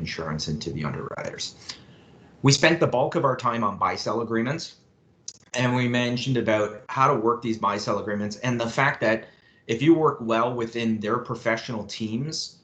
insurance and to the underwriters. We spent the bulk of our time on buy-sell agreements, and we mentioned about how to work these buy-sell agreements and the fact that if you work well within their professional teams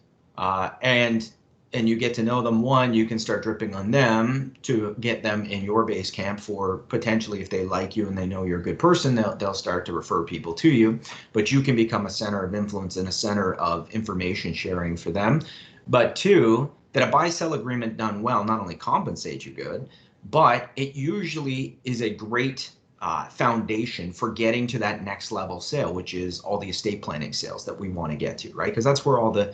and you get to know them, one, you can start dripping on them to get them in your base camp for potentially, if they like you and they know you're a good person, they'll start to refer people to you. But you can become a center of influence and a center of information sharing for them. But two, that a buy-sell agreement done well not only compensates you good, but it usually is a great foundation for getting to that next level sale, which is all the estate planning sales that we want to get to, right? Because that's where all the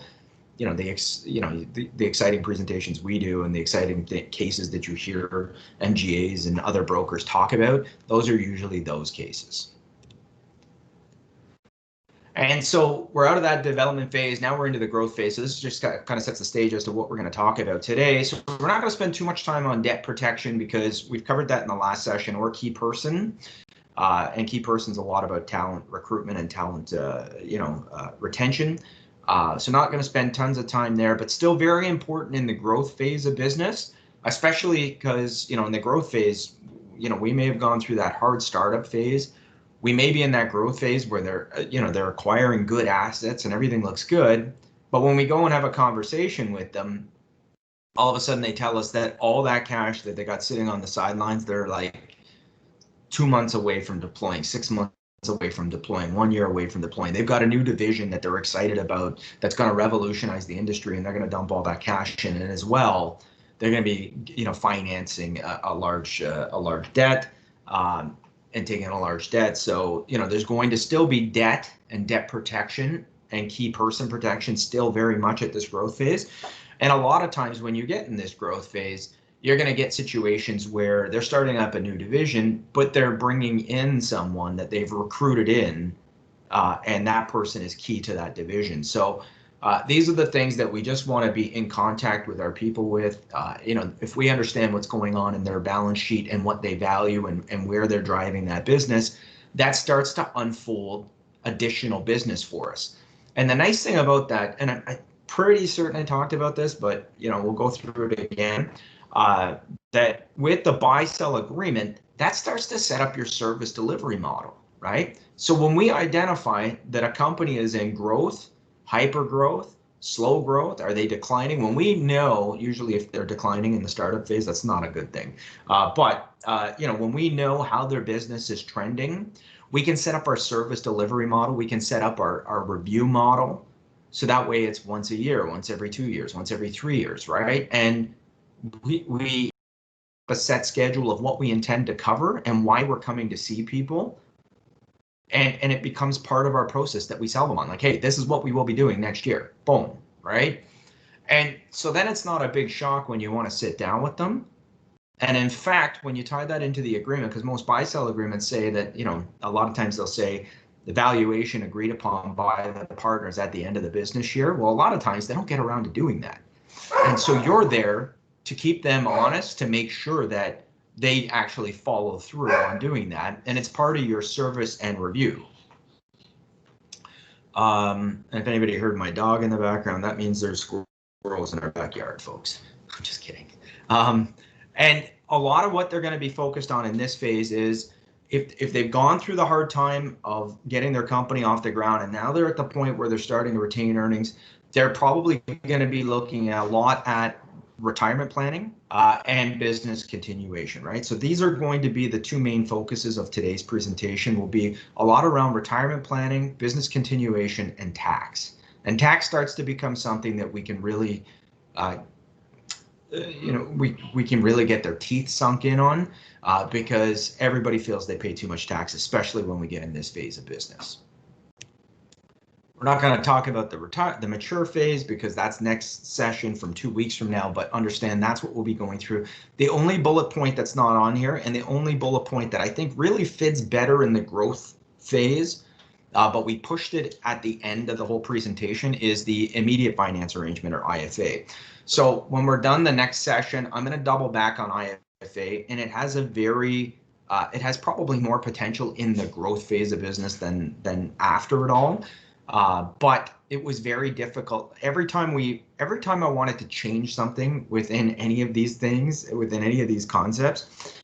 the exciting presentations we do and the exciting cases that you hear MGAs and other brokers talk about, those are usually those cases. And so we're out of that development phase. Now we're into the growth phase. So this just kind of sets the stage as to what we're going to talk about today. So we're not going to spend too much time on debt protection because we've covered that in the last session, or key person. And key person's a lot about talent recruitment and talent, retention. So not going to spend tons of time there, but still very important in the growth phase of business, especially because, in the growth phase, we may have gone through that hard startup phase. We may be in that growth phase where they're acquiring good assets and everything looks good. But when we go and have a conversation with them, all of a sudden they tell us that all that cash that they got sitting on the sidelines, they're like 2 months away from deploying, 6 months away from deploying, 1 year away from deploying. They've got a new division that they're excited about that's going to revolutionize the industry, and they're going to dump all that cash in. And as well, they're going to be, financing a large debt and taking a large debt. So, there's going to still be debt and debt protection and key person protection still very much at this growth phase. And a lot of times when you get in this growth phase, you're going to get situations where they're starting up a new division, but they're bringing in someone that they've recruited in, and that person is key to that division. So these are the things that we just want to be in contact with our people with. If we understand what's going on in their balance sheet and what they value and where they're driving that business, that starts to unfold additional business for us. And the nice thing about that, and I'm pretty certain I talked about this, but we'll go through it again. That with the buy-sell agreement, that starts to set up your service delivery model, right? So when we identify that a company is in growth, hyper growth, slow growth, are they declining? When we know, usually if they're declining in the startup phase, that's not a good thing. But when we know how their business is trending, we can set up our service delivery model. We can set up our review model. So that way it's once a year, once every 2 years, once every 3 years, right? And we have a set schedule of what we intend to cover and why we're coming to see people. And it becomes part of our process that we sell them on. Like, hey, this is what we will be doing next year. Boom, right? And so then it's not a big shock when you want to sit down with them. And in fact, when you tie that into the agreement, because most buy-sell agreements say that, a lot of times they'll say the valuation agreed upon by the partners at the end of the business year. Well, a lot of times they don't get around to doing that. And so you're there to keep them honest, to make sure that they actually follow through on doing that. And it's part of your service and review. And if anybody heard my dog in the background, that means there's squirrels in our backyard, folks. I'm just kidding. And a lot of what they're going to be focused on in this phase is if they've gone through the hard time of getting their company off the ground and now they're at the point where they're starting to retain earnings, they're probably going to be looking a lot at retirement planning and business continuation, right? So these are going to be the two main focuses of today's presentation. Will be a lot around retirement planning, business continuation, and tax. And tax starts to become something that we can really, we can really get their teeth sunk in on because everybody feels they pay too much tax, especially when we get in this phase of business. We're not going to talk about the mature phase because that's next session from 2 weeks from now, but understand that's what we'll be going through. The only bullet point that's not on here, and the only bullet point that I think really fits better in the growth phase, but we pushed it at the end of the whole presentation, is the immediate finance arrangement, or IFA. So when we're done the next session, I'm going to double back on IFA, and it has it has probably more potential in the growth phase of business than after it all. But it was very difficult. Every time I wanted to change something within any of these things, within any of these concepts,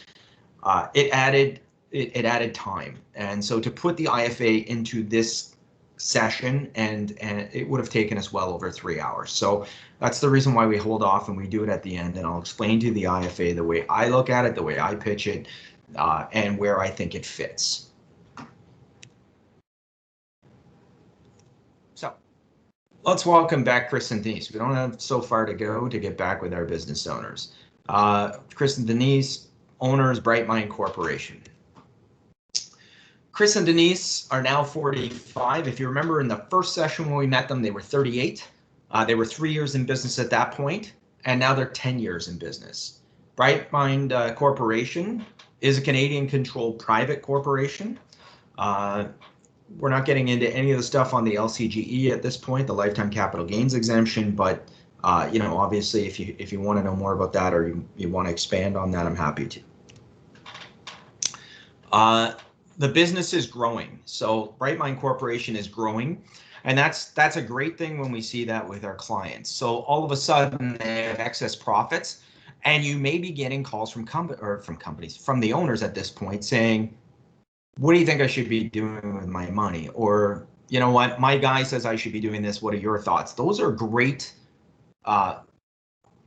it added time. And so to put the IFA into this session, and it would have taken us well over 3 hours. So that's the reason why we hold off and we do it at the end. And I'll explain to you the IFA the way I look at it, the way I pitch it, and where I think it fits. So let's welcome back Chris and Denise. We don't have so far to go to get back with our business owners. Chris and Denise, owners, Bright Mind Corporation. Chris and Denise are now 45. If you remember in the first session when we met them, they were 38. They were 3 years in business at that point, and now they're 10 years in business. Bright Mind Corporation is a Canadian-controlled private corporation. We're not getting into any of the stuff on the LCGE at this point, the lifetime capital gains exemption, but obviously if you want to know more about that, or you want to expand on that, I'm happy to. The business is growing. So Bright Mind Corporation is growing, and that's a great thing when we see that with our clients. So all of a sudden they have excess profits, and you may be getting calls from companies, from the owners at this point saying, what do you think I should be doing with my money? Or, you know what, my guy says I should be doing this. What are your thoughts? Those are great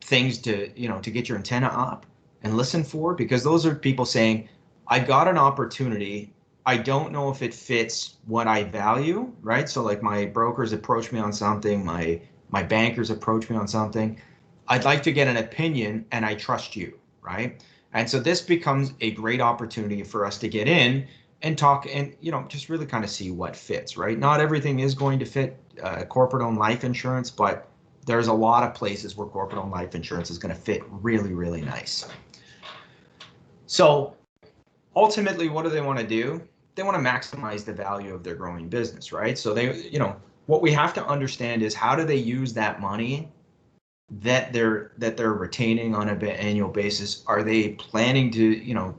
things to get your antenna up and listen for, because those are people saying, I got an opportunity. I don't know if it fits what I value, right? So like my brokers approach me on something, my bankers approach me on something. I'd like to get an opinion, and I trust you, right? And so this becomes a great opportunity for us to get in and talk and, just really kind of see what fits, right? Not everything is going to fit corporate-owned life insurance, but there's a lot of places where corporate-owned life insurance is going to fit really, really nice. So ultimately, what do they want to do? They want to maximize the value of their growing business, right? So they, what we have to understand is, how do they use that money that they're retaining on an annual basis? Are they planning to,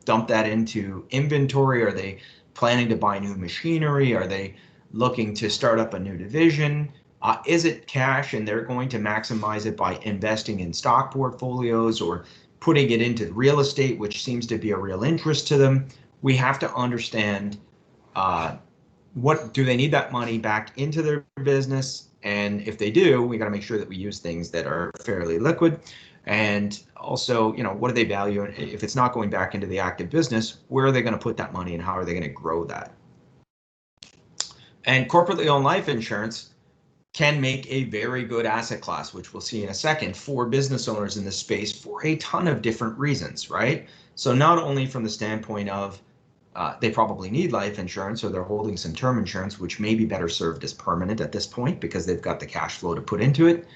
dump that into inventory? Are they planning to buy new machinery? Are they looking to start up a new division? Is it cash and they're going to maximize it by investing in stock portfolios or putting it into real estate, which seems to be a real interest to them? We have to understand what do they need that money back into their business, and if they do, we got to make sure that we use things that are fairly liquid. And also, what do they value? If it's not going back into the active business, where are they going to put that money, and how are they going to grow that? And corporately owned life insurance can make a very good asset class, which we'll see in a second, for business owners in this space for a ton of different reasons, right? So not only from the standpoint of they probably need life insurance, or they're holding some term insurance, which may be better served as permanent at this point because they've got the cash flow to put into it.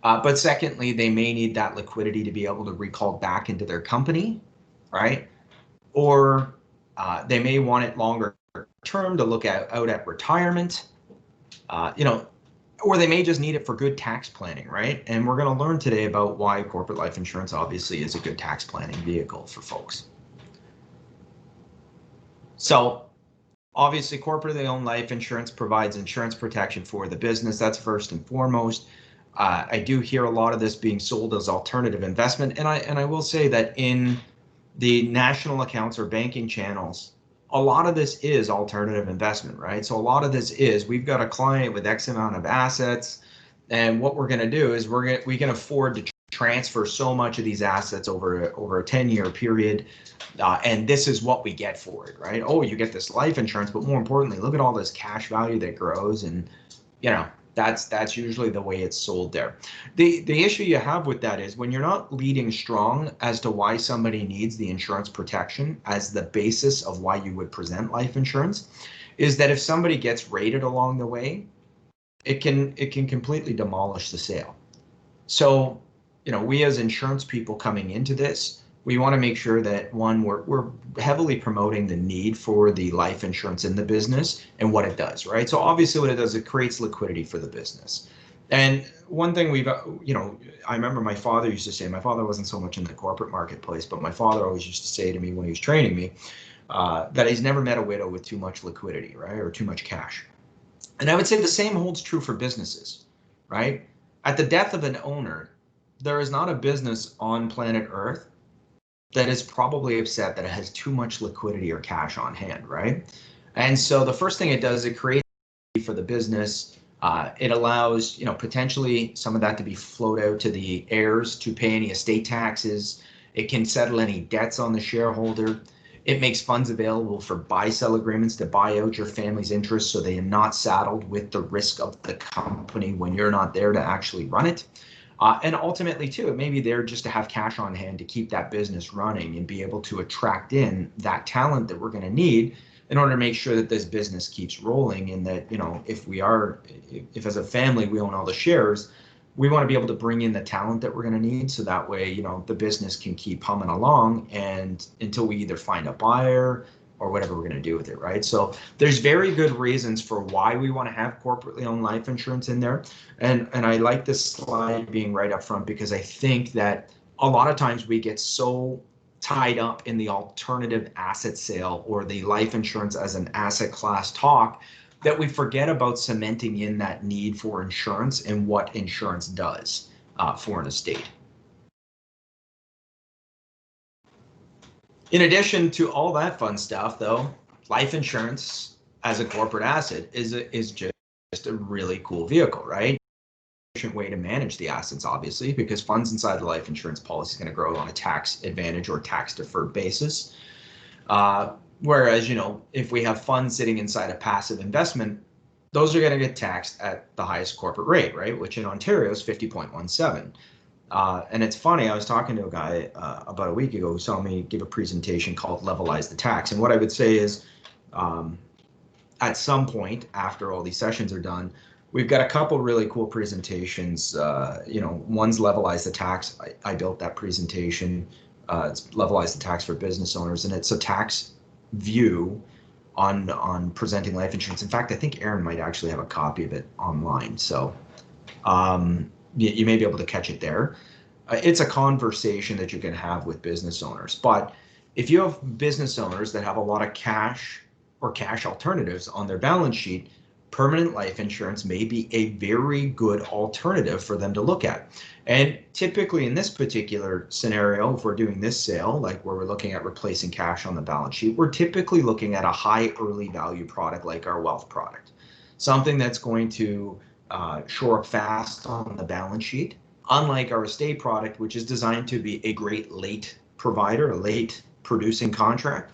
But secondly, they may need that liquidity to be able to recall back into their company, right? Or they may want it longer term to look out at retirement, or they may just need it for good tax planning, right? And we're going to learn today about why corporate life insurance obviously is a good tax planning vehicle for folks. So obviously, corporately owned life insurance provides insurance protection for the business. That's first and foremost. I do hear a lot of this being sold as alternative investment, and I will say that in the national accounts or banking channels, a lot of this is alternative investment, right? So a lot of this is, we've got a client with X amount of assets, and what we're going to do is we can afford to transfer so much of these assets over a 10-year period, and this is what we get for it, right? Oh, you get this life insurance, but more importantly, look at all this cash value that grows, and that's usually the way it's sold there. The issue you have with that is, when you're not leading strong as to why somebody needs the insurance protection as the basis of why you would present life insurance, is that if somebody gets raided along the way, it can completely demolish the sale. So, we as insurance people coming into this, we want to make sure that, one, we're heavily promoting the need for the life insurance in the business and what it does, right? So obviously what it does, it creates liquidity for the business. And one thing I remember my father used to say, my father wasn't so much in the corporate marketplace, but my father always used to say to me when he was training me, that he's never met a widow with too much liquidity, right? Or too much cash. And I would say the same holds true for businesses, right? At the death of an owner, there is not a business on planet Earth that is probably upset that it has too much liquidity or cash on hand, right? And so the first thing it does, it creates for the business. It allows, potentially some of that to be flowed out to the heirs to pay any estate taxes. It can settle any debts on the shareholder. It makes funds available for buy-sell agreements to buy out your family's interests so they are not saddled with the risk of the company when you're not there to actually run it. And ultimately, too, it may be there just to have cash on hand to keep that business running and be able to attract in that talent that we're going to need in order to make sure that this business keeps rolling. And that, if as a family we own all the shares, we want to be able to bring in the talent that we're going to need. So that way, the business can keep humming along and until we either find a buyer or whatever we're going to do with it, right? So there's very good reasons for why we want to have corporately owned life insurance in there. And I like this slide being right up front because I think that a lot of times we get so tied up in the alternative asset sale or the life insurance as an asset class talk that we forget about cementing in that need for insurance and what insurance does for an estate. In addition to all that fun stuff, though, life insurance as a corporate asset is just a really cool vehicle, right? Efficient way to manage the assets, obviously, because funds inside the life insurance policy is going to grow on a tax advantage or tax deferred basis. Whereas, if we have funds sitting inside a passive investment, those are going to get taxed at the highest corporate rate, right? Which in Ontario is 50.17. And it's funny, I was talking to a guy about a week ago who saw me give a presentation called Levelize the Tax. And what I would say is at some point after all these sessions are done, we've got a couple really cool presentations. One's Levelize the Tax. I built that presentation. It's Levelize the Tax for business owners, and it's a tax view on presenting life insurance. In fact, I think Aaron might actually have a copy of it online. So you may be able to catch it there. It's a conversation that you can have with business owners. But if you have business owners that have a lot of cash or cash alternatives on their balance sheet, permanent life insurance may be a very good alternative for them to look at. And typically in this particular scenario, if we're doing this sale, like where we're looking at replacing cash on the balance sheet, we're typically looking at a high early value product like our wealth product, something that's going to shore up fast on the balance sheet, unlike our estate product, which is designed to be a great late provider, a late producing contract.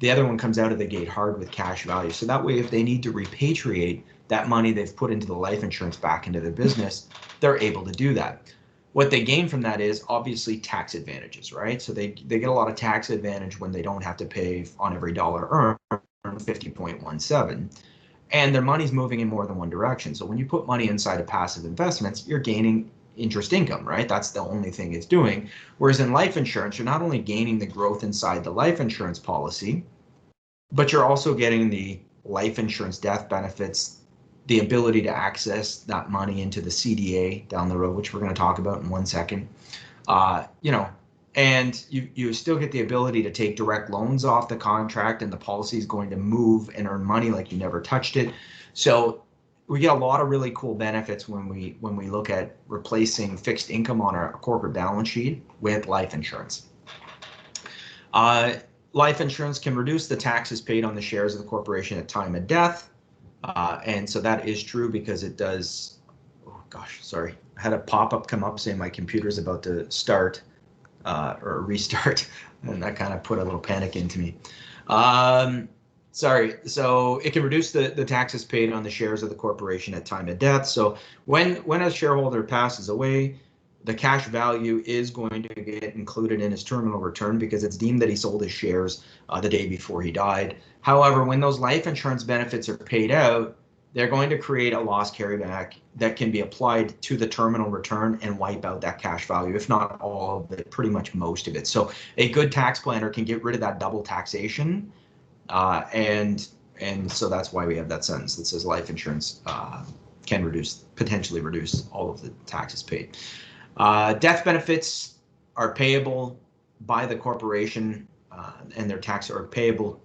The other one comes out of the gate hard with cash value. So that way, if they need to repatriate that money they've put into the life insurance back into their business, they're able to do that. What they gain from that is obviously tax advantages, right? So they get a lot of tax advantage when they don't have to pay on every dollar earned 50.17. And their money's moving in more than one direction. So when you put money inside of passive investments, you're gaining interest income, right? That's the only thing it's doing. Whereas in life insurance, you're not only gaining the growth inside the life insurance policy, but you're also getting the life insurance death benefits, the ability to access that money into the CDA down the road, which we're going to talk about in 1 second. And you still get the ability to take direct loans off the contract, and the policy is going to move and earn money like you never touched it. So we get a lot of really cool benefits when we look at replacing fixed income on our corporate balance sheet with life insurance. Life insurance can reduce the taxes paid on the shares of the corporation at time of death. And so that is true because it does. Oh gosh, sorry. I had a pop-up come up saying my computer's about to start or restart, and that kind of put a little panic into me. Sorry. So it can reduce the taxes paid on the shares of the corporation at time of death. So when a shareholder passes away, the cash value is going to get included in his terminal return because it's deemed that he sold his shares the day before he died. However, when those life insurance benefits are paid out, they're going to create a loss carryback that can be applied to the terminal return and wipe out that cash value, if not all of it, pretty much most of it. So a good tax planner can get rid of that double taxation. And so that's why we have that sentence that says life insurance can potentially reduce all of the taxes paid. Death benefits are payable by the corporation and their tax are payable.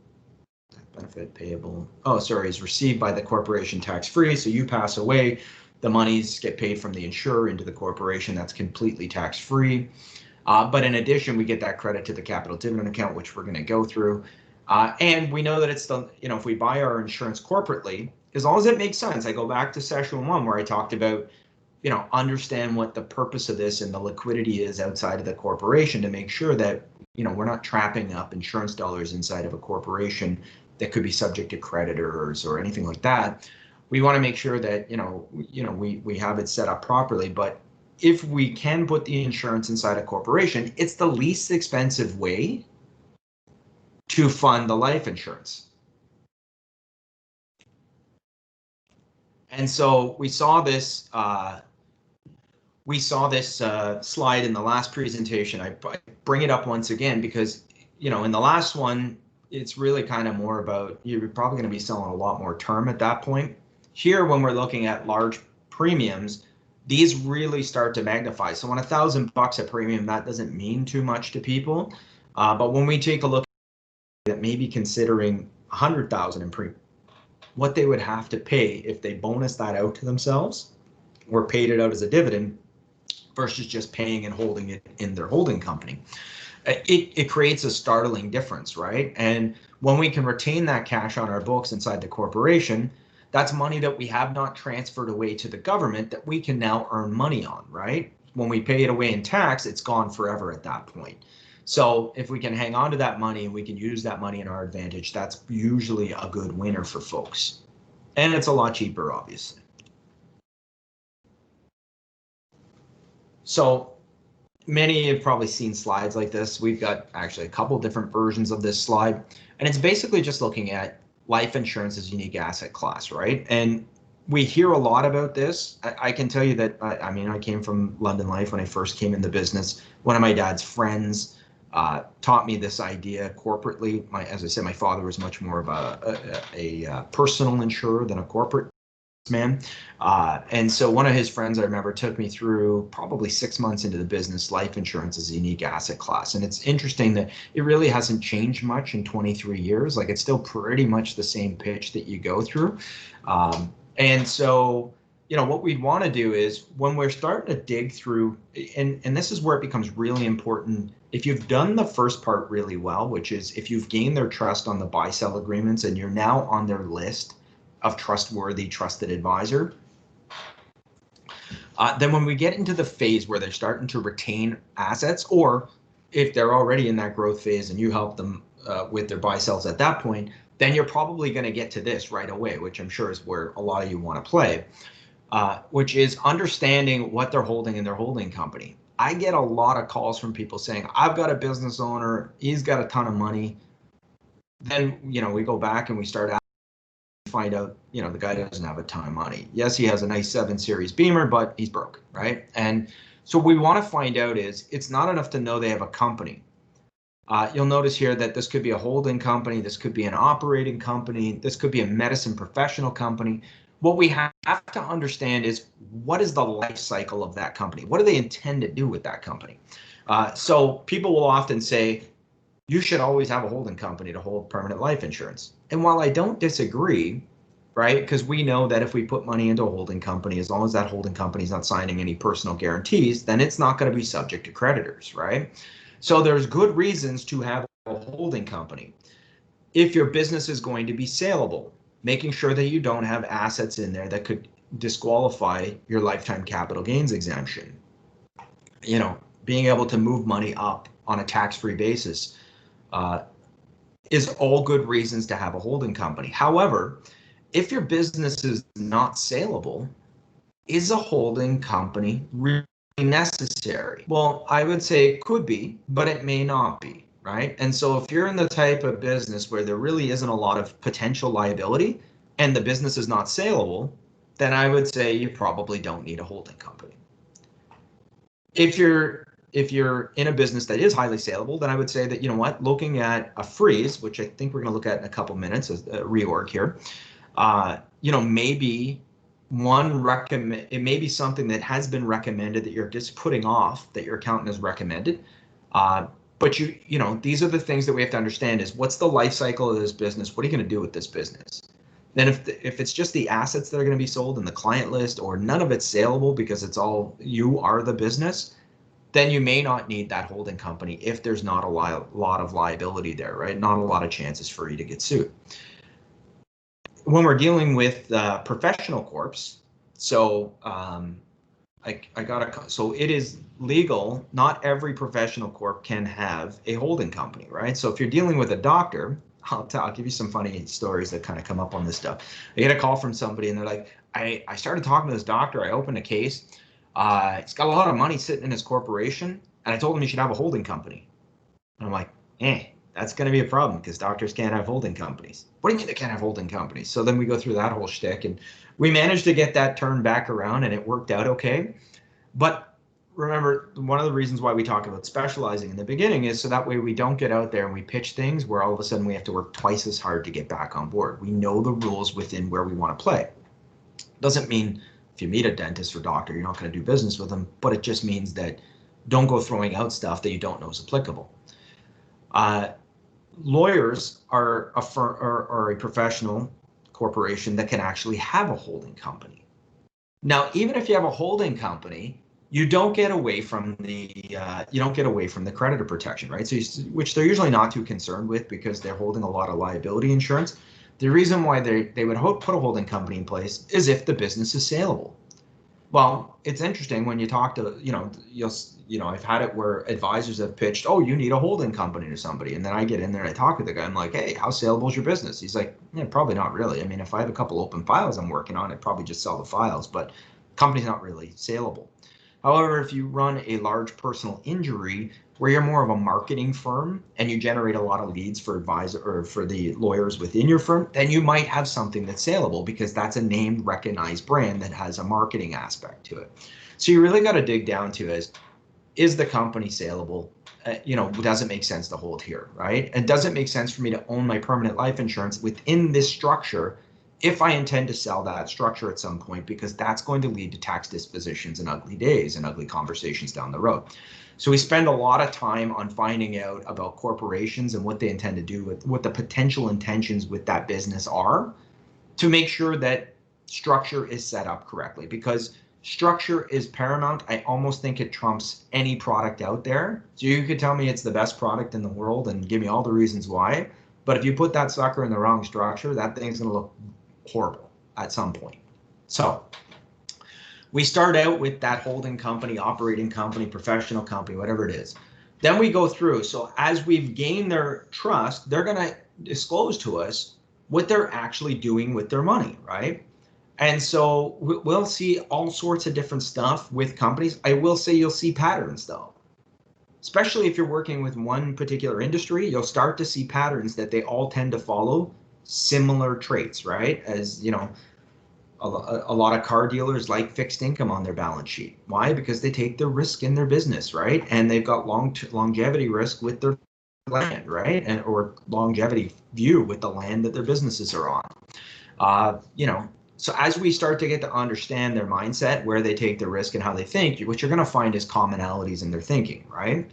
benefit payable. Oh, sorry, is received by the corporation tax-free. So you pass away, the monies get paid from the insurer into the corporation. That's completely tax-free. But in addition, we get that credit to the capital dividend account, which we're going to go through. And we know that it's the, if we buy our insurance corporately, as long as it makes sense. I go back to session 1 where I talked about, understand what the purpose of this and the liquidity is outside of the corporation to make sure that, we're not trapping up insurance dollars inside of a corporation that could be subject to creditors or anything like that. We want to make sure that, we have it set up properly. But if we can put the insurance inside a corporation, it's the least expensive way to fund the life insurance. And so we saw this slide in the last presentation. I bring it up once again because, in the last one, it's really kind of more about, you're probably going to be selling a lot more term at that point. Here, when we're looking at large premiums, these really start to magnify. So when $1,000 a premium, that doesn't mean too much to people. But when we take a look at maybe considering 100,000 in premium, what they would have to pay if they bonus that out to themselves or paid it out as a dividend versus just paying and holding it in their holding company. It creates a startling difference, right? And when we can retain that cash on our books inside the corporation, that's money that we have not transferred away to the government that we can now earn money on, right? When we pay it away in tax, it's gone forever at that point. So if we can hang on to that money and we can use that money in our advantage, that's usually a good winner for folks. And it's a lot cheaper, obviously. So many have probably seen slides like this. We've got actually a couple different versions of this slide, and it's basically just looking at life insurance as a unique asset class, right? And we hear a lot about this. I can tell you that, I came from London Life when I first came in the business. One of my dad's friends taught me this idea corporately. As I said, my father was much more of a personal insurer than a corporate man. And so one of his friends, I remember, took me through probably 6 months into the business, life insurance is a unique asset class. And it's interesting that it really hasn't changed much in 23 years. Like, it's still pretty much the same pitch that you go through. And so, what we'd want to do is when we're starting to dig through, and this is where it becomes really important. If you've done the first part really well, which is if you've gained their trust on the buy-sell agreements and you're now on their list of trustworthy, trusted advisor. Then when we get into the phase where they're starting to retain assets, or if they're already in that growth phase and you help them with their buy sells at that point, then you're probably going to get to this right away, which I'm sure is where a lot of you want to play, which is understanding what they're holding in their holding company. I get a lot of calls from people saying, I've got a business owner, he's got a ton of money. Then, we go back and we start find out, the guy doesn't have a ton of money. Yes, he has a nice 7 Series Beamer, but he's broke, right? And so what we want to find out is it's not enough to know they have a company. You'll notice here that this could be a holding company, this could be an operating company, this could be a medicine professional company. What we have to understand is, what is the life cycle of that company? What do they intend to do with that company? So people will often say, you should always have a holding company to hold permanent life insurance. And while I don't disagree, right, because we know that if we put money into a holding company, as long as that holding company is not signing any personal guarantees, then it's not going to be subject to creditors, right? So there's good reasons to have a holding company. If your business is going to be saleable, making sure that you don't have assets in there that could disqualify your lifetime capital gains exemption. Being able to move money up on a tax-free basis is all good reasons to have a holding company. However, if your business is not saleable, is a holding company really necessary? Well, I would say it could be, but it may not be, right? And so if you're in the type of business where there really isn't a lot of potential liability and the business is not saleable, then I would say you probably don't need a holding company. If you're in a business that is highly saleable, then I would say that, looking at a freeze, which I think we're going to look at in a couple minutes as a reorg here, maybe it may be something that has been recommended that you're just putting off, that your accountant has recommended, but But you know, these are the things that we have to understand is what's the life cycle of this business? What are you going to do with this business? Then if it's just the assets that are going to be sold in the client list or none of it's saleable because it's all you are the business, then you may not need that holding company if there's not a lot of liability there, right? Not a lot of chances for you to get sued. When we're dealing with professional corps, so so it is legal. Not every professional corp can have a holding company, right? So if you're dealing with a doctor, I'll give you some funny stories that kind of come up on this stuff. I get a call from somebody and they're like, I started talking to this doctor. I opened a case. He's got a lot of money sitting in his corporation, and I told him he should have a holding company. And I'm like, that's going to be a problem because doctors can't have holding companies. What do you mean they can't have holding companies? So then we go through that whole shtick, and we managed to get that turned back around, and it worked out okay. But remember, one of the reasons why we talk about specializing in the beginning is so that way we don't get out there and we pitch things where all of a sudden we have to work twice as hard to get back on board. We know the rules within where we want to play. Doesn't mean if you meet a dentist or doctor, you're not going to do business with them, but it just means that don't go throwing out stuff that you don't know is applicable. Lawyers are a professional corporation that can actually have a holding company. Now, even if you have a holding company, you don't get away from the creditor protection, right? So, which they're usually not too concerned with because they're holding a lot of liability insurance. The reason why they would put a holding company in place is if the business is saleable. Well, it's interesting when you talk to, I've had it where advisors have pitched, oh, you need a holding company to somebody. And then I get in there and I talk with the guy. I'm like, hey, how saleable is your business? He's like, yeah, probably not really. I mean, if I have a couple open files I'm working on, I'd probably just sell the files, but company's not really saleable. However, if you run a large personal injury where you're more of a marketing firm and you generate a lot of leads for advisor or for the lawyers within your firm, then you might have something that's saleable because that's a named, recognized brand that has a marketing aspect to it. So you really got to dig down to is the company saleable? Does it make sense to hold here, right? And does it make sense for me to own my permanent life insurance within this structure if I intend to sell that structure at some point, because that's going to lead to tax dispositions and ugly days and ugly conversations down the road. So we spend a lot of time on finding out about corporations and what they intend to do with what the potential intentions with that business are to make sure that structure is set up correctly, because structure is paramount. I almost think it trumps any product out there. So you could tell me it's the best product in the world and give me all the reasons why, but if you put that sucker in the wrong structure, that thing's going to look horrible at some point. So we start out with that holding company, operating company, professional company, whatever it is. Then we go through. So as we've gained their trust, they're going to disclose to us what they're actually doing with their money, right? And so we'll see all sorts of different stuff with companies. I will say you'll see patterns though. Especially if you're working with one particular industry, you'll start to see patterns that they all tend to follow similar traits, right? As a lot of car dealers like fixed income on their balance sheet. Why? Because they take the risk in their business, right? And they've got longevity risk with their land, right? Or longevity view with the land that their businesses are on. So as we start to get to understand their mindset, where they take the risk and how they think, what you're going to find is commonalities in their thinking, right?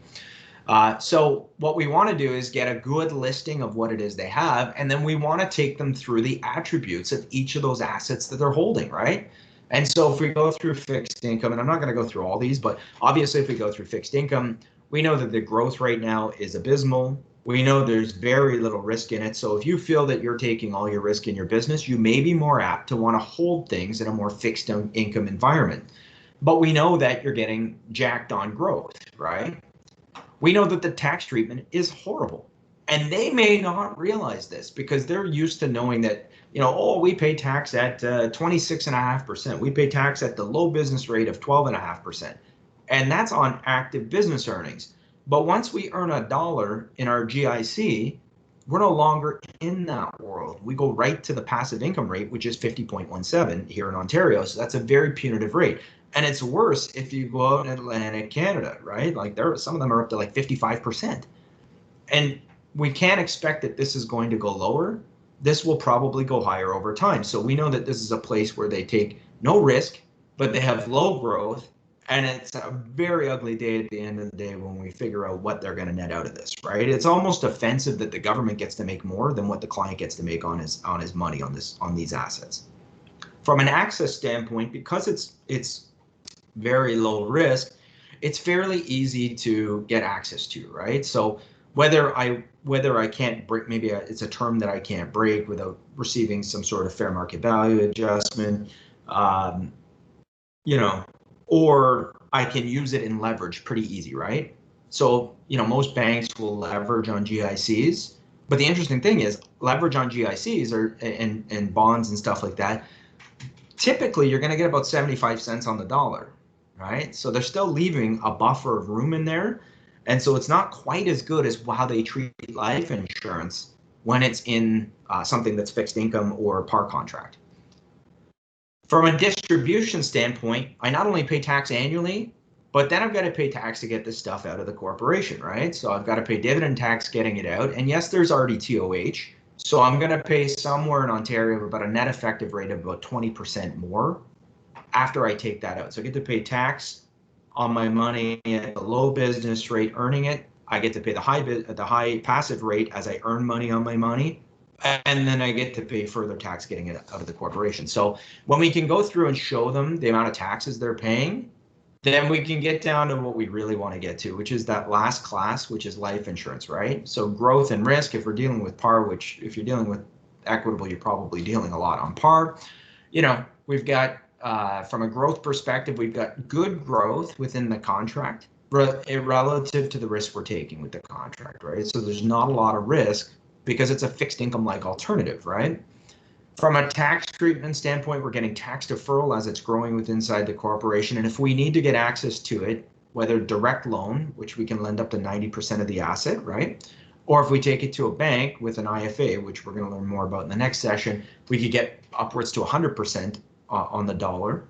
So what we want to do is get a good listing of what it is they have, and then we want to take them through the attributes of each of those assets that they're holding, right? And so if we go through fixed income, and I'm not going to go through all these, but obviously if we go through fixed income, we know that the growth right now is abysmal. We know there's very little risk in it. So if you feel that you're taking all your risk in your business, you may be more apt to want to hold things in a more fixed income environment. But we know that you're getting jacked on growth, right? We know that the tax treatment is horrible, and they may not realize this because they're used to knowing that, we pay tax at 26.5%. We pay tax at the low business rate of 12.5%. And that's on active business earnings. But once we earn $1 in our GIC, we're no longer in that world. We go right to the passive income rate, which is 50.17 here in Ontario. So that's a very punitive rate. And it's worse if you go out in Atlantic Canada, right? Like some of them are up to like 55%. And we can't expect that this is going to go lower. This will probably go higher over time. So we know that this is a place where they take no risk, but they have low growth And it's a very ugly day at the end of the day when we figure out what they're going to net out of this, right? It's almost offensive that the government gets to make more than what the client gets to make on his money on these assets. From an access standpoint, because it's very low risk, it's fairly easy to get access to, right? So whether I can't break, maybe it's a term that I can't break without receiving some sort of fair market value adjustment, um, you know, or I can use it in leverage pretty easy, right? So, most banks will leverage on GICs, but the interesting thing is leverage on GICs and bonds and stuff like that. Typically, you're going to get about 75 cents on the dollar, right? So they're still leaving a buffer of room in there. And so it's not quite as good as how they treat life insurance when it's in something that's fixed income or par contract. From a distribution standpoint, I not only pay tax annually, but then I've got to pay tax to get this stuff out of the corporation, right? So I've got to pay dividend tax getting it out. And yes, there's already TOH. So I'm going to pay somewhere in Ontario about a net effective rate of about 20% more after I take that out. So I get to pay tax on my money at the low business rate earning it. I get to pay the high passive rate as I earn money on my money. And then I get to pay further tax getting it out of the corporation. So when we can go through and show them the amount of taxes they're paying, then we can get down to what we really want to get to, which is that last class, which is life insurance, right? So growth and risk, if we're dealing with par, which if you're dealing with Equitable, you're probably dealing a lot on par. We've got, from a growth perspective, we've got good growth within the contract relative to the risk we're taking with the contract, right? So there's not a lot of risk because it's a fixed income-like alternative, right? From a tax treatment standpoint, we're getting tax deferral as it's growing with inside the corporation. And if we need to get access to it, whether direct loan, which we can lend up to 90% of the asset, right? Or if we take it to a bank with an IFA, which we're going to learn more about in the next session, we could get upwards to 100% on the dollar.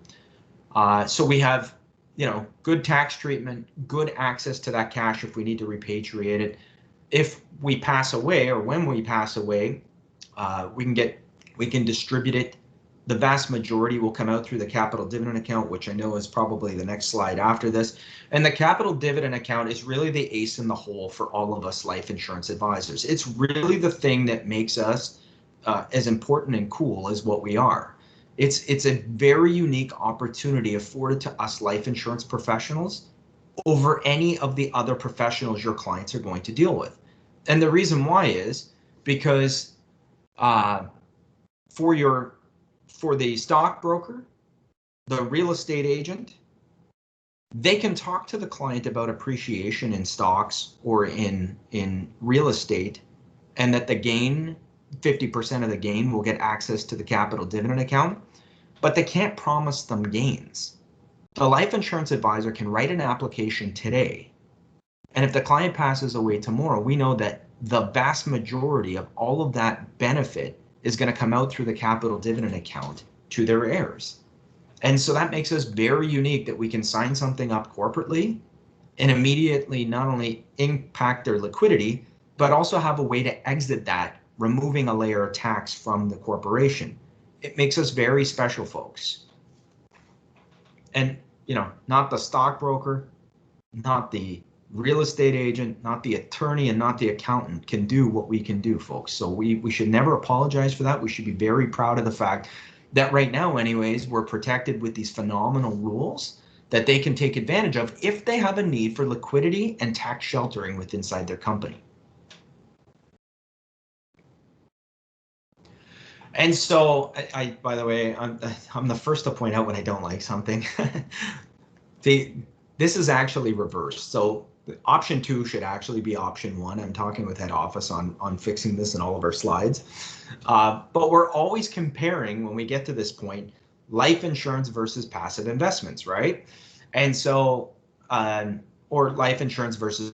So we have, good tax treatment, good access to that cash if we need to repatriate it. If we pass away or when we pass away, we can distribute it. The vast majority will come out through the capital dividend account, which I know is probably the next slide after this. And the capital dividend account is really the ace in the hole for all of us life insurance advisors. It's really the thing that makes us as important and cool as what we are. It's a very unique opportunity afforded to us life insurance professionals over any of the other professionals your clients are going to deal with. And the reason why is because for the stockbroker, the real estate agent, they can talk to the client about appreciation in stocks or in real estate, and that the gain, 50% of the gain will get access to the capital dividend account, but they can't promise them gains. The life insurance advisor can write an application today, and if the client passes away tomorrow, we know that the vast majority of all of that benefit is going to come out through the capital dividend account to their heirs. And so that makes us very unique that we can sign something up corporately and immediately not only impact their liquidity, but also have a way to exit that, removing a layer of tax from the corporation. It makes us very special, folks. And, not the stockbroker, not the real estate agent, not the attorney, and not the accountant can do what we can do, folks. So we should never apologize for that. We should be very proud of the fact that right now, anyways, we're protected with these phenomenal rules that they can take advantage of if they have a need for liquidity and tax sheltering with inside their company. And so, by the way, I'm the first to point out when I don't like something. This is actually reversed. So option 2 should actually be option 1. I'm talking with head office on fixing this in all of our slides. But we're always comparing, when we get to this point, life insurance versus passive investments, right? And so, or life insurance versus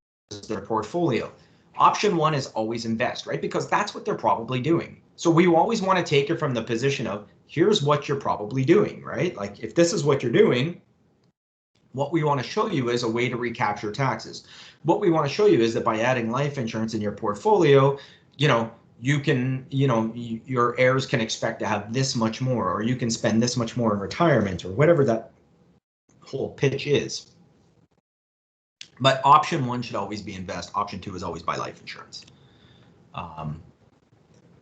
their portfolio. Option 1 is always invest, right? Because that's what they're probably doing. So we always want to take it from the position of, here's what you're probably doing, right? Like if this is what you're doing, what we want to show you is a way to recapture taxes. What we want to show you is that by adding life insurance in your portfolio, you can, your heirs can expect to have this much more, or you can spend this much more in retirement, or whatever whole pitch is. But option one should always be invest. Option two is always buy life insurance.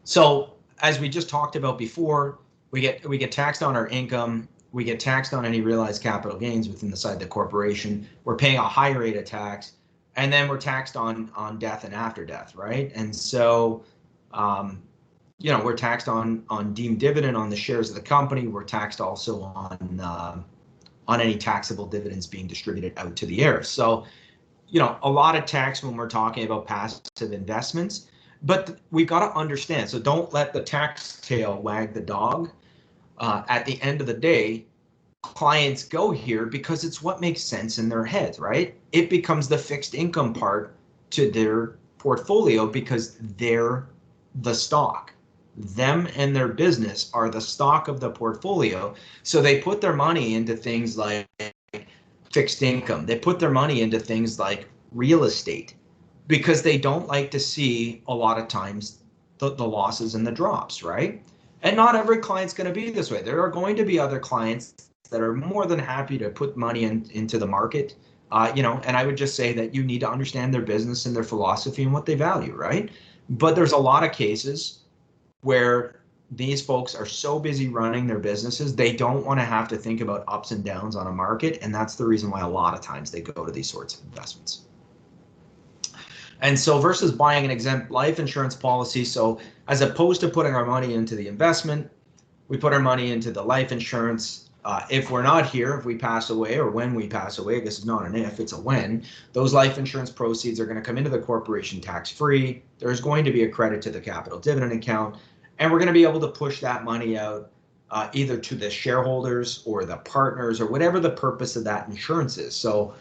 So as we just talked about before, we get taxed on our income. We get taxed on any realized capital gains within the side of the corporation. We're paying a high rate of tax, and then we're taxed on death and after death, right? And so, we're taxed on deemed dividend on the shares of the company. We're taxed also on any taxable dividends being distributed out to the heirs. So, a lot of tax when we're talking about passive investments, but we've got to understand. So don't let the tax tail wag the dog. At the end of the day, clients go here because it's what makes sense in their heads, right? It becomes the fixed income part to their portfolio because they're the stock. Them and their business are the stock of the portfolio. So they put their money into things like fixed income. They put their money into things like real estate because they don't like to see a lot of times the losses and the drops, right? And not every client's going to be this way. There are going to be other clients that are more than happy to put money into the market, and I would just say that you need to understand their business and their philosophy and what they value, right? But there's a lot of cases where these folks are so busy running their businesses, they don't want to have to think about ups and downs on a market. And that's the reason why a lot of times they go to these sorts of investments. And so versus buying an exempt life insurance policy, so as opposed to putting our money into the investment, we put our money into the life insurance. If we're not here, if we pass away, or when we pass away, this is not an if, it's a when, those life insurance proceeds are going to come into the corporation tax-free. There's going to be a credit to the capital dividend account, and we're going to be able to push that money out either to the shareholders or the partners or whatever the purpose of that insurance is. So,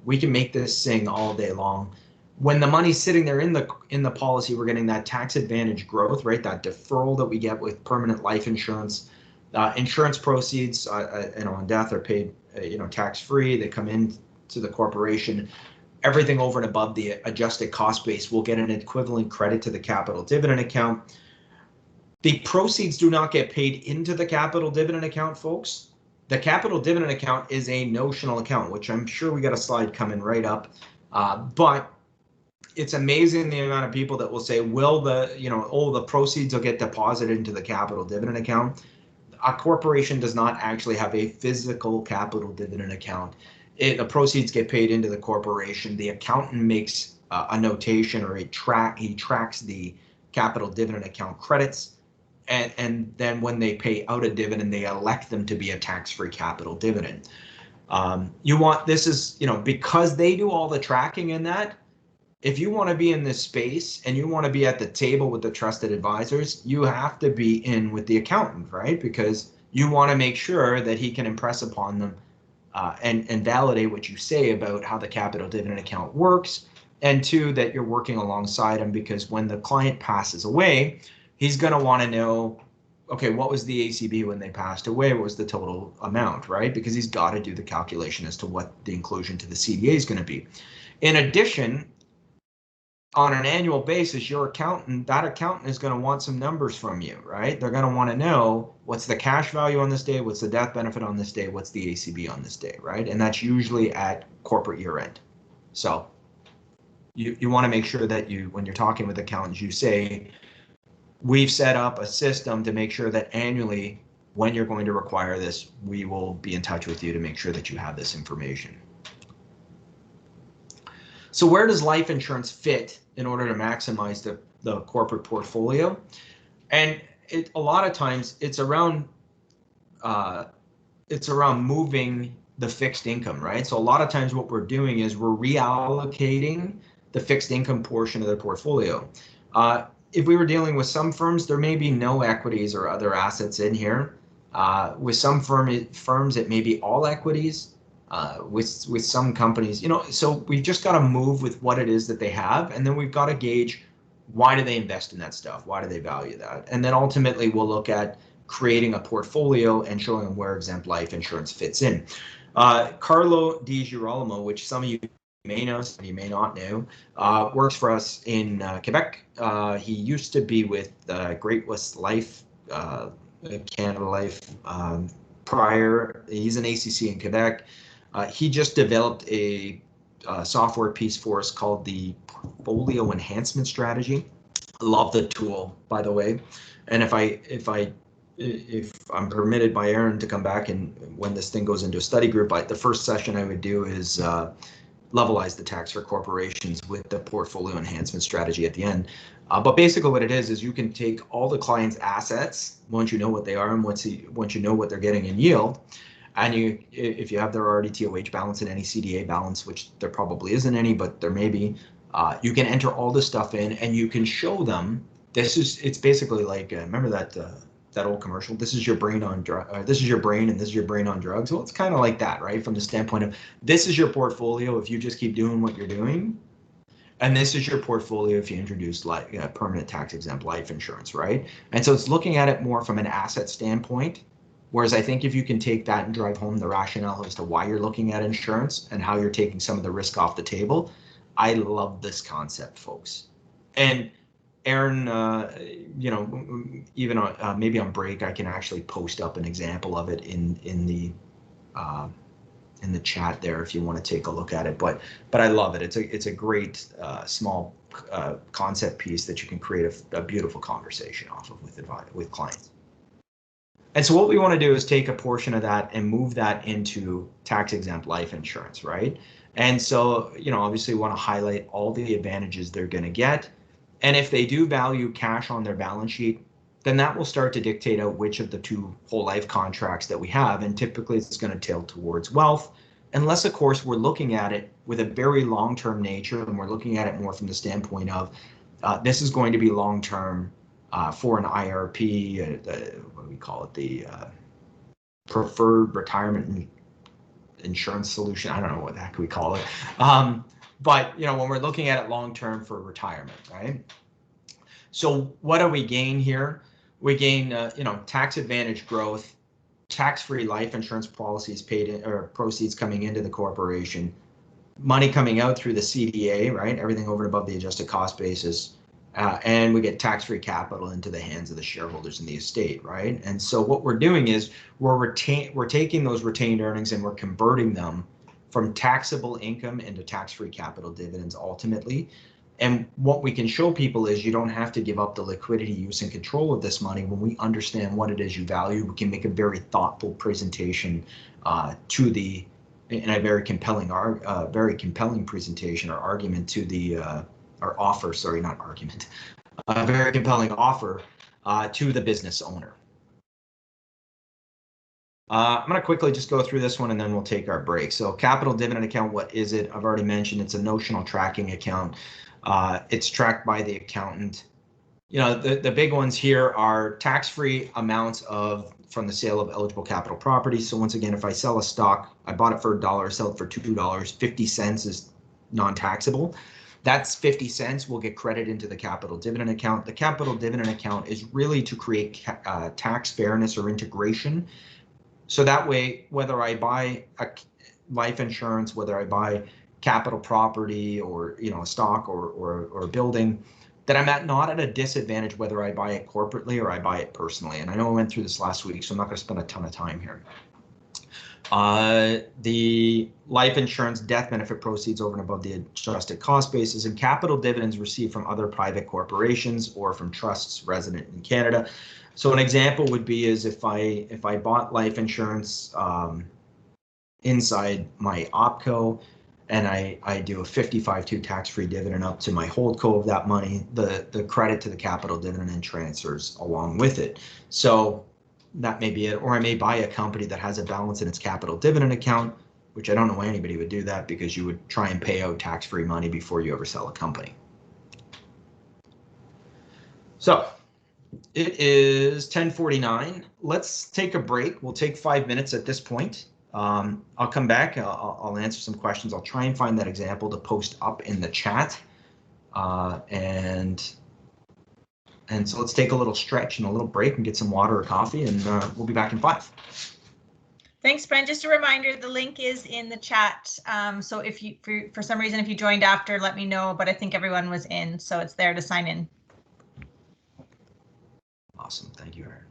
we can make this sing all day long. When the money's sitting there in the policy, we're getting that tax advantage growth, right? That deferral that we get with permanent life insurance. Insurance proceeds, on death are paid, tax-free. They come in to the corporation. Everything over and above the adjusted cost base will get an equivalent credit to the capital dividend account. The proceeds do not get paid into the capital dividend account, folks. The capital dividend account is a notional account, which I'm sure we got a slide coming right up. But it's amazing the amount of people that will say, will the proceeds will get deposited into the capital dividend account. A corporation does not actually have a physical capital dividend account. The proceeds get paid into the corporation. The accountant makes a notation, or he tracks the capital dividend account credits. And then when they pay out a dividend, they elect them to be a tax-free capital dividend. Because they do all the tracking in that, if you want to be in this space and you want to be at the table with the trusted advisors, you have to be in with the accountant, right? Because you want to make sure that he can impress upon them and validate what you say about how the capital dividend account works. And two, that you're working alongside him, because when the client passes away, he's going to want to know, okay, what was the ACB when they passed away? What was the total amount, right? Because he's got to do the calculation as to what the inclusion to the CDA is going to be. In addition, on an annual basis, that accountant is going to want some numbers from you, right? They're going to want to know what's the cash value on this day, what's the death benefit on this day, what's the ACB on this day, right? And that's usually at corporate year end. So you want to make sure that when you're talking with accountants, you say, we've set up a system to make sure that annually, when you're going to require this, we will be in touch with you to make sure that you have this information. So where does life insurance fit in order to maximize the corporate portfolio? And a lot of times it's around moving the fixed income, right? So a lot of times what we're doing is we're reallocating the fixed income portion of their portfolio. If we were dealing with some firms, there may be no equities or other assets in here. With some firms, it may be all equities. With some companies, so we've just got to move with what it is that they have, and then we've got to gauge, why do they invest in that stuff? Why do they value that? And then ultimately we'll look at creating a portfolio and showing them where exempt life insurance fits in. Carlo Di Girolamo, which some of you may know, some of you may not know, works for us in Quebec. He used to be with Great West Life, Canada Life, prior. He's an ACC in Quebec. He just developed a software piece for us called the Portfolio Enhancement Strategy. I love the tool, by the way. And if I'm permitted by Aaron to come back and when this thing goes into a study group, the first session I would do is levelize the tax for corporations with the portfolio enhancement strategy at the end. But basically what it is you can take all the client's assets, once you know what they are and once you know what they're getting in yield, and if you have their RDTOH balance and any CDA balance, which there probably isn't any, but there may be, you can enter all this stuff in and you can show them, it's basically like, remember that old commercial, this is your brain on this is your brain and this is your brain on drugs. Well, it's kind of like that, right? From the standpoint of this is your portfolio if you just keep doing what you're doing, and this is your portfolio if you introduce like permanent tax exempt life insurance, right? And so it's looking at it more from an asset standpoint. Whereas I think if you can take that and drive home the rationale as to why you're looking at insurance and how you're taking some of the risk off the table, I love this concept, folks. And Aaron, even on, maybe on break, I can actually post up an example of it in the chat there if you want to take a look at it. But I love it. It's a great small concept piece that you can create a beautiful conversation off of with clients. And so what we want to do is take a portion of that and move that into tax exempt life insurance, right? And so, obviously we want to highlight all the advantages they're going to get. And if they do value cash on their balance sheet, then that will start to dictate out which of the two whole life contracts that we have. And typically it's going to tilt towards wealth, unless of course we're looking at it with a very long-term nature and we're looking at it more from the standpoint of this is going to be long-term for an IRP, what do we call it, the preferred retirement insurance solution. I don't know what the heck we call it. But when we're looking at it long-term for retirement, right? So what do we gain here? We gain, tax advantage growth, tax-free life insurance policies paid in, or proceeds coming into the corporation, money coming out through the CDA, right? Everything over and above the adjusted cost basis. And we get tax-free capital into the hands of the shareholders in the estate, right? And so what we're doing is we're taking those retained earnings and we're converting them from taxable income into tax-free capital dividends ultimately. And what we can show people is you don't have to give up the liquidity, use, and control of this money. When we understand what it is you value, we can make a very thoughtful presentation in a very compelling presentation or argument to the or offer, sorry, not argument, a very compelling offer to the business owner. I'm going to quickly just go through this one and then we'll take our break. So capital dividend account, what is it? I've already mentioned it's a notional tracking account. It's tracked by the accountant. The big ones here are tax-free amounts from the sale of eligible capital property. So once again, if I sell a stock, I bought it for $1, sell it for $2, 50 cents is non-taxable. That's 50 cents will get credit into the capital dividend account. The capital dividend account is really to create tax fairness or integration. So that way, whether I buy a life insurance, whether I buy capital property or a stock or a building, that I'm not at a disadvantage whether I buy it corporately or I buy it personally. And I know I went through this last week, so I'm not going to spend a ton of time here. The life insurance death benefit proceeds over and above the adjusted cost basis and capital dividends received from other private corporations or from trusts resident in Canada. So an example would be is if I bought life insurance inside my opco and I do a 55-2 tax-free dividend up to my holdco of that money, the credit to the capital dividend and transfers along with it. So that may be it. Or I may buy a company that has a balance in its capital dividend account, which I don't know why anybody would do that because you would try and pay out tax-free money before you ever sell a company. So it is 10:49. Let's take a break. We'll take 5 minutes at this point. I'll come back. I'll answer some questions. I'll try and find that example to post up in the chat. And so let's take a little stretch and a little break and get some water or coffee, and we'll be back in 5. Thanks, Brent. Just a reminder, the link is in the chat. So if you, for some reason, if you joined after, let me know, but I think everyone was in, so it's there to sign in. Awesome. Thank you, Aaron.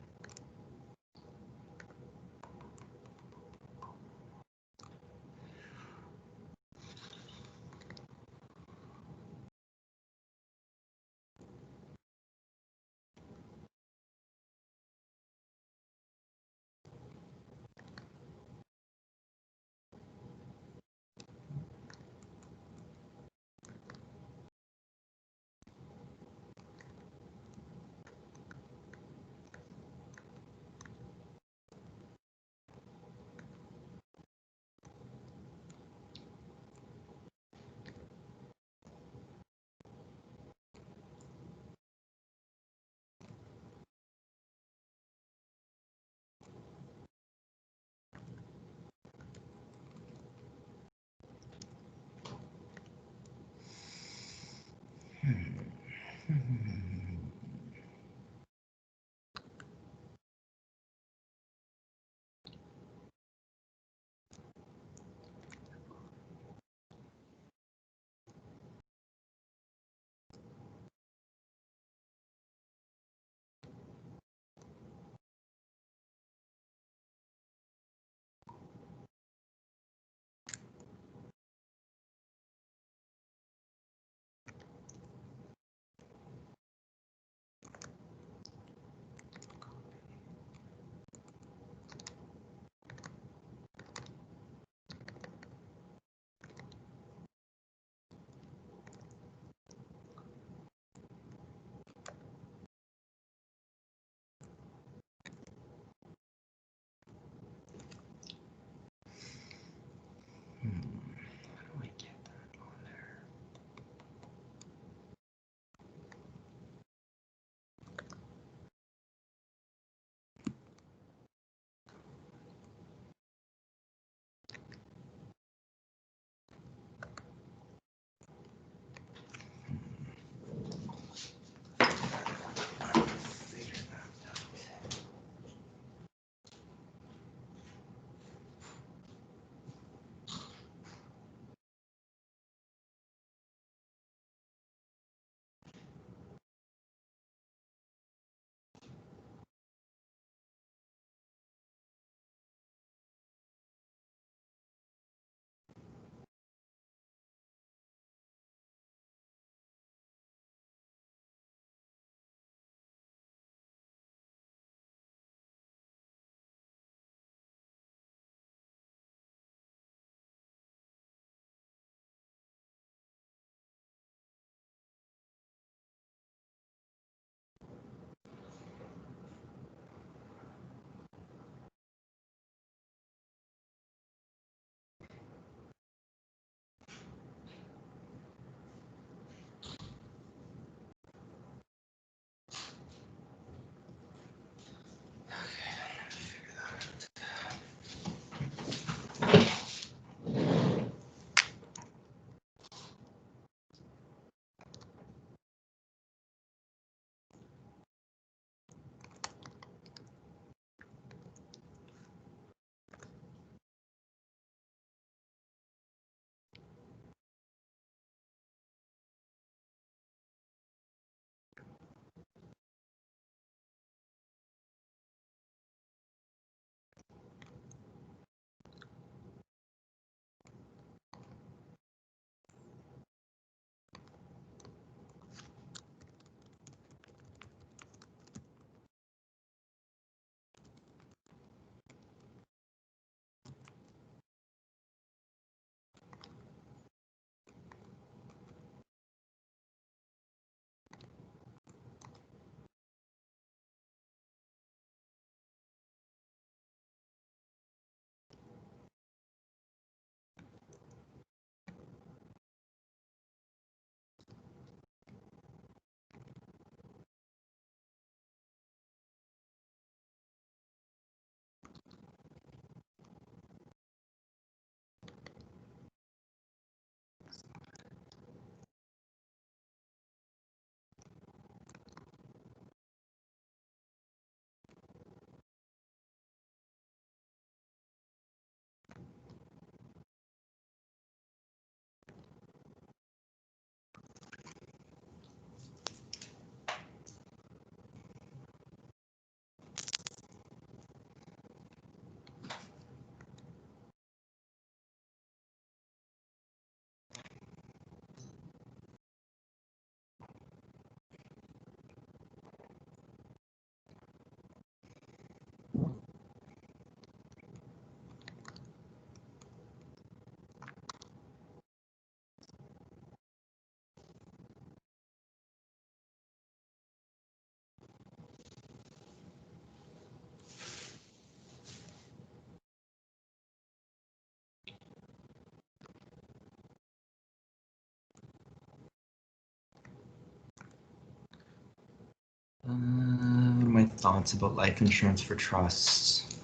thoughts about life insurance for trusts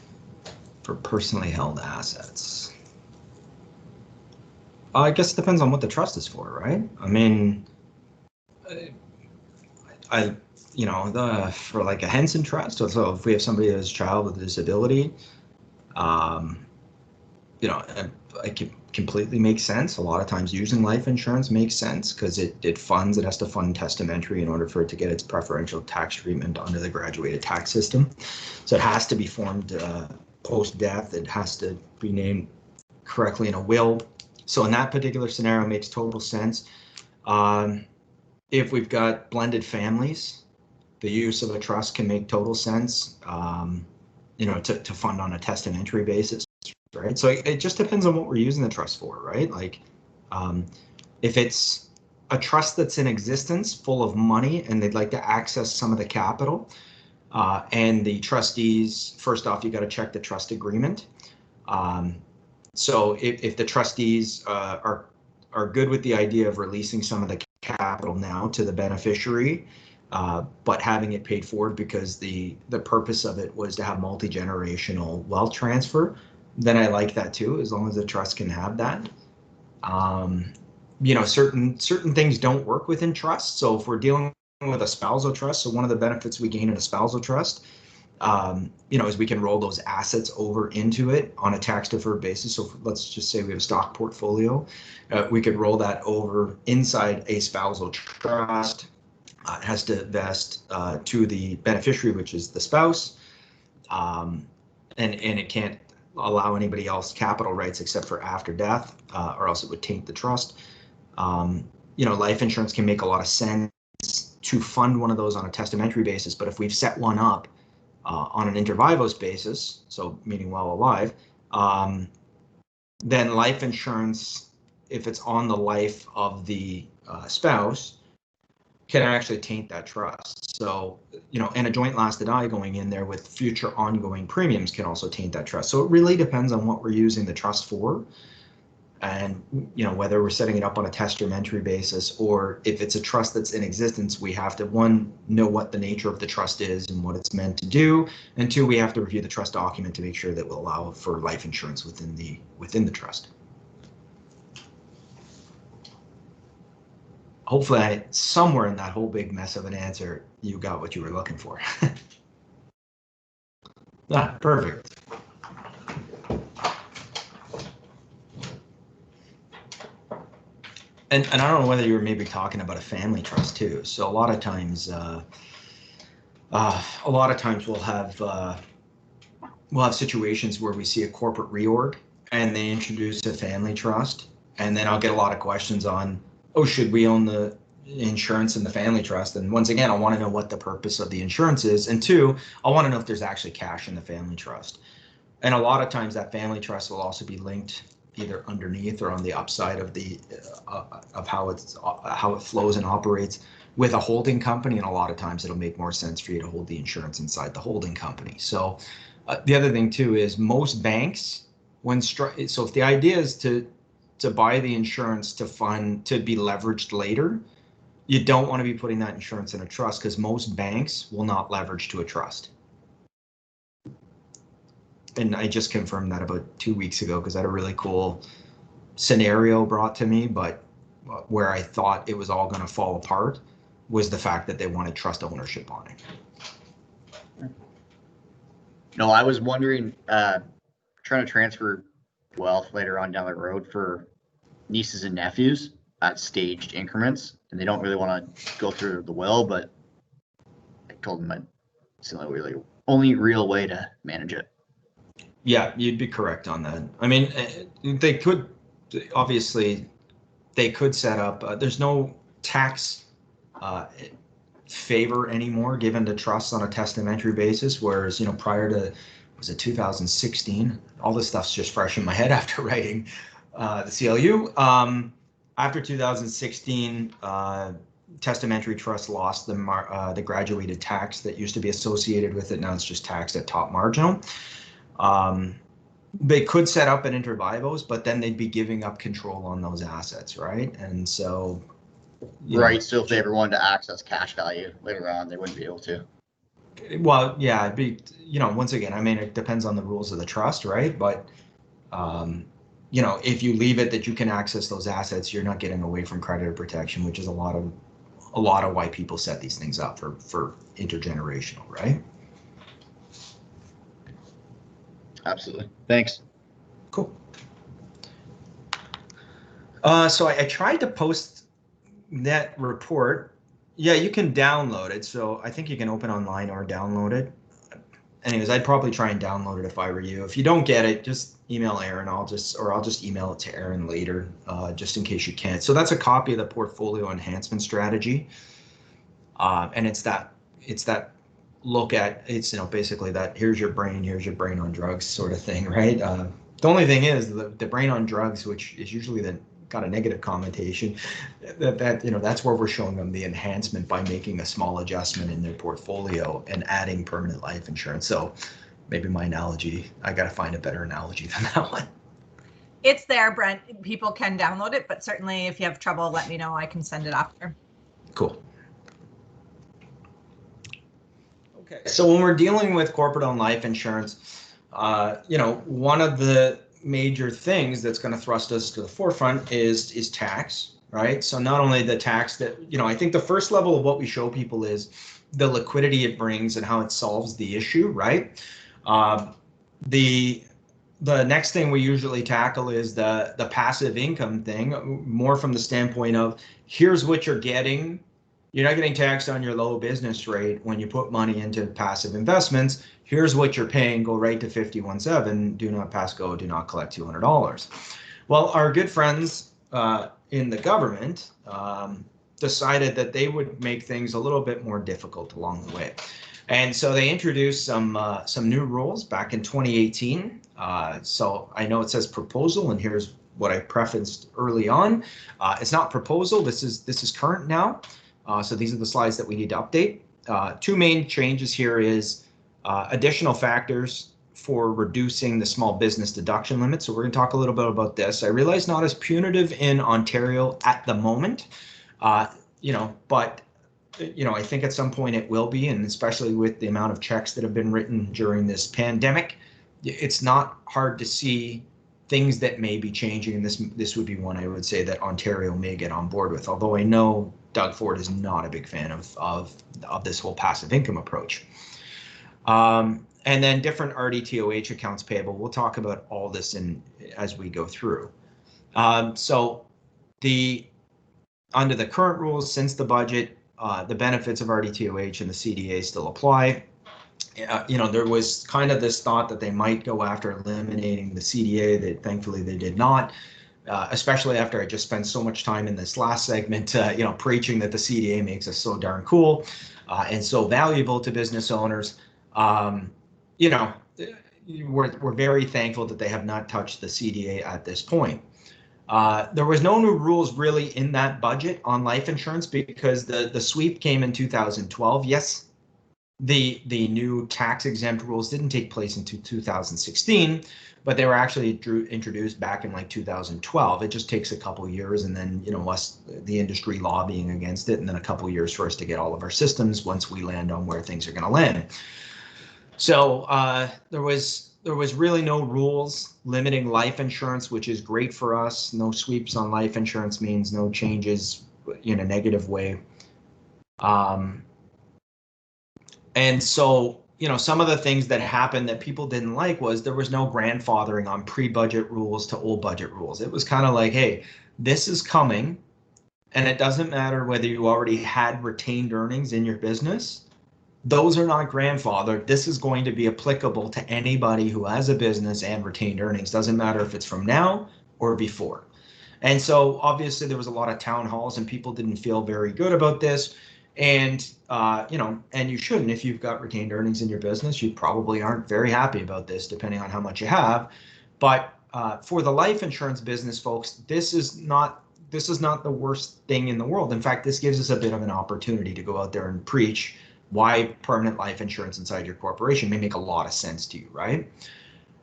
for personally held assets. I guess it depends on what the trust is for, right? I mean, for like a Henson trust, so if we have somebody who has a child with a disability, it can completely makes sense. A lot of times using life insurance makes sense because it has to fund testamentary in order for it to get its preferential tax treatment under the graduated tax system. So it has to be formed post-death. It has to be named correctly in a will. So in that particular scenario, it makes total sense. If we've got blended families, the use of a trust can make total sense, to fund on a testamentary basis, right? So it just depends on what we're using the trust for, right? Like, if it's a trust that's in existence full of money and they'd like to access some of the capital, and the trustees, first off, you got to check the trust agreement. So if the trustees are good with the idea of releasing some of the capital now to the beneficiary, but having it paid forward because the purpose of it was to have multi-generational wealth transfer, then I like that too, as long as the trust can have that. Certain things don't work within trust. So if we're dealing with a spousal trust, so one of the benefits we gain in a spousal trust, is we can roll those assets over into it on a tax deferred basis. So let's just say we have a stock portfolio, we could roll that over inside a spousal trust. It has to vest to the beneficiary, which is the spouse, and it can't allow anybody else capital rights except for after death, or else it would taint the trust. Life insurance can make a lot of sense to fund one of those on a testamentary basis, but if we've set one up on an inter vivos basis, so meaning while alive, then life insurance, if it's on the life of the spouse, can actually taint that trust. So, and a joint lasted I going in there with future ongoing premiums can also taint that trust. So it really depends on what we're using the trust for, and whether we're setting it up on a testamentary basis, or if it's a trust that's in existence, we have to, one, know what the nature of the trust is and what it's meant to do, and two, we have to review the trust document to make sure that we'll allow for life insurance within the trust. Hopefully, somewhere in that whole big mess of an answer, you got what you were looking for. Perfect. And I don't know whether you were maybe talking about a family trust too. So a lot of times we'll have situations where we see a corporate reorg and they introduce a family trust, and then I'll get a lot of questions on, oh, should we own the insurance in the family trust? And once again, I want to know what the purpose of the insurance is, and two, I want to know if there's actually cash in the family trust. And a lot of times that family trust will also be linked either underneath or on the upside of the of how it flows and operates with a holding company, and a lot of times it'll make more sense for you to hold the insurance inside the holding company. So the other thing too is most banks, so if the idea is to buy the insurance to be leveraged later, you don't want to be putting that insurance in a trust, because most banks will not leverage to a trust. And I just confirmed that about 2 weeks ago, because I had a really cool scenario brought to me, but where I thought it was all going to fall apart was the fact that they wanted trust ownership on it. No, I was wondering, trying to transfer wealth later on down the road for nieces and nephews at staged increments, and they don't really want to go through the will, but I told them it's the only real way to manage it. Yeah, you'd be correct on that. I mean, they could, obviously, they could set up, there's no tax favor anymore given to trusts on a testamentary basis, whereas, prior to, was it 2016? All this stuff's just fresh in my head after writing the CLU. After 2016, testamentary trust lost the graduated tax that used to be associated with it. Now it's just taxed at top marginal. They could set up an inter vivos, but then they'd be giving up control on those assets, right? And so, right. So if they ever wanted to access cash value later on, they wouldn't be able to. Well, yeah, it'd be, once again, I mean, it depends on the rules of the trust, right? But, if you leave it that you can access those assets, you're not getting away from creditor protection, which is a lot of why people set these things up for intergenerational, right? Absolutely. Thanks. Cool. So I tried to post that report. Yeah, you can download it. So I think you can open online or download it. Anyways, I'd probably try and download it if I were you. If you don't get it, just email Aaron. I'll just email it to Aaron later, just in case you can't. So that's a copy of the portfolio enhancement strategy, and it's that look at basically that here's your brain on drugs sort of thing, right? The only thing is the brain on drugs, which is usually got a negative connotation, that's where we're showing them the enhancement by making a small adjustment in their portfolio and adding permanent life insurance. So maybe my analogy, I got to find a better analogy than that one. It's there, Brent. People can download it, but certainly if you have trouble, let me know. I can send it after. Cool. Okay, so when we're dealing with corporate-owned life insurance, one of the major things that's going to thrust us to the forefront is tax, right? So not only the tax that, I think the first level of what we show people is the liquidity it brings and how it solves the issue, right? The next thing we usually tackle is the passive income thing, more from the standpoint of here's what you're getting. You're not getting taxed on your low business rate when you put money into passive investments. Here's what you're paying. Go right to 51.7. Do not pass go. Do not collect $200. Well, our good friends in the government decided that they would make things a little bit more difficult along the way. And so they introduced some new rules back in 2018. So I know it says proposal, and here's what I prefaced early on. It's not proposal. This is current now. So these are the slides that we need to update. Two main changes here is additional factors for reducing the small business deduction limit. So we're going to talk a little bit about this. I realize not as punitive in Ontario at the moment, but I think at some point it will be, and especially with the amount of checks that have been written during this pandemic, it's not hard to see things that may be changing, and this would be one I would say that Ontario may get on board with, although I know Doug Ford is not a big fan of this whole passive income approach. And then different RDTOH accounts payable. We'll talk about all this as we go through. So under the current rules, since the budget, the benefits of RDTOH and the CDA still apply. There was kind of this thought that they might go after eliminating the CDA. That thankfully they did not. Especially after I just spent so much time in this last segment, preaching that the CDA makes us so darn cool and so valuable to business owners. We're very thankful that they have not touched the CDA at this point. There was no new rules really in that budget on life insurance because the sweep came in 2012. Yes, the new tax exempt rules didn't take place until 2016. But they were actually introduced back in like 2012. It just takes a couple of years, and then the industry lobbying against it, and then a couple of years for us to get all of our systems once we land on where things are going to land. So there was really no rules limiting life insurance, which is great for us. No sweeps on life insurance means no changes in a negative way. And so some of the things that happened that people didn't like was there was no grandfathering on pre-budget rules to old budget rules. It was kind of like, hey, this is coming, and it doesn't matter whether you already had retained earnings in your business. Those are not grandfathered. This is going to be applicable to anybody who has a business and retained earnings. Doesn't matter if it's from now or before. And so obviously there was a lot of town halls and people didn't feel very good about this. And, and you shouldn't. If you've got retained earnings in your business, you probably aren't very happy about this, depending on how much you have. But for the life insurance business, folks, this is not the worst thing in the world. In fact, this gives us a bit of an opportunity to go out there and preach why permanent life insurance inside your corporation may make a lot of sense to you, right?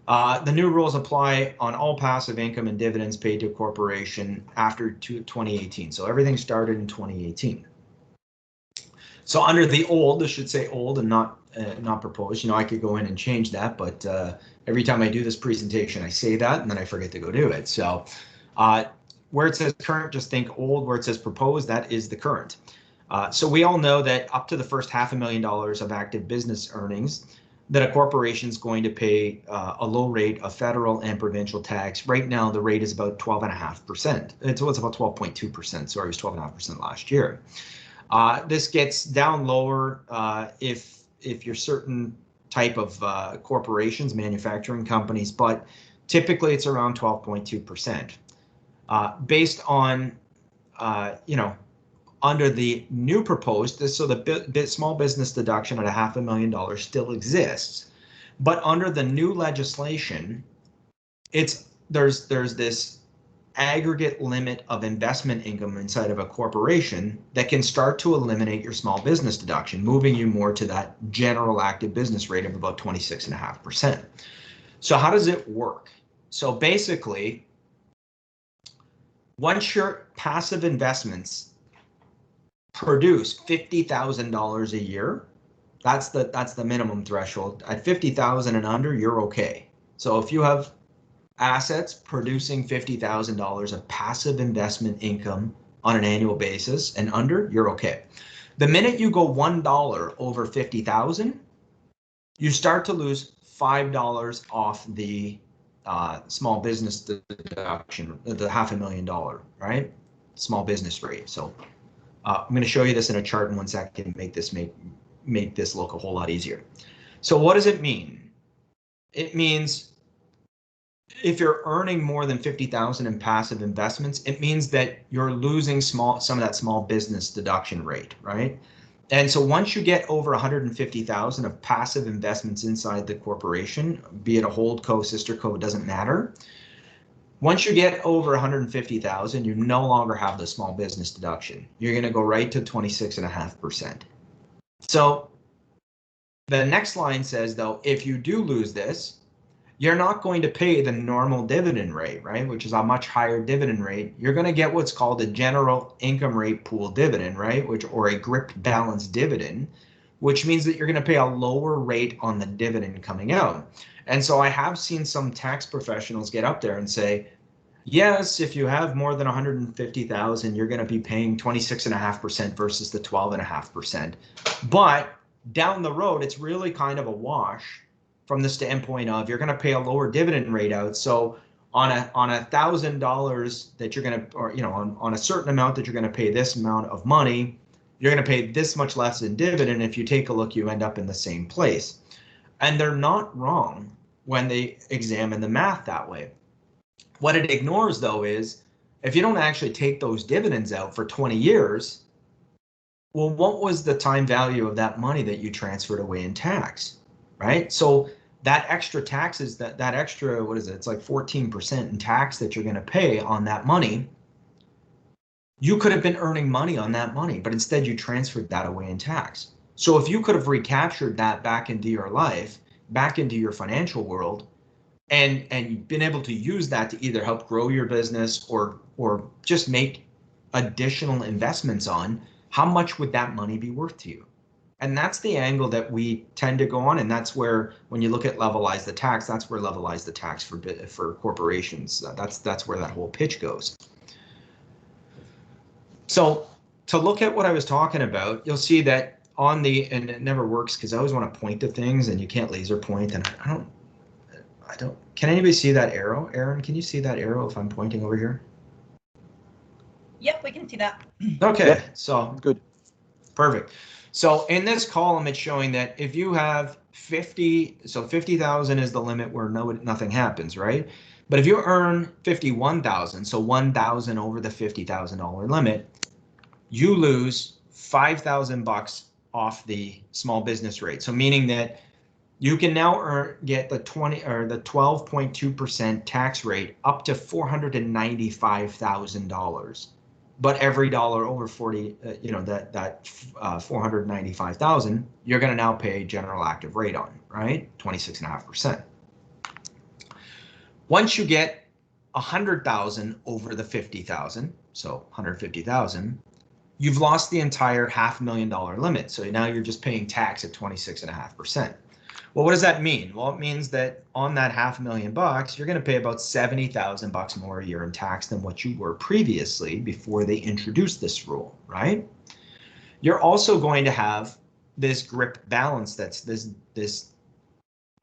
The new rules apply on all passive income and dividends paid to a corporation after 2018. So everything started in 2018. So under the old, I should say old and not not proposed. You know, I could go in and change that, but every time I do this presentation, I say that and then I forget to go do it. So where it says current, just think old. Where it says proposed, that is the current. So we all know that up to the first $500,000 of active business earnings, that a corporation is going to pay a low rate of federal and provincial tax. Right now, the rate is about 12.5%. It's about 12.2%. Sorry, it was 12.5% last year. This gets down lower if you're certain type of corporations, manufacturing companies, but typically it's around 12.2%. Based on, under the new proposed, so the small business deduction at $500,000 still exists, but under the new legislation, there's this aggregate limit of investment income inside of a corporation that can start to eliminate your small business deduction, moving you more to that general active business rate of about 26.5%. So how does it work? So basically, once your passive investments produce $50,000 a year, that's the minimum threshold. At 50,000 and under, you're okay. So if you have assets producing $50,000 of passive investment income on an annual basis and under, you're okay. The minute you go $1 over 50,000, you start to lose $5 off the small business deduction, the $500,000, right? Small business rate. So I'm going to show you this in a chart in 1 second, make this look a whole lot easier. So what does it mean? It means if you're earning more than 50,000 in passive investments, it means that you're losing some of that small business deduction rate, right? And so once you get over 150,000 of passive investments inside the corporation, be it a holdco, sister co, it doesn't matter. Once you get over 150,000, you no longer have the small business deduction. You're going to go right to 26.5%. So the next line says, though, if you do lose this, you're not going to pay the normal dividend rate, right? Which is a much higher dividend rate. You're going to get what's called a general income rate pool dividend, right? Or a GRIP balance dividend, which means that you're going to pay a lower rate on the dividend coming out. And so I have seen some tax professionals get up there and say, yes, if you have more than 150,000, you're going to be paying 26.5% versus the 12.5%. But down the road, it's really kind of a wash from the standpoint of you're going to pay a lower dividend rate out. So on $1,000 that you're going to, or on a certain amount that you're going to pay this amount of money, you're going to pay this much less in dividend. If you take a look, you end up in the same place. And they're not wrong when they examine the math that way. What it ignores, though, is if you don't actually take those dividends out for 20 years, well, what was the time value of that money that you transferred away in tax, right? So that extra taxes, that extra, what is it? It's like 14% in tax that you're going to pay on that money. You could have been earning money on that money, but instead you transferred that away in tax. So if you could have recaptured that back into your life, back into your financial world, and you've been able to use that to either help grow your business or just make additional investments on, how much would that money be worth to you? And that's the angle that we tend to go on, and that's where, when you look at levelize the tax, that's where levelize the tax for corporations. That's where that whole pitch goes. So to look at what I was talking about, you'll see that on the, and it never works because I always want to point to things and you can't laser point, and I don't, can anybody see that arrow? Aaron, can you see that arrow if I'm pointing over here? Yep, we can see that. Okay, yep. So Good. Perfect. So in this column, it's showing that if you have 50, so 50,000 is the limit where nothing happens, right? But if you earn 51,000, so 1,000 over the $50,000 limit, you lose 5,000 bucks off the small business rate. So meaning that you can now get the 12.2% tax rate up to $495,000. But every dollar over 40, that 495,000, you're going to now pay general active rate on, right? 26.5%. Once you get 100,000 over the 50,000, so 150,000, you've lost the entire $500,000 limit. So now you're just paying tax at 26.5%. Well, what does that mean? Well, it means that on that $500,000, you're going to pay about $70,000 more a year in tax than what you were previously before they introduced this rule, right? You're also going to have this GRIP balance that's this,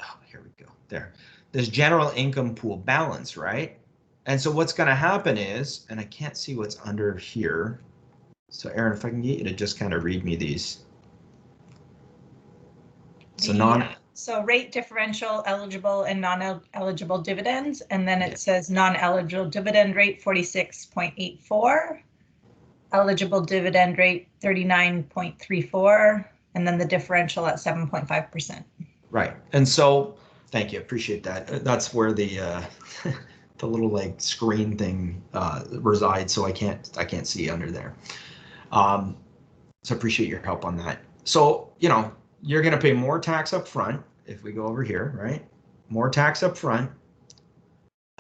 oh, here we go, there, this general income pool balance, right? And so what's going to happen is, and I can't see what's under here. So Aaron, if I can get you to just kind of read me these. So rate differential, eligible and non-eligible dividends, and then it says non-eligible dividend rate 46.84, eligible dividend rate 39.34, and then the differential at 7.5%. Right, and so thank you, appreciate that. That's where the the little like screen thing resides, so I can't see under there. So appreciate your help on that. So you're going to pay more tax up front if we go over here, right? More tax up front,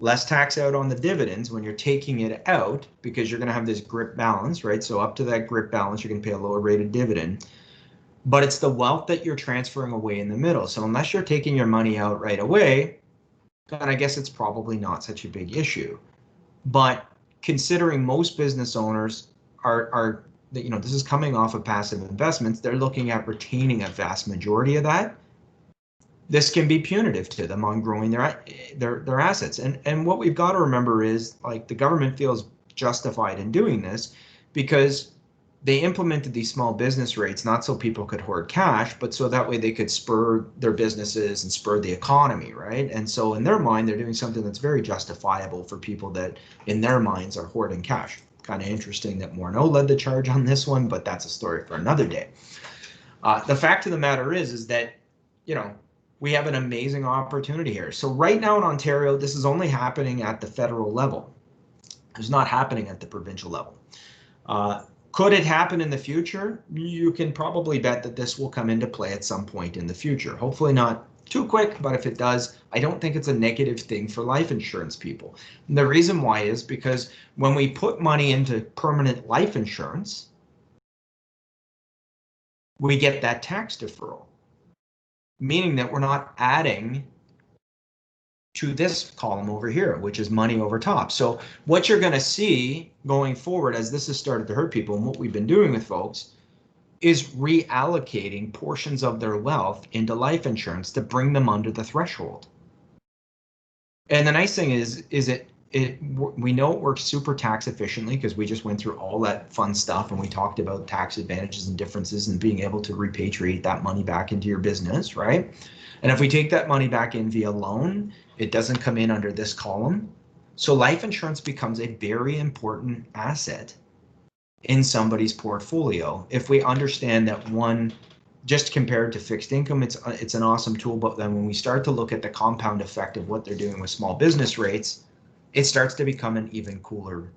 less tax out on the dividends when you're taking it out because you're going to have this GRIP balance, right? So up to that GRIP balance, you're going to pay a lower rated dividend, but it's the wealth that you're transferring away in the middle. So unless you're taking your money out right away, then I guess it's probably not such a big issue. But considering most business owners are this is coming off of passive investments, they're looking at retaining a vast majority of that. This can be punitive to them on growing their assets. And what we've got to remember is, like, the government feels justified in doing this because they implemented these small business rates not so people could hoard cash, but so that way they could spur their businesses and spur the economy, right? And so in their mind, they're doing something that's very justifiable for people that in their minds are hoarding cash. Kind of interesting that Morneau led the charge on this one, but that's a story for another day. The fact of the matter is that, we have an amazing opportunity here. So right now in Ontario, this is only happening at the federal level. It's not happening at the provincial level. Could it happen in the future? You can probably bet that this will come into play at some point in the future. Hopefully not too quick, but if it does, I don't think it's a negative thing for life insurance people. And the reason why is because when we put money into permanent life insurance, we get that tax deferral, meaning that we're not adding to this column over here, which is money over top. So what you're going to see going forward as this has started to hurt people, and what we've been doing with folks, is reallocating portions of their wealth into life insurance to bring them under the threshold. And the nice thing is we know it works super tax efficiently because we just went through all that fun stuff and we talked about tax advantages and differences and being able to repatriate that money back into your business, right? And if we take that money back in via loan, it doesn't come in under this column. So life insurance becomes a very important asset in somebody's portfolio if we understand that, one, just compared to fixed income, it's an awesome tool, but then when we start to look at the compound effect of what they're doing with small business rates, it starts to become an even cooler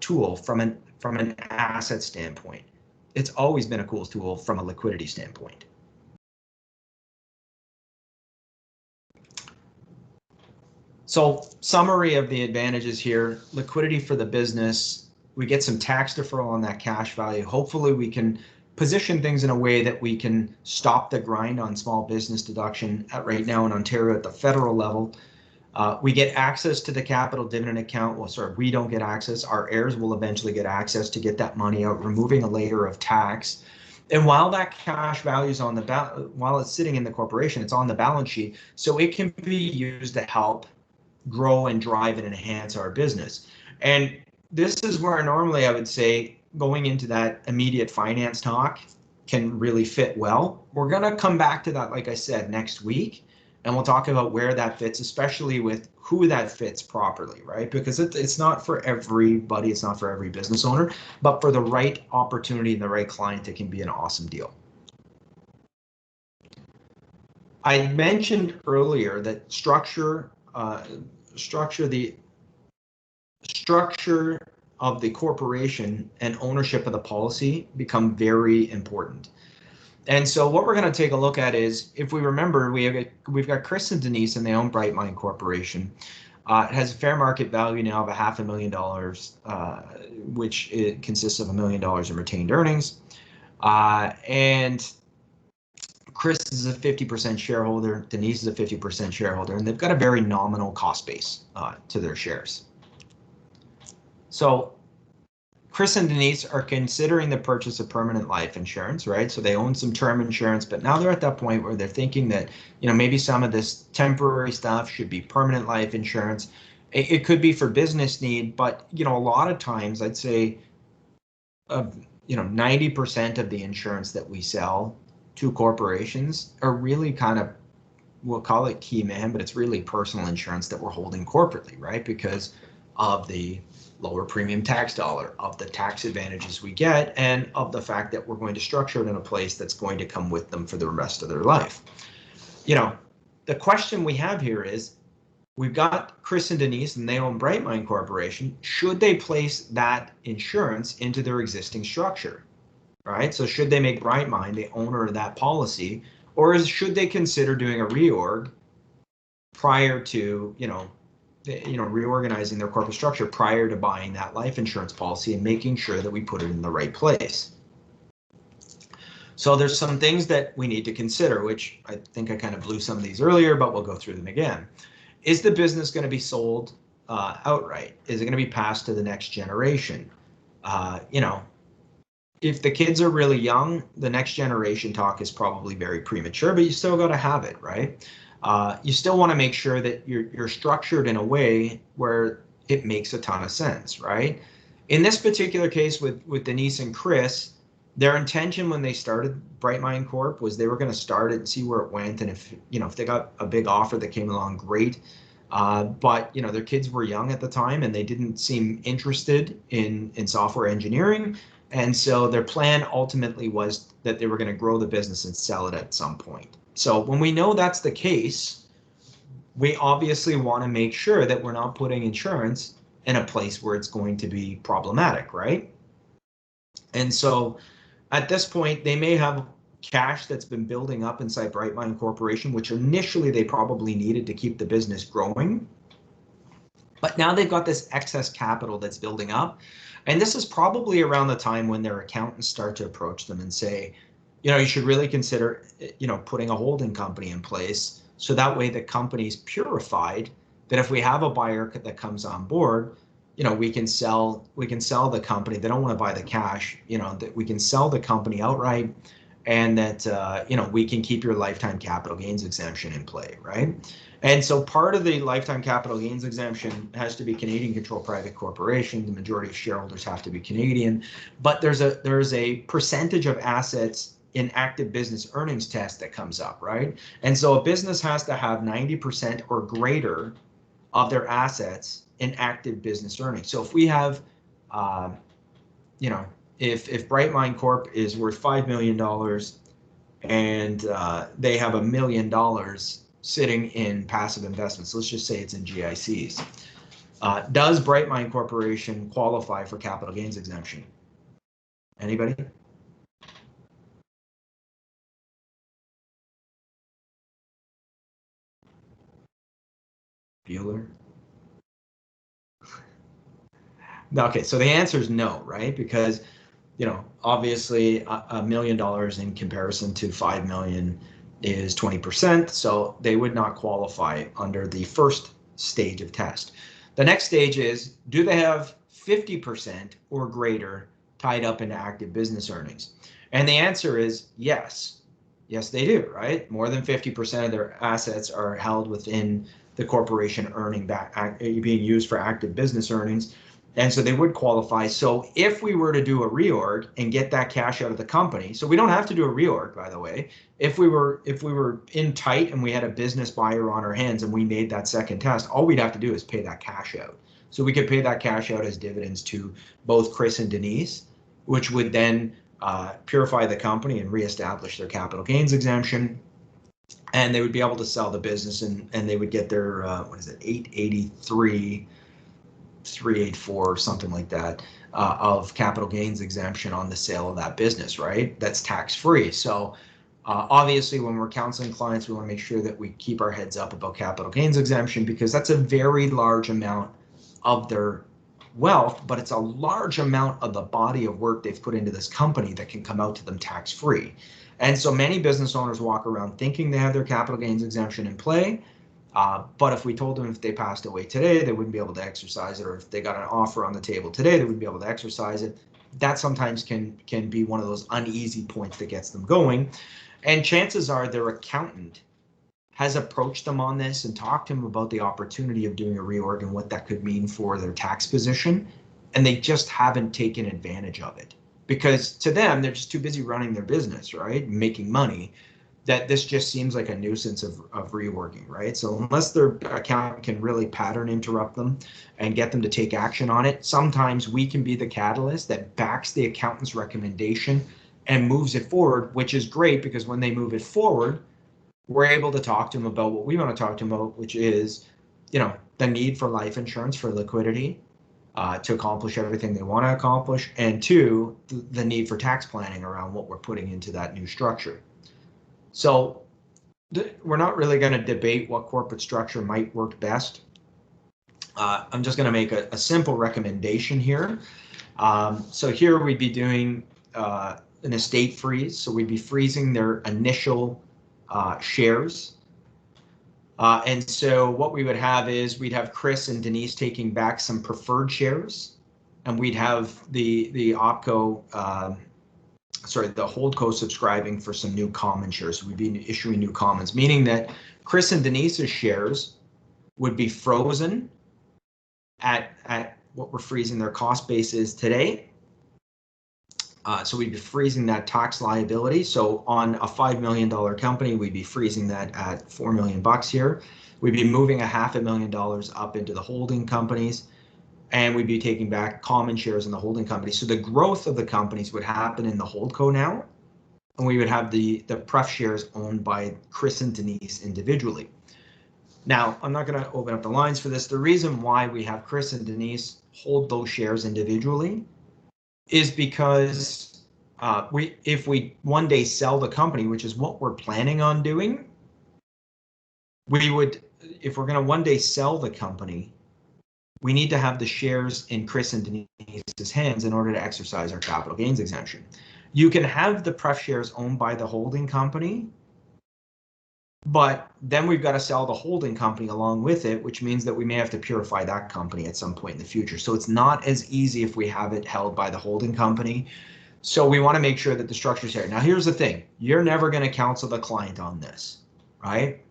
tool from an asset standpoint. It's always been a cool tool from a liquidity standpoint. So summary of the advantages here: liquidity for the business. We get some tax deferral on that cash value. Hopefully we can position things in a way that we can stop the grind on small business deduction right now in Ontario at the federal level. We get access to the capital dividend account. Well, sorry, we don't get access. Our heirs will eventually get access to get that money out, removing a layer of tax. And while that cash value is on the while it's sitting in the corporation, it's on the balance sheet, so it can be used to help grow and drive and enhance our business. And this is where normally I would say going into that immediate finance talk can really fit well. We're going to come back to that, like I said, next week, and we'll talk about where that fits, especially with who that fits properly, right? Because it's not for everybody, it's not for every business owner, but for the right opportunity and the right client, it can be an awesome deal. I mentioned earlier that structure of the corporation and ownership of the policy become very important. And so what we're going to take a look at is, if we remember, we've got Chris and Denise, and they own Brightmind Corporation. It has a fair market value now of $500,000, which it consists of $1 million in retained earnings. And Chris is a 50% shareholder, Denise is a 50% shareholder, and they've got a very nominal cost base to their shares. So Chris and Denise are considering the purchase of permanent life insurance, right? So they own some term insurance, but now they're at that point where they're thinking that, maybe some of this temporary stuff should be permanent life insurance. It could be for business need, but, a lot of times I'd say, 90% of the insurance that we sell to corporations are really kind of, we'll call it key man, but it's really personal insurance that we're holding corporately, right? Because of the lower premium tax dollar, of the tax advantages we get, and of the fact that we're going to structure it in a place that's going to come with them for the rest of their life. The question we have here is, we've got Chris and Denise and they own Brightmind Corporation. Should they place that insurance into their existing structure, right? So should they make Brightmind the owner of that policy, or should they consider doing a reorg prior to, reorganizing their corporate structure prior to buying that life insurance policy and making sure that we put it in the right place? So there's some things that we need to consider, which I think I kind of blew some of these earlier, but we'll go through them again. Is the business going to be sold outright? Is it going to be passed to the next generation? If the kids are really young, the next generation talk is probably very premature, but you still got to have it, right? You still want to make sure that you're structured in a way where it makes a ton of sense, right? In this particular case with Denise and Chris, their intention when they started Brightmind Corp was they were going to start it and see where it went, and if they got a big offer that came along, great. But their kids were young at the time and they didn't seem interested in software engineering. And so their plan ultimately was that they were going to grow the business and sell it at some point. So when we know that's the case, we obviously want to make sure that we're not putting insurance in a place where it's going to be problematic, right? And so at this point, they may have cash that's been building up inside Brightmind Corporation, which initially they probably needed to keep the business growing. But now they've got this excess capital that's building up. And this is probably around the time when their accountants start to approach them and say, you should really consider, putting a holding company in place. So that way the company's purified, that if we have a buyer that comes on board, we can sell the company. They don't want to buy the cash, that we can sell the company outright, and that, we can keep your lifetime capital gains exemption in play, right? And so part of the lifetime capital gains exemption has to be Canadian controlled private corporation. The majority of shareholders have to be Canadian, but there's a percentage of assets in active business earnings test that comes up, right? And so a business has to have 90% or greater of their assets in active business earnings. So if we have, if Brightmind Corp is worth $5 million and they have $1 million sitting in passive investments, let's just say it's in GICs, does Brightmind Corporation qualify for capital gains exemption? Anybody? Bueller? Okay, so the answer is no, right? Because, obviously $1 million in comparison to 5 million is 20%. So they would not qualify under the first stage of test. The next stage is, do they have 50% or greater tied up into active business earnings? And the answer is yes. Yes, they do, right? More than 50% of their assets are held within the corporation earning back, being used for active business earnings. And so they would qualify. So if we were to do a reorg and get that cash out of the company, so we don't have to do a reorg, by the way. If we were in tight and we had a business buyer on our hands and we made that second test, all we'd have to do is pay that cash out. So we could pay that cash out as dividends to both Chris and Denise, which would then purify the company and reestablish their capital gains exemption. And they would be able to sell the business and they would get their, 883, 384, something like that, of capital gains exemption on the sale of that business, right? That's tax free. So Obviously, when we're counseling clients, we want to make sure that we keep our heads up about capital gains exemption, because that's a very large amount of their wealth, but it's a large amount of the body of work they've put into this company that can come out to them tax-free. And so many business owners walk around thinking they have their capital gains exemption in play, but if we told them if they passed away today, they wouldn't be able to exercise it, or if they got an offer on the table today, they wouldn't be able to exercise it. That sometimes can be one of those uneasy points that gets them going. And chances are their accountant has approached them on this and talked to them about the opportunity of doing a reorg and what that could mean for their tax position. And they just haven't taken advantage of it, because to them, they're just too busy running their business, right? Making money, that this just seems like a nuisance of reorging, right? So unless their accountant can really pattern interrupt them and get them to take action on it, sometimes we can be the catalyst that backs the accountant's recommendation and moves it forward, which is great, because when they move it forward, we're able to talk to them about what we want to talk to them about, which is, the need for life insurance for liquidity, to accomplish everything they want to accomplish, and two, the need for tax planning around what we're putting into that new structure. So we're not really going to debate what corporate structure might work best. I'm just going to make a simple recommendation here. So here we'd be doing an estate freeze. So we'd be freezing their initial shares. And so what we would have is we'd have Chris and Denise taking back some preferred shares, and we'd have the OpCo, the HoldCo subscribing for some new common shares. So we'd be issuing new commons, meaning that Chris and Denise's shares would be frozen at what we're freezing their cost base is today. So we'd be freezing that tax liability. So on a $5 million company, we'd be freezing that at $4 million here. We'd be moving $500,000 up into the holding companies, and we'd be taking back common shares in the holding company. So the growth of the companies would happen in the holdco now, and we would have the pref shares owned by Chris and Denise individually. Now, I'm not going to open up the lines for this. The reason why we have Chris and Denise hold those shares individually is because if we one day sell the company, which is what we're planning on doing, we would, if we're going to one day sell the company, we need to have the shares in Chris and Denise's hands in order to exercise our capital gains exemption. You can have the pref shares owned by the holding company, but then we've got to sell the holding company along with it, which means that we may have to purify that company at some point in the future. So it's not as easy if we have it held by the holding company. So we want to make sure that the structure's here. Now, here's the thing. You're never going to counsel the client on this, right?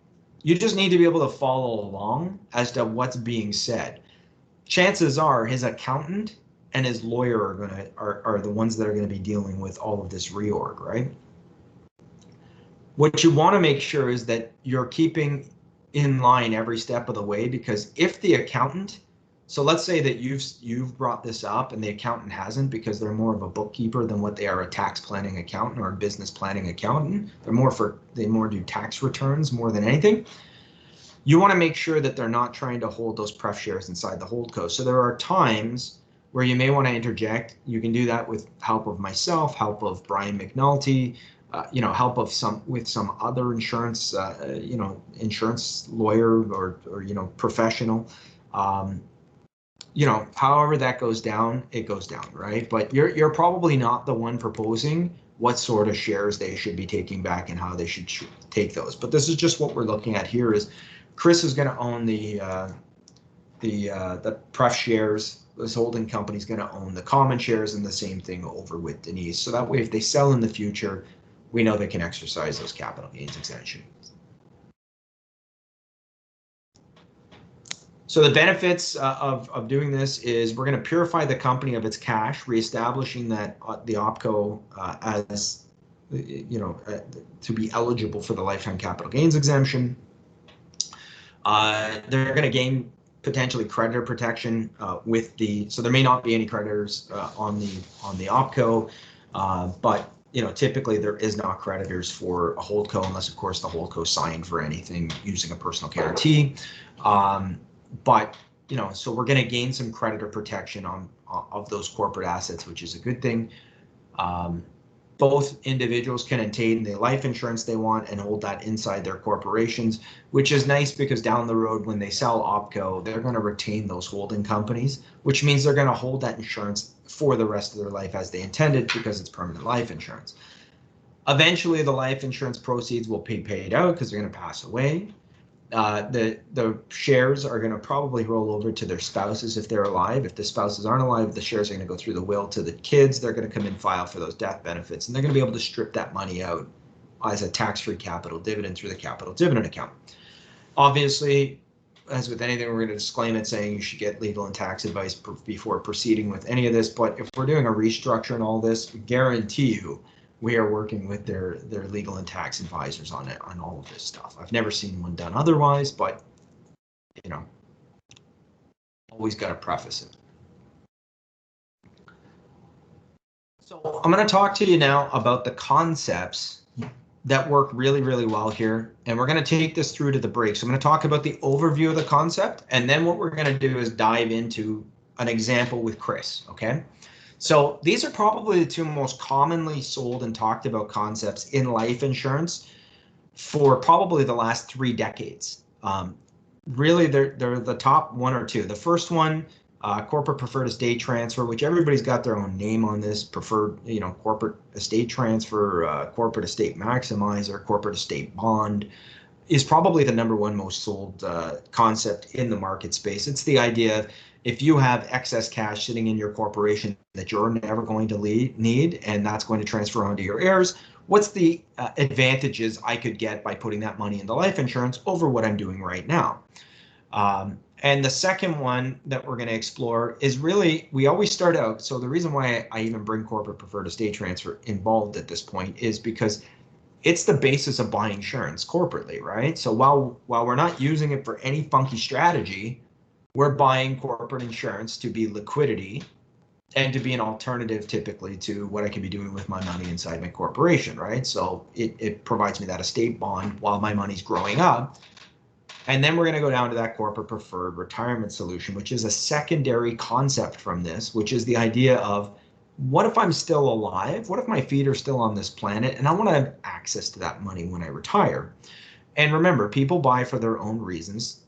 You just need to be able to follow along as to what's being said. Chances are his accountant and his lawyer are the ones that are going to be dealing with all of this reorg, right? What you want to make sure is that you're keeping in line every step of the way, because if the accountant, so let's say that you've brought this up and the accountant hasn't, because they're more of a bookkeeper than what they are a tax planning accountant or a business planning accountant. They more do tax returns more than anything. You want to make sure that they're not trying to hold those pref shares inside the holdco. So there are times where you may want to interject. You can do that with help of myself, help of Brian McNulty, help of some other insurance, insurance lawyer or professional. However that goes down, it goes down, right? But you're probably not the one proposing what sort of shares they should be taking back and how they should take those. But this is just what we're looking at here. Is Chris is going to own the pref shares. This holding company is going to own the common shares, and the same thing over with Denise. So that way, if they sell in the future, we know they can exercise those capital gains exemptions. So the benefits of doing this is we're going to purify the company of its cash, reestablishing that the OpCo as to be eligible for the lifetime capital gains exemption. They're going to gain potentially creditor protection so there may not be any creditors on the OpCo, but typically there is not creditors for a holdco unless, of course, the holdco signed for anything using a personal guarantee. But so we're going to gain some creditor protection of those corporate assets, which is a good thing. both individuals can obtain the life insurance they want and hold that inside their corporations, which is nice because down the road when they sell OpCo, they're going to retain those holding companies, which means they're going to hold that insurance for the rest of their life as they intended because it's permanent life insurance. Eventually, the life insurance proceeds will be paid out because they're going to pass away. The shares are going to probably roll over to their spouses if they're alive. If the spouses aren't alive, the shares are going to go through the will to the kids. They're going to come and file for those death benefits, and they're going to be able to strip that money out as a tax-free capital dividend through the capital dividend account. Obviously, as with anything, we're going to disclaim it saying you should get legal and tax advice before proceeding with any of this. But if we're doing a restructure and all this, guarantee you we are working with their legal and tax advisors on it, on all of this stuff. I've never seen one done otherwise, but you know, always got to preface it. So I'm going to talk to you now about the concepts that work really, really well here. And we're going to take this through to the break. So I'm going to talk about the overview of the concept. And then what we're going to do is dive into an example with Chris, okay? So these are probably the two most commonly sold and talked about concepts in life insurance for probably the last 3 decades. Really, they're the top one or two. The first one, corporate preferred estate transfer, which everybody's got their own name on this, preferred, you know, corporate estate transfer, corporate estate maximizer, corporate estate bond, is probably the #1 most sold concept in the market space. It's the idea of if you have excess cash sitting in your corporation that you're never going to need, and that's going to transfer onto your heirs, what's the advantages I could get by putting that money into life insurance over what I'm doing right now? And the second one that we're going to explore is really, we always start out, so the reason why I even bring corporate preferred estate transfer involved at this point is because it's the basis of buying insurance corporately, right? So while we're not using it for any funky strategy, we're buying corporate insurance to be liquidity and to be an alternative typically to what I could be doing with my money inside my corporation, right? So it provides me that estate bond while my money's growing up. And then we're going to go down to that corporate preferred retirement solution, which is a secondary concept from this, which is the idea of, what if I'm still alive? What if my feet are still on this planet and I want to have access to that money when I retire? And remember, people buy for their own reasons.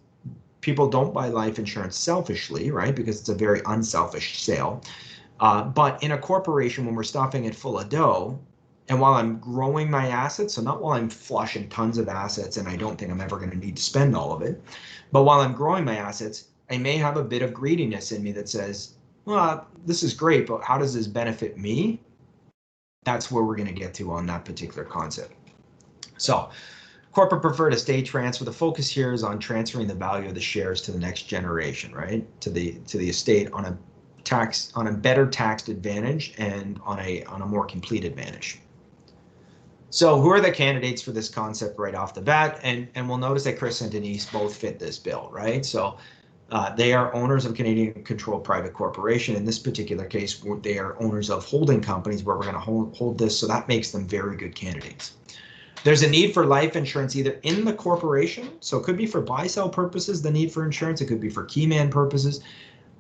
People don't buy life insurance selfishly, right? Because it's a very unselfish sale. But in a corporation, when we're stuffing it full of dough, and while I'm growing my assets, so not while I'm flushing tons of assets and I don't think I'm ever going to need to spend all of it, but while I'm growing my assets, I may have a bit of greediness in me that says, well, this is great, but how does this benefit me? That's where we're going to get to on that particular concept. So corporate preferred estate transfer, the focus here is on transferring the value of the shares to the next generation, right? To the estate on a better taxed advantage and on a more complete advantage. So who are the candidates for this concept right off the bat? And we'll notice that Chris and Denise both fit this bill, right? So they are owners of Canadian controlled private corporation. In this particular case, they are owners of holding companies where we're going to hold this. So that makes them very good candidates. There's a need for life insurance either in the corporation. So it could be for buy-sell purposes, the need for insurance. It could be for key man purposes.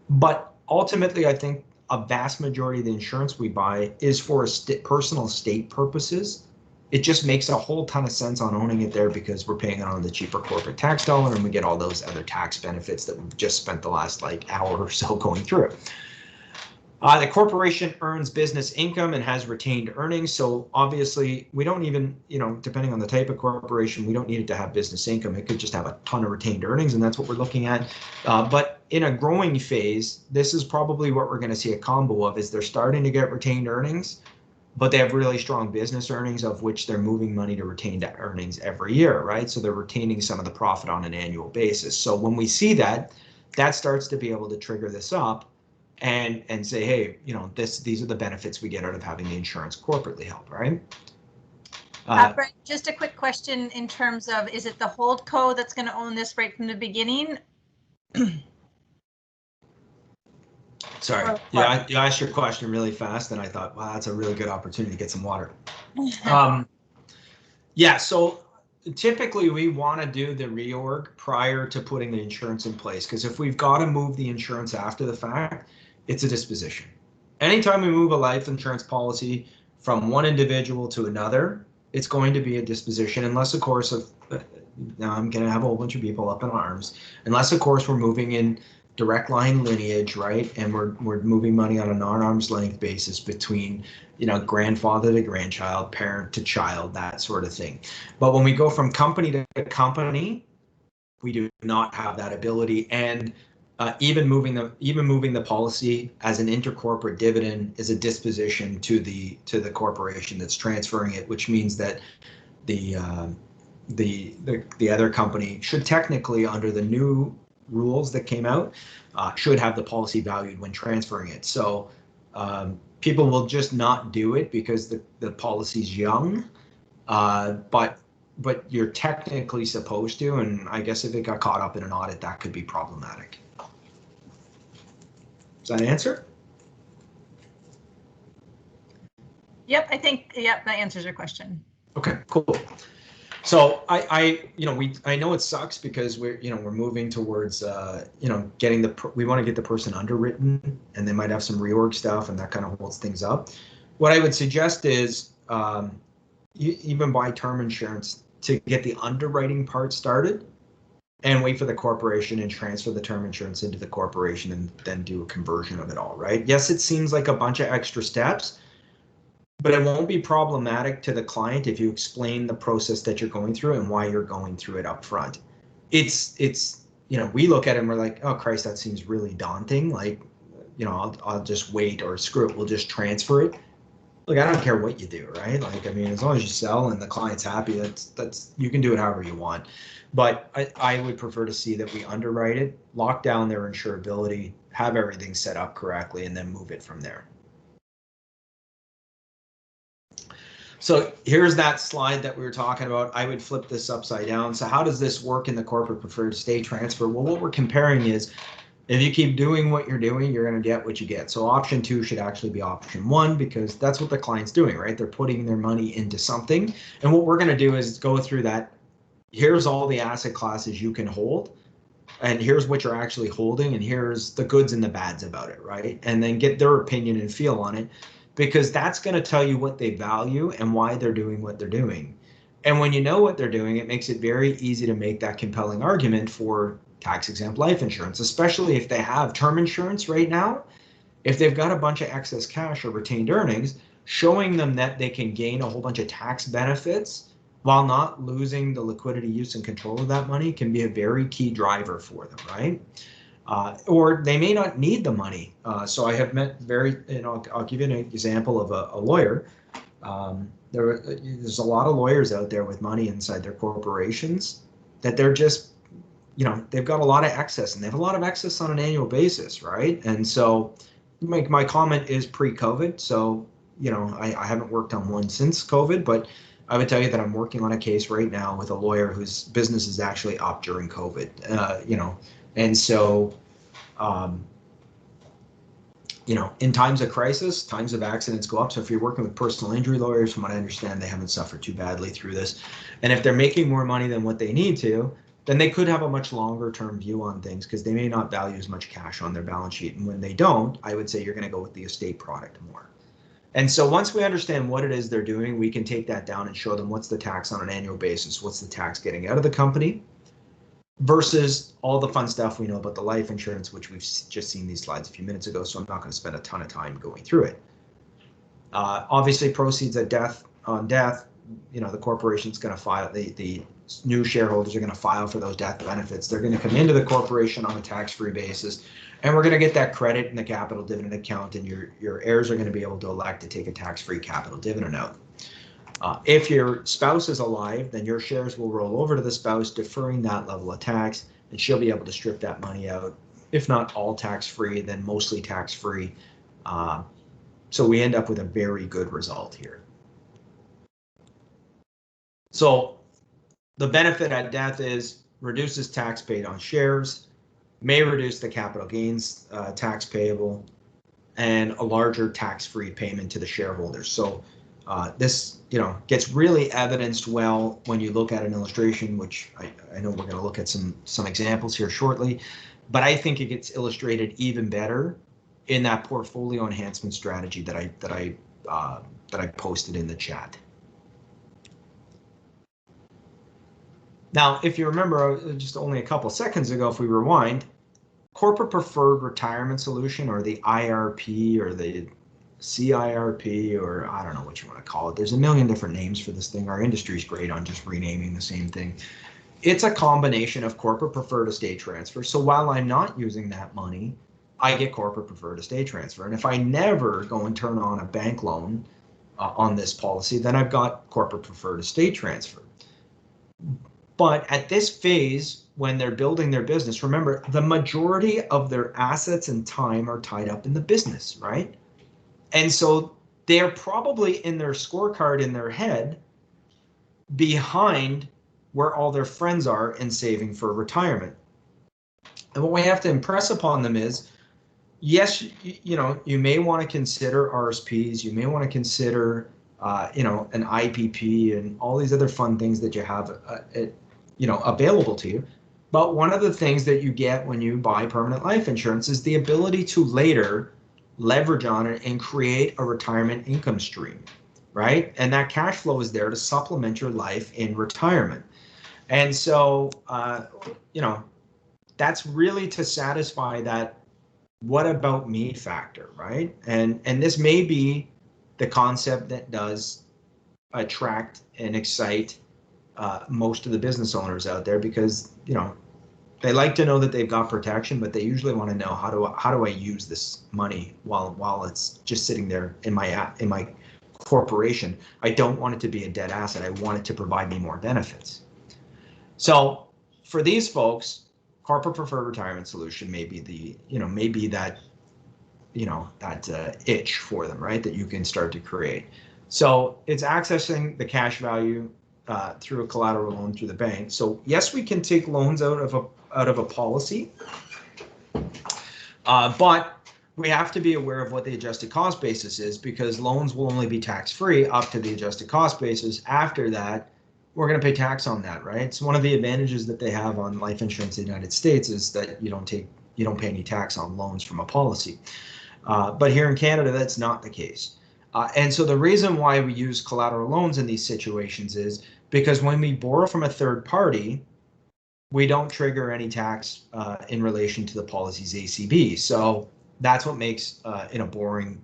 But ultimately, I think a vast majority of the insurance we buy is for personal estate purposes. It just makes a whole ton of sense on owning it there because we're paying it on the cheaper corporate tax dollar and we get all those other tax benefits that we've just spent the last hour or so going through. The corporation earns business income and has retained earnings. So obviously we don't even, depending on the type of corporation, we don't need it to have business income. It could just have a ton of retained earnings, and that's what we're looking at. But in a growing phase, this is probably what we're going to see a combo of, is they're starting to get retained earnings, but they have really strong business earnings of which they're moving money to retained earnings every year, right? So they're retaining some of the profit on an annual basis. So when we see that, that starts to be able to trigger this up and say, hey, these are the benefits we get out of having the insurance corporately held, right? Brent, just a quick question in terms of, is it the holdco that's going to own this right from the beginning? Sorry, yeah, you asked your question really fast, and I thought, wow, that's a really good opportunity to get some water. Yeah, so typically we want to do the reorg prior to putting the insurance in place, because if we've got to move the insurance after the fact, it's a disposition. Anytime we move a life insurance policy from one individual to another, it's going to be a disposition, unless, of course, now I'm going to have a whole bunch of people up in arms, unless, of course, we're moving in direct line lineage, right? And we're moving money on a non-arm's length basis between, grandfather to grandchild, parent to child, that sort of thing. But when we go from company to company, we do not have that ability. And even moving the policy as an intercorporate dividend is a disposition to the corporation that's transferring it, which means that the other company should technically, under the new rules that came out, should have the policy valued when transferring it. So people will just not do it because the policy's young, but you're technically supposed to, and I guess if it got caught up in an audit, that could be problematic. Does that answer? Yep, I think, that answers your question. Okay, cool. So I know it sucks because we're moving towards, getting we want to get the person underwritten, and they might have some reorg stuff, and that kind of holds things up. What I would suggest is you even buy term insurance to get the underwriting part started, and wait for the corporation and transfer the term insurance into the corporation, and then do a conversion of it all, right? Yes, it seems like a bunch of extra steps, but it won't be problematic to the client if you explain the process that you're going through and why you're going through it up front. It's we look at it and we're like, oh Christ, that seems really daunting. Like, I'll just wait, or screw it, we'll just transfer it. Look, I don't care what you do, right? Like, I mean, as long as you sell and the client's happy, that's you can do it however you want. But I would prefer to see that we underwrite it, lock down their insurability, have everything set up correctly, and then move it from there. So here's that slide that we were talking about. I would flip this upside down. So how does this work in the corporate preferred estate transfer? Well, what we're comparing is, if you keep doing what you're doing, you're going to get what you get. So option 2 should actually be option 1, because that's what the client's doing, right? They're putting their money into something. And what we're going to do is go through that. Here's all the asset classes you can hold, and here's what you're actually holding, and here's the goods and the bads about it, right? And then get their opinion and feel on it, because that's going to tell you what they value and why they're doing what they're doing. And when you know what they're doing, it makes it very easy to make that compelling argument for tax-exempt life insurance, especially if they have term insurance right now. If they've got a bunch of excess cash or retained earnings, showing them that they can gain a whole bunch of tax benefits while not losing the liquidity, use, and control of that money can be a very key driver for them, right? Or they may not need the money. So I have met I'll give you an example of a lawyer. There's a lot of lawyers out there with money inside their corporations that they're just, they've got a lot of excess, and they have a lot of excess on an annual basis, right? And so my comment is pre-COVID. So, I haven't worked on one since COVID, but I would tell you that I'm working on a case right now with a lawyer whose business is actually up during COVID, and so, in times of crisis, times of accidents go up. So if you're working with personal injury lawyers, from what I understand, they haven't suffered too badly through this. And if they're making more money than what they need to, then they could have a much longer term view on things, because they may not value as much cash on their balance sheet. And when they don't, I would say you're going to go with the estate product more. And so once we understand what it is they're doing, we can take that down and show them what's the tax on an annual basis, what's the tax getting out of the company, versus all the fun stuff we know about the life insurance, which we've just seen these slides a few minutes ago, so I'm not going to spend a ton of time going through it. Obviously, proceeds on death, the corporation's going to file, the new shareholders are going to file for those death benefits. They're going to come into the corporation on a tax-free basis, and we're going to get that credit in the capital dividend account, and your heirs are going to be able to elect to take a tax-free capital dividend out. If your spouse is alive, then your shares will roll over to the spouse, deferring that level of tax, and she'll be able to strip that money out, if not all tax-free, then mostly tax-free. So we end up with a very good result here. So the benefit at death is reduces tax paid on shares, may reduce the capital gains tax payable, and a larger tax-free payment to the shareholders. So this, gets really evidenced well when you look at an illustration, which I know we're going to look at some examples here shortly, but I think it gets illustrated even better in that portfolio enhancement strategy that I that I posted in the chat. Now, if you remember, just only a couple seconds ago, if we rewind, corporate preferred retirement solution, or the IRP, or the CIRP, or I don't know what you want to call it. There's a million different names for this thing. Our industry is great on just renaming the same thing. It's a combination of corporate preferred estate transfer. So while I'm not using that money, I get corporate preferred estate transfer. And if I never go and turn on a bank loan on this policy, then I've got corporate preferred estate transfer. But at this phase, when they're building their business, remember, the majority of their assets and time are tied up in the business, right? And so they're probably in their scorecard in their head behind where all their friends are in saving for retirement. And what we have to impress upon them is, yes, you may want to consider RSPs, you may want to consider, an IPP and all these other fun things that you have, available to you. But one of the things that you get when you buy permanent life insurance is the ability to later leverage on it and create a retirement income stream, right? And that cash flow is there to supplement your life in retirement. And so, that's really to satisfy that what about me factor, right? And this may be the concept that does attract and excite most of the business owners out there, because they like to know that they've got protection, but they usually want to know how do I use this money while it's just sitting there in my corporation. I don't want it to be a dead asset. I want it to provide me more benefits. So for these folks, corporate preferred retirement solution may be that itch for them, right? That you can start to create. So it's accessing the cash value through a collateral loan through the bank. So yes, we can take loans out of a policy, but we have to be aware of what the adjusted cost basis is, because loans will only be tax-free up to the adjusted cost basis. After that, we're going to pay tax on that, right? So one of the advantages that they have on life insurance in the United States is that you don't pay any tax on loans from a policy. But here in Canada, that's not the case. And so the reason why we use collateral loans in these situations is because when we borrow from a third party, we don't trigger any tax in relation to the policy's ACB. So that's what makes borrowing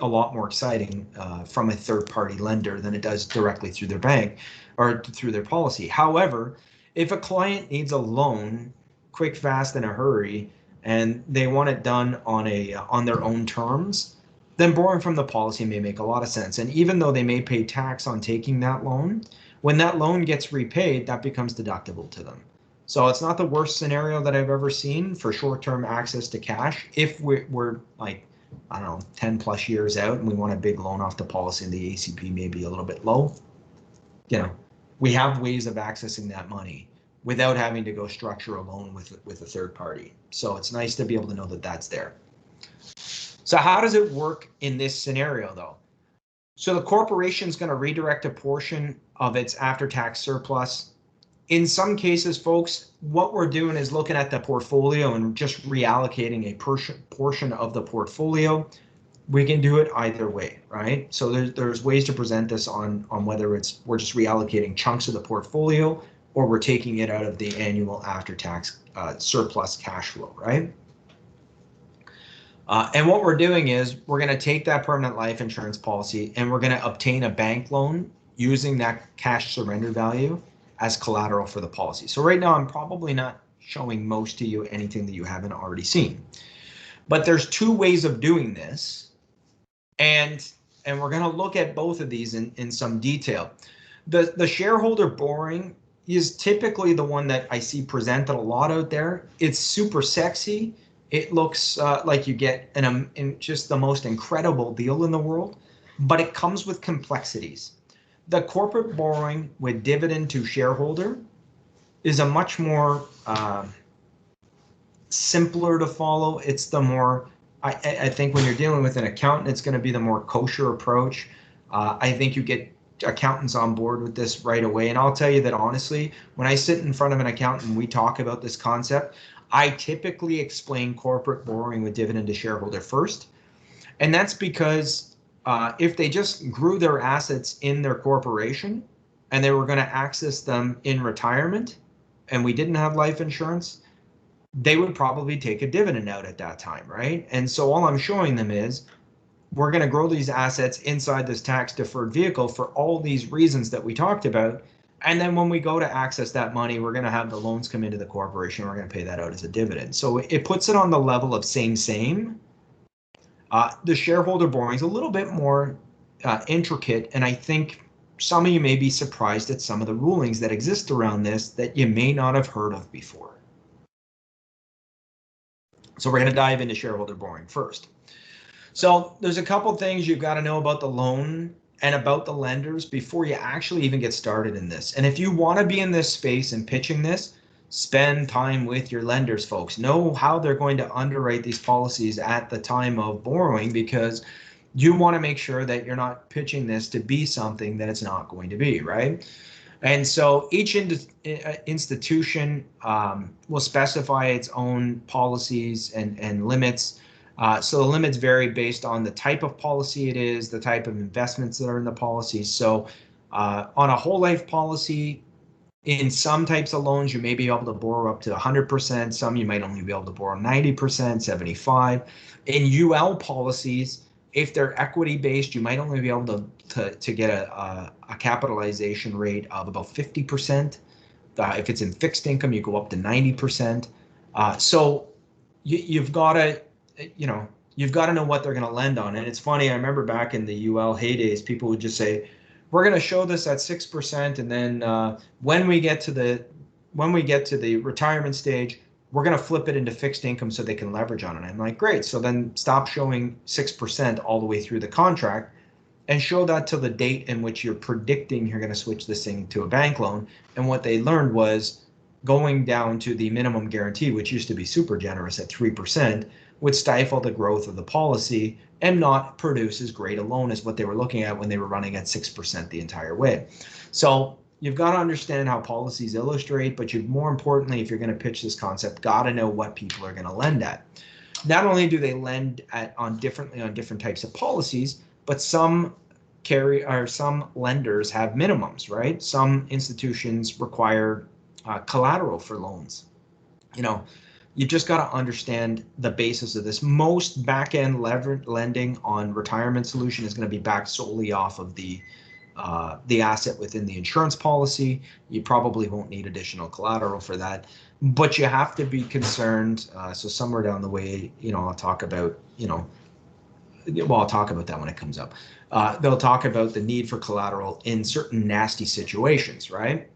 a lot more exciting from a third party lender than it does directly through their bank or through their policy. However, if a client needs a loan quick, fast, in a hurry, and they want it done on their own terms, then borrowing from the policy may make a lot of sense. And even though they may pay tax on taking that loan, when that loan gets repaid, that becomes deductible to them. So it's not the worst scenario that I've ever seen for short-term access to cash. If we're like, I don't know, 10 plus years out and we want a big loan off the policy and the ACP may be a little bit low, we have ways of accessing that money without having to go structure a loan with a third party. So it's nice to be able to know that that's there. So how does it work in this scenario though? So the corporation is going to redirect a portion of its after-tax surplus. In some cases, folks, what we're doing is looking at the portfolio and just reallocating a portion of the portfolio. We can do it either way, right? So there's ways to present this on whether we're just reallocating chunks of the portfolio or we're taking it out of the annual after-tax surplus cash flow, right? And what we're doing is we're going to take that permanent life insurance policy and we're going to obtain a bank loan using that cash surrender value as collateral for the policy. So right now I'm probably not showing most to you anything that you haven't already seen. But there's two ways of doing this. And we're going to look at both of these in some detail. The shareholder borrowing is typically the one that I see presented a lot out there. It's super sexy. It looks like you get just the most incredible deal in the world, but it comes with complexities. The corporate borrowing with dividend to shareholder is a much more simpler to follow. It's the more, I think when you're dealing with an accountant, it's going to be the more kosher approach. I think you get accountants on board with this right away. And I'll tell you that honestly, when I sit in front of an accountant and we talk about this concept, I typically explain corporate borrowing with dividend to shareholder first. And that's because if they just grew their assets in their corporation and they were going to access them in retirement and we didn't have life insurance, they would probably take a dividend out at that time, right? And so all I'm showing them is we're going to grow these assets inside this tax deferred vehicle for all these reasons that we talked about. And then when we go to access that money, we're going to have the loans come into the corporation. We're going to pay that out as a dividend. So it puts it on the level of same. The shareholder borrowing is a little bit more intricate, and I think some of you may be surprised at some of the rulings that exist around this that you may not have heard of before. So we're going to dive into shareholder borrowing first. So there's a couple things you've got to know about the loan and about the lenders before you actually even get started in this. And if you want to be in this space and pitching this, spend time with your lenders, folks. Know how they're going to underwrite these policies at the time of borrowing, because you want to make sure that you're not pitching this to be something that it's not going to be, right? And so each institution will specify its own policies and limits. So the limits vary based on the type of policy it is, the type of investments that are in the policy. So on a whole life policy, in some types of loans, you may be able to borrow up to 100%. Some you might only be able to borrow 90%, 75. In UL policies, if they're equity based, you might only be able to get a capitalization rate of about 50%. If it's in fixed income, you go up to 90%. So you've got to, you've got to know what they're going to lend on. And it's funny, I remember back in the UL heydays, people would just say, we're going to show this at 6%, and then when we get to the retirement stage, we're going to flip it into fixed income so they can leverage on it. I'm like, great. So then stop showing 6% all the way through the contract and show that to the date in which you're predicting you're going to switch this thing to a bank loan. And what they learned was going down to the minimum guarantee, which used to be super generous at 3%, would stifle the growth of the policy and not produce as great a loan as what they were looking at when they were running at 6% the entire way. So you've got to understand how policies illustrate, but you've more importantly, if you're going to pitch this concept, got to know what people are going to lend at. Not only do they lend differently on different types of policies, but some lenders have minimums, right? Some institutions require collateral for loans. You just got to understand the basis of this. Most back-end leverage lending on retirement solution is going to be backed solely off of the asset within the insurance policy. You probably won't need additional collateral for that, but you have to be concerned. So somewhere down the way, I'll talk about, I'll talk about that when it comes up. They'll talk about the need for collateral in certain nasty situations, right?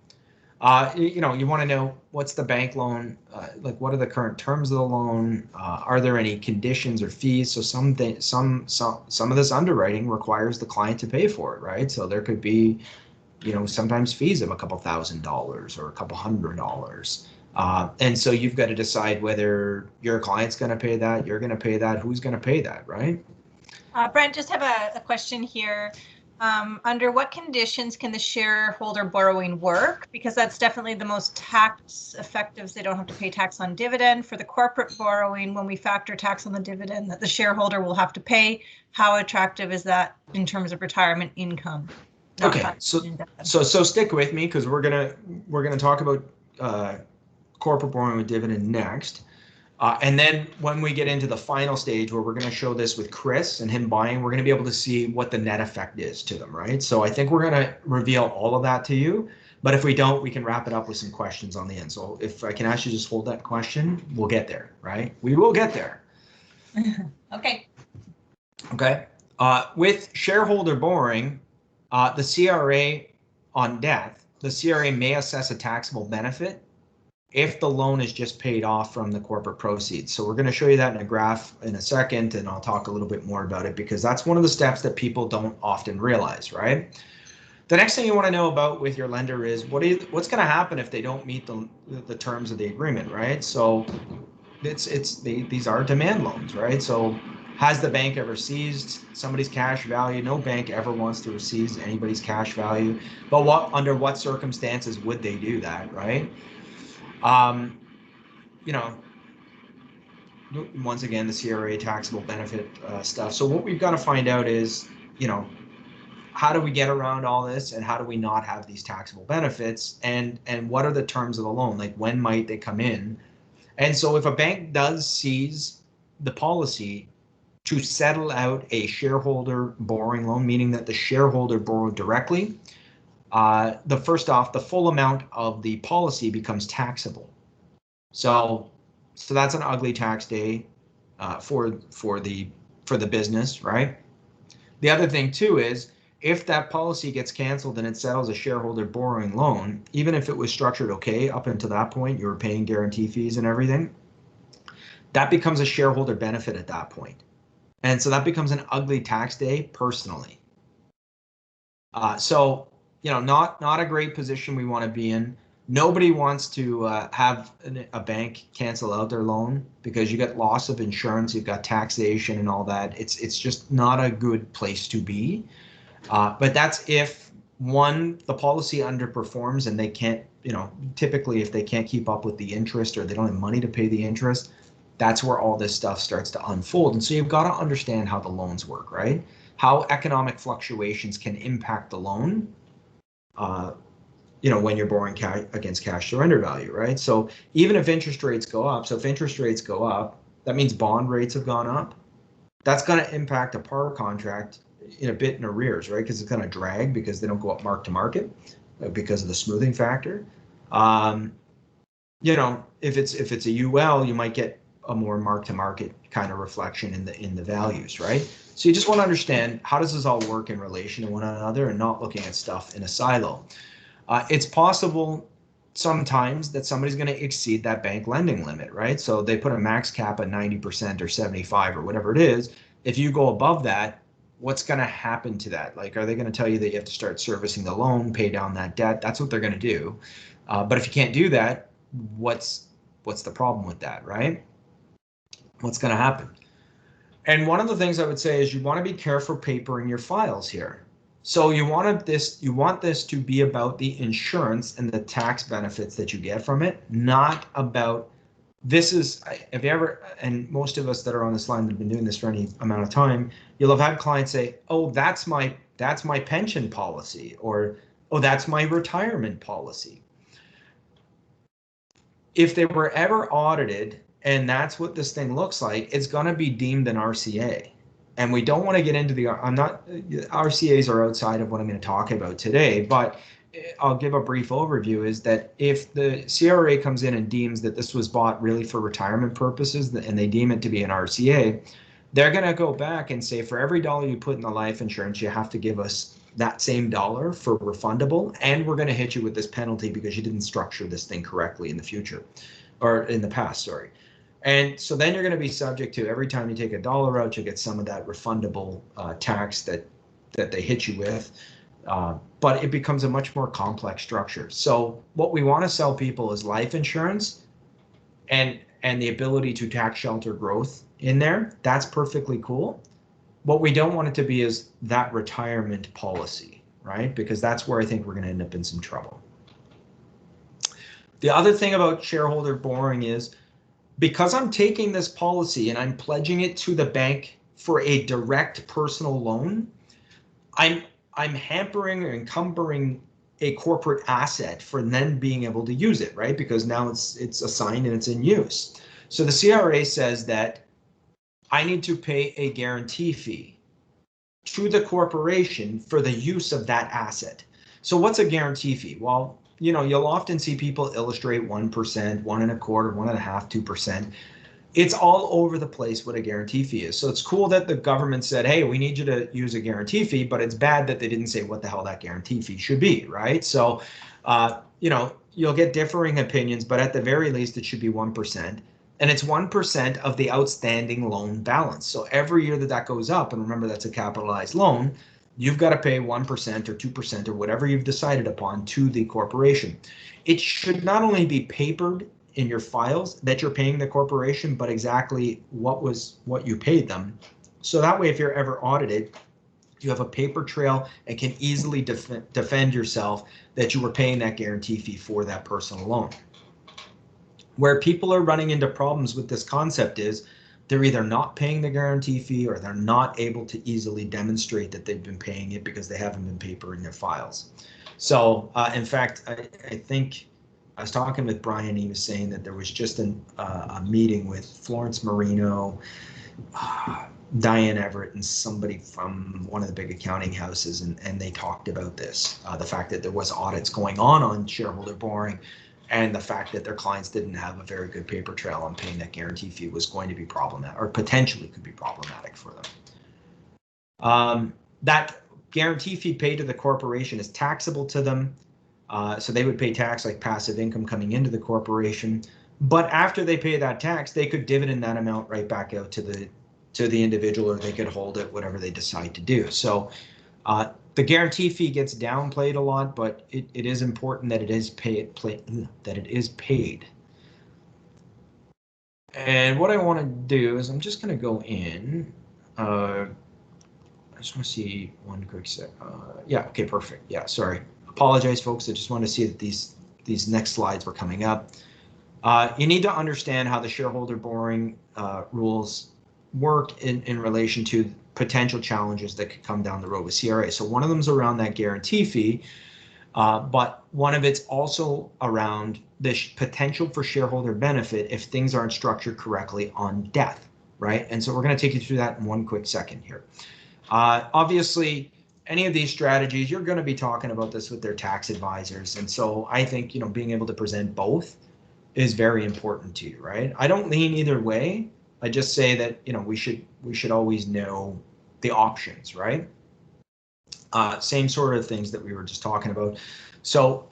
You want to know what's the bank loan, like what are the current terms of the loan? Are there any conditions or fees? So some of this underwriting requires the client to pay for it, right? So there could be, sometimes fees of a couple $1,000s or a couple $100. And so you've got to decide whether your client's going to pay that, you're going to pay that, who's going to pay that, right? Brent, just have a question here. Under what conditions can the shareholder borrowing work? Because that's definitely the most tax effective. They don't have to pay tax on dividend. For the corporate borrowing, when we factor tax on the dividend that the shareholder will have to pay, how attractive is that in terms of retirement income? Okay, so stick with me, because we're gonna talk about corporate borrowing with dividend next. And then when we get into the final stage where we're going to show this with Chris and him buying, we're going to be able to see what the net effect is to them, right? So I think we're going to reveal all of that to you. But if we don't, we can wrap it up with some questions on the end. So if I can ask you just hold that question, we'll get there, right? We will get there. Okay. Okay. With shareholder borrowing, the CRA on death, the CRA may assess a taxable benefit if the loan is just paid off from the corporate proceeds. So we're going to show you that in a graph in a second, and I'll talk a little bit more about it, because that's one of the steps that people don't often realize, right? The next thing you want to know about with your lender is what's going to happen if they don't meet the terms of the agreement, right? So these are demand loans, right? So has the bank ever seized somebody's cash value? No bank ever wants to seize anybody's cash value, but under what circumstances would they do that, right? Once again, the CRA taxable benefit stuff. So what we've got to find out is you know, how do we get around all this, and how do we not have these taxable benefits, and what are the terms of the loan? Like, when might they come in? And so if a bank does seize the policy to settle out a shareholder borrowing loan, meaning that the shareholder borrowed directly, the full amount of the policy becomes taxable. So that's an ugly tax day for the business, right? The other thing too is, if that policy gets canceled and it settles a shareholder borrowing loan, even if it was structured okay up until that point, you were paying guarantee fees and everything, that becomes a shareholder benefit at that point. And so that becomes an ugly tax day personally. So, not a great position we want to be in. Nobody wants to have a bank cancel out their loan, because you get loss of insurance, you've got taxation and all that. It's just not a good place to be. But that's if, one, the policy underperforms and they can't, typically if they can't keep up with the interest, or they don't have money to pay the interest, that's where all this stuff starts to unfold. And so you've got to understand how the loans work, right? How economic fluctuations can impact the loan, when you're borrowing against cash surrender value, right? So even if interest rates go up, that means bond rates have gone up. That's going to impact a par contract in a bit in arrears, right? Because it's going to drag, because they don't go up mark to market because of the smoothing factor. If it's a UL, you might get a more mark to market kind of reflection in the values, right? So you just want to understand, how does this all work in relation to one another, and not looking at stuff in a silo. It's possible sometimes that somebody's going to exceed that bank lending limit, right? So they put a max cap at 90% or 75 or whatever it is. If you go above that, what's going to happen to that? Like, are they going to tell you that you have to start servicing the loan, pay down that debt? That's what they're going to do. But if you can't do that, what's the problem with that, right? What's going to happen? And one of the things I would say is, you want to be careful papering your files here. So you want this to be about the insurance and the tax benefits that you get from it, not about, have you ever, and most of us that are on this line that have been doing this for any amount of time, you'll have had clients say, oh, that's my pension policy, or, oh, that's my retirement policy. If they were ever audited and that's what this thing looks like, it's going to be deemed an RCA. And we don't want to get into RCAs are outside of what I'm going to talk about today, but I'll give a brief overview, is that if the CRA comes in and deems that this was bought really for retirement purposes, and they deem it to be an RCA, they're going to go back and say, for every dollar you put in the life insurance, you have to give us that same dollar for refundable, and we're going to hit you with this penalty because you didn't structure this thing correctly in the future, or in the past, sorry. And so then you're going to be subject to, every time you take a dollar out, you get some of that refundable tax that they hit you with. But it becomes a much more complex structure. So what we want to sell people is life insurance and the ability to tax shelter growth in there. That's perfectly cool. What we don't want it to be is that retirement policy, right? Because that's where I think we're going to end up in some trouble. The other thing about shareholder borrowing is, because I'm taking this policy and I'm pledging it to the bank for a direct personal loan, I'm hampering or encumbering a corporate asset for then being able to use it, right? Because now it's assigned and it's in use. So the CRA says that I need to pay a guarantee fee to the corporation for the use of that asset. So what's a guarantee fee? Well, you'll often see people illustrate 1%, 1.25%, 1.5%, 2%. It's all over the place what a guarantee fee is. So it's cool that the government said, hey, we need you to use a guarantee fee, but it's bad that they didn't say what the hell that guarantee fee should be, right? So, you'll get differing opinions, but at the very least, it should be 1%. And it's 1% of the outstanding loan balance. So every year that goes up, and remember, that's a capitalized loan, you've got to pay 1% or 2% or whatever you've decided upon to the corporation. It should not only be papered in your files that you're paying the corporation, but exactly what you paid them. So that way, if you're ever audited, you have a paper trail and can easily defend yourself that you were paying that guarantee fee for that personal loan. Where people are running into problems with this concept is, they're either not paying the guarantee fee or they're not able to easily demonstrate that they've been paying it because they haven't been papering their files. So in fact, I think I was talking with Brian. He was saying that there was just a meeting with Florence Marino, Diane Everett, and somebody from one of the big accounting houses, and they talked about this, the fact that there was audits going on shareholder borrowing, and the fact that their clients didn't have a very good paper trail on paying that guarantee fee was going to be problematic, or potentially could be problematic for them. That guarantee fee paid to the corporation is taxable to them. So they would pay tax like passive income coming into the corporation. But after they pay that tax, they could dividend that amount right back out to the individual, or they could hold it, whatever they decide to do. So the guarantee fee gets downplayed a lot, but it is important that it is paid. And what I want to do is I'm just going to go in. I just want to see one quick sec. Yeah, okay, perfect. Yeah, sorry. Apologize, folks. I just want to see that these next slides were coming up. You need to understand how the shareholder borrowing rules work in relation to potential challenges that could come down the road with CRA. So one of them is around that guarantee fee, but one of it's also around the potential for shareholder benefit if things aren't structured correctly on death, right? And so we're going to take you through that in one quick second here. Obviously, any of these strategies, you're going to be talking about this with their tax advisors. And so I think, being able to present both is very important to you, right? I don't lean either way. I just say that, we should always know the options, right? Same sort of things that we were just talking about. So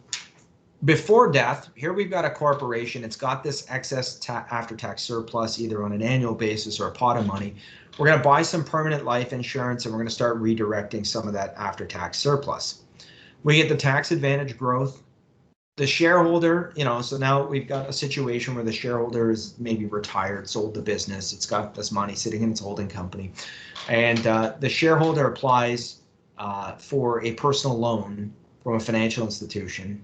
before death, here we've got a corporation. It's got this excess after-tax surplus, either on an annual basis or a pot of money. We're going to buy some permanent life insurance, and we're going to start redirecting some of that after-tax surplus. We get the tax advantage growth. The shareholder, so now we've got a situation where the shareholder is maybe retired, sold the business. It's got this money sitting in its holding company. And the shareholder applies for a personal loan from a financial institution.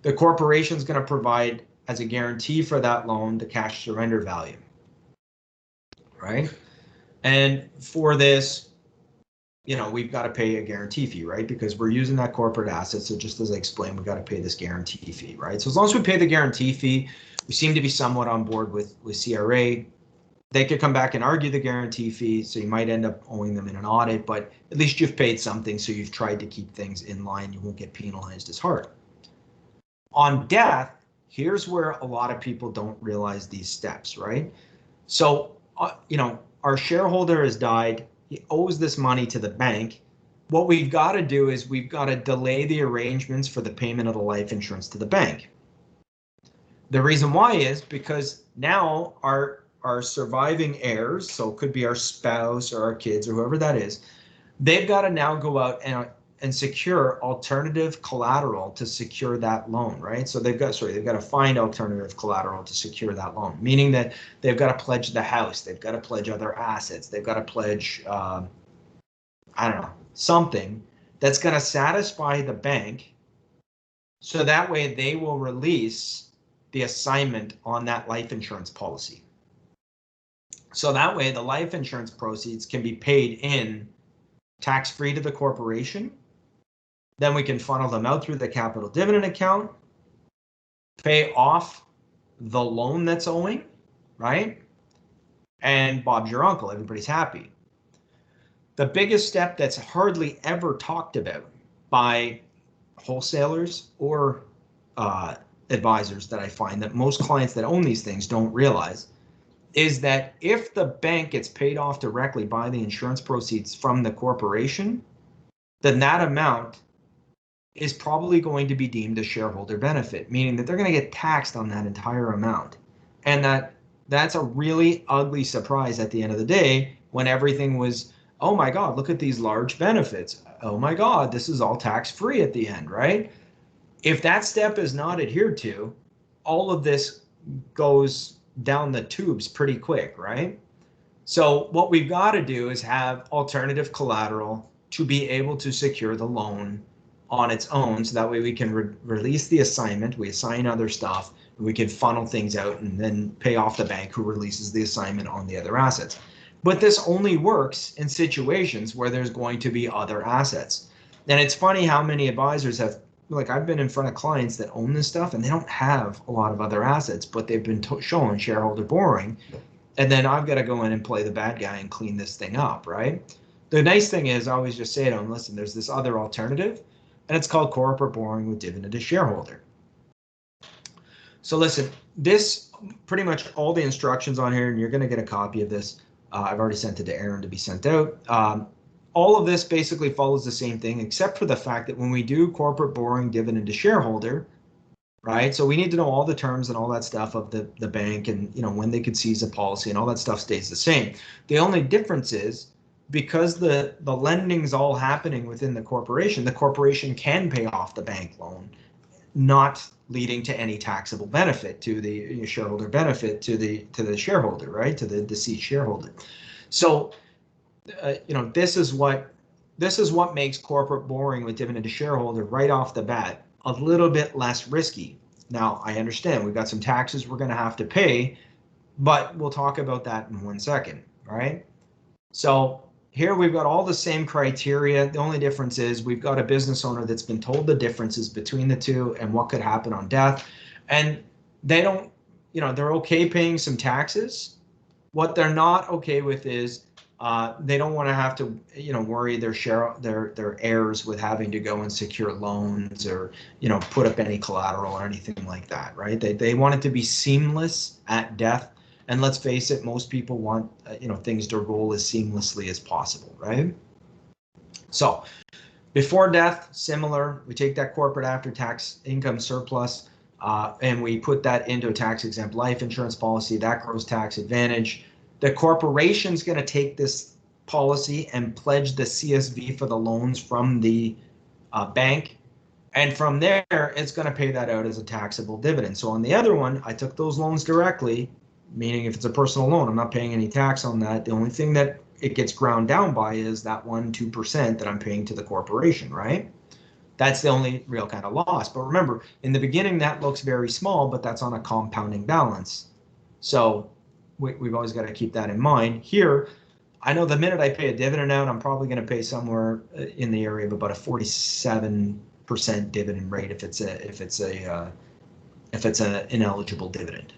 The corporation is going to provide as a guarantee for that loan the cash surrender value, right? And for this, we've got to pay a guarantee fee, right? Because we're using that corporate asset. So just as I explained, we've got to pay this guarantee fee, right? So as long as we pay the guarantee fee, we seem to be somewhat on board with CRA. They could come back and argue the guarantee fee, so you might end up owing them in an audit, but at least you've paid something, so you've tried to keep things in line. You won't get penalized as hard. On death, here's where a lot of people don't realize these steps, right? So, our shareholder has died. He owes this money to the bank. What we've got to do is we've got to delay the arrangements for the payment of the life insurance to the bank. The reason why is because now our surviving heirs, so it could be our spouse or our kids or whoever that is, they've got to now go out and secure alternative collateral to secure that loan, right? So they've got to find alternative collateral to secure that loan, meaning that they've got to pledge the house, they've got to pledge other assets, they've got to pledge, something that's going to satisfy the bank, so that way they will release the assignment on that life insurance policy. So that way the life insurance proceeds can be paid in tax-free to the corporation. Then we can funnel them out through the capital dividend account, pay off the loan that's owing, right? And Bob's your uncle, everybody's happy. The biggest step that's hardly ever talked about by wholesalers or advisors that I find that most clients that own these things don't realize is that if the bank gets paid off directly by the insurance proceeds from the corporation, then that amount is probably going to be deemed a shareholder benefit, meaning that they're going to get taxed on that entire amount. And that's a really ugly surprise at the end of the day when everything was, oh my God, look at these large benefits. Oh my God, this is all tax-free at the end, right? If that step is not adhered to, all of this goes down the tubes pretty quick, right? So what we've got to do is have alternative collateral to be able to secure the loan on its own, so that way we can release the assignment, we assign other stuff, We could funnel things out and then pay off the bank who releases the assignment on the other assets. But this only works in situations where there's going to be other assets. And it's funny how many advisors have, like, I've been in front of clients that own this stuff and they don't have a lot of other assets, but they've been shown shareholder borrowing. And then I've got to go in and play the bad guy and clean this thing up, right? The nice thing is I always just say to them, listen, there's this other alternative, and it's called corporate borrowing with dividend to shareholder. So listen, this pretty much all the instructions on here, and you're going to get a copy of this. I've already sent it to Aaron to be sent out. All of this basically follows the same thing, except for the fact that when we do corporate borrowing dividend to shareholder, right? So we need to know all the terms and all that stuff of the bank, and when they could seize a policy, and all that stuff stays the same. The only difference is because the lending's all happening within the corporation can pay off the bank loan, not leading to any taxable benefit to the shareholder benefit to the shareholder, right? To the deceased shareholder. So this is what makes corporate borrowing with dividend to shareholder right off the bat a little bit less risky. Now, I understand we've got some taxes we're going to have to pay, but we'll talk about that in 1 second, all right? So here we've got all the same criteria. The only difference is we've got a business owner that's been told the differences between the two and what could happen on death. And they don't, they're okay paying some taxes. What they're not okay with is they don't want to have to, worry their heirs with having to go and secure loans or, put up any collateral or anything like that, right? They want it to be seamless at death. And let's face it, most people want, things to roll as seamlessly as possible, right? So before death, similar, we take that corporate after-tax income surplus and we put that into a tax-exempt life insurance policy. That grows tax advantage. The corporation's going to take this policy and pledge the CSV for the loans from the bank. And from there, it's going to pay that out as a taxable dividend. So on the other one, I took those loans directly, meaning if it's a personal loan, I'm not paying any tax on that. The only thing that it gets ground down by is that 1-2% that I'm paying to the corporation, right? That's the only real kind of loss. But remember, in the beginning, that looks very small, but that's on a compounding balance. So we've always got to keep that in mind. Here, I know the minute I pay a dividend out, I'm probably going to pay somewhere in the area of about a 47% dividend rate if it's an ineligible dividend.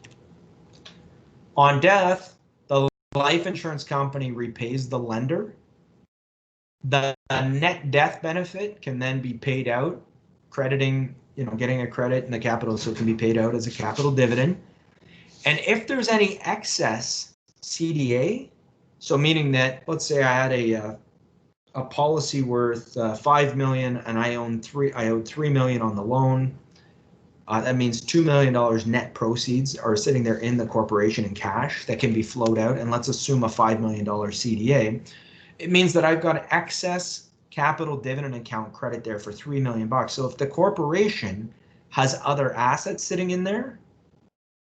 On death, the life insurance company repays the lender. The net death benefit can then be paid out, crediting, getting a credit in the capital, so it can be paid out as a capital dividend. And if there's any excess CDA, so meaning that, let's say I had a policy worth $5 million and I owed $3 million on the loan. That means $2 million net proceeds are sitting there in the corporation in cash that can be flowed out. And let's assume a $5 million CDA. It means that I've got an excess capital dividend account credit there for $3 million. So if the corporation has other assets sitting in there,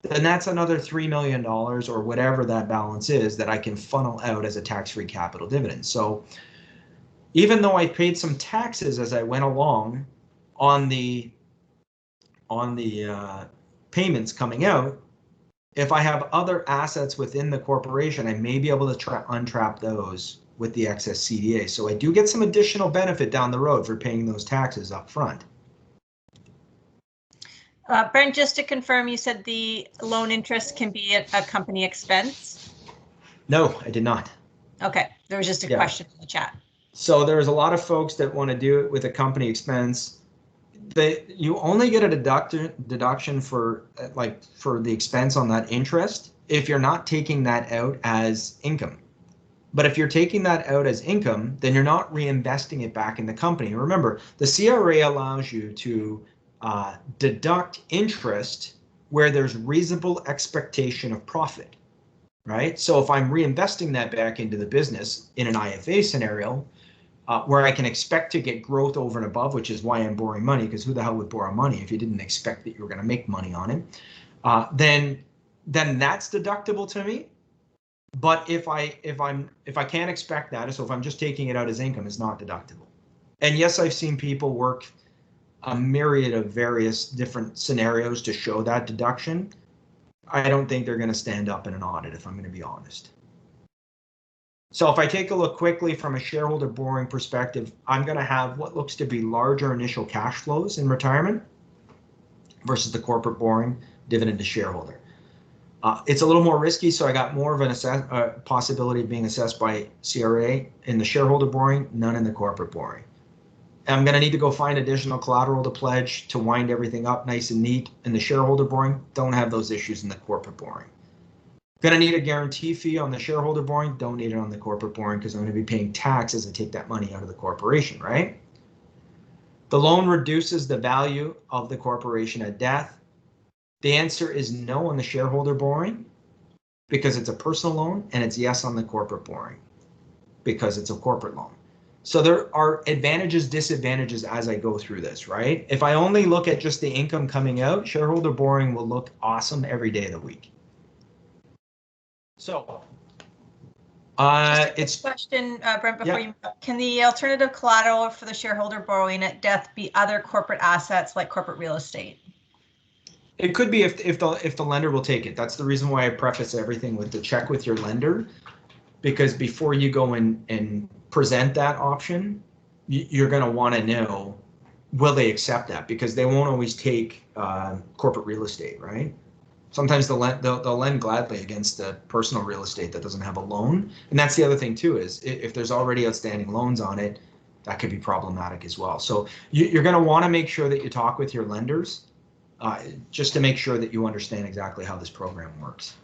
then that's another $3 million or whatever that balance is that I can funnel out as a tax-free capital dividend. So even though I paid some taxes as I went along on the payments coming out, if I have other assets within the corporation, I may be able to untrap those with the excess CDA. So I do get some additional benefit down the road for paying those taxes up front. Brent, just to confirm, you said the loan interest can be a company expense? No, I did not. Okay, there was just a question in the chat. So there's a lot of folks that want to do it with a company expense. You only get a deduction for the expense on that interest if you're not taking that out as income. But if you're taking that out as income, then you're not reinvesting it back in the company. Remember, the CRA allows you to deduct interest where there's reasonable expectation of profit, right? So if I'm reinvesting that back into the business in an IFA scenario, where I can expect to get growth over and above, which is why I'm borrowing money, because who the hell would borrow money if you didn't expect that you were going to make money on it? Then that's deductible to me. But if I can't expect that, so if I'm just taking it out as income, it's not deductible. And yes, I've seen people work a myriad of various different scenarios to show that deduction, I don't think they're going to stand up in an audit, if I'm going to be honest. So if I take a look quickly from a shareholder borrowing perspective, I'm going to have what looks to be larger initial cash flows in retirement versus the corporate borrowing dividend to shareholder. It's a little more risky, so I got more of an possibility of being assessed by CRA in the shareholder borrowing, none in the corporate borrowing. I'm going to need to go find additional collateral to pledge to wind everything up nice and neat in the shareholder borrowing. Don't have those issues in the corporate borrowing. Going to need a guarantee fee on the shareholder borrowing. Don't need it on the corporate borrowing because I'm going to be paying tax as I take that money out of the corporation, right? The loan reduces the value of the corporation at death. The answer is no on the shareholder borrowing because it's a personal loan, and it's yes on the corporate borrowing because it's a corporate loan. So there are advantages, disadvantages as I go through this, right? If I only look at just the income coming out, shareholder borrowing will look awesome every day of the week. So it's a question, Brent, before you, can the alternative collateral for the shareholder borrowing at death be other corporate assets like corporate real estate? It could be if the lender will take it. That's the reason why I preface everything with the check with your lender, because before you go and present that option, you're going to want to know, will they accept that? Because they won't always take corporate real estate, right? Sometimes they'll lend gladly against the personal real estate that doesn't have a loan. And that's the other thing too, is if there's already outstanding loans on it, that could be problematic as well. So you're going to want to make sure that you talk with your lenders just to make sure that you understand exactly how this program works.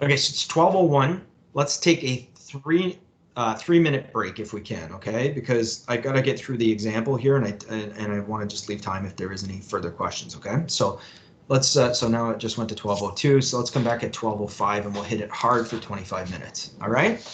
Okay, so it's 12:01. Let's take a 3-minute break if we can, okay? Because I gotta get through the example here, and I want to just leave time if there is any further questions, okay? So let's so now it just went to 12:02, so let's come back at 12:05 and we'll hit it hard for 25 minutes. All right?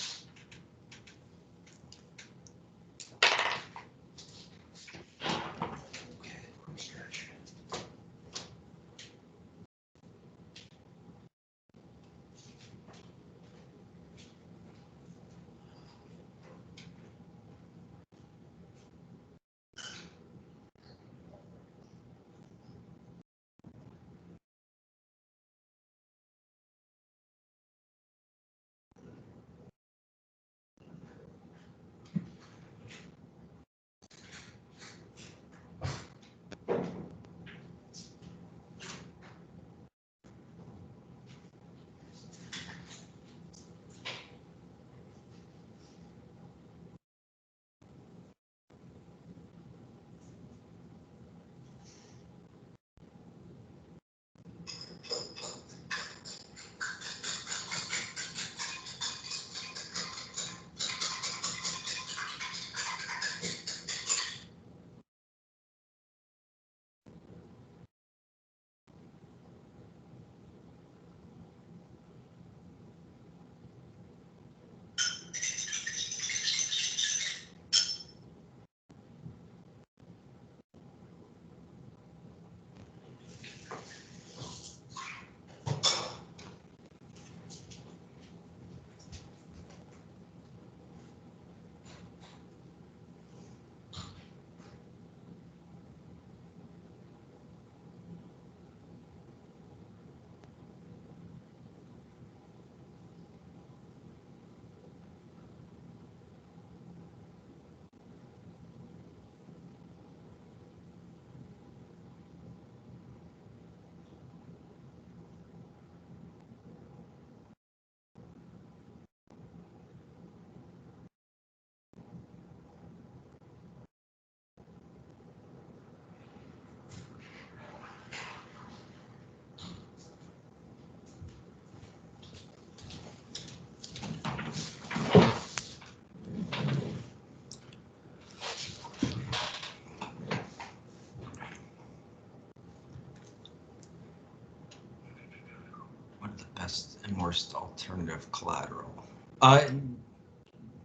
Best and worst alternative collateral.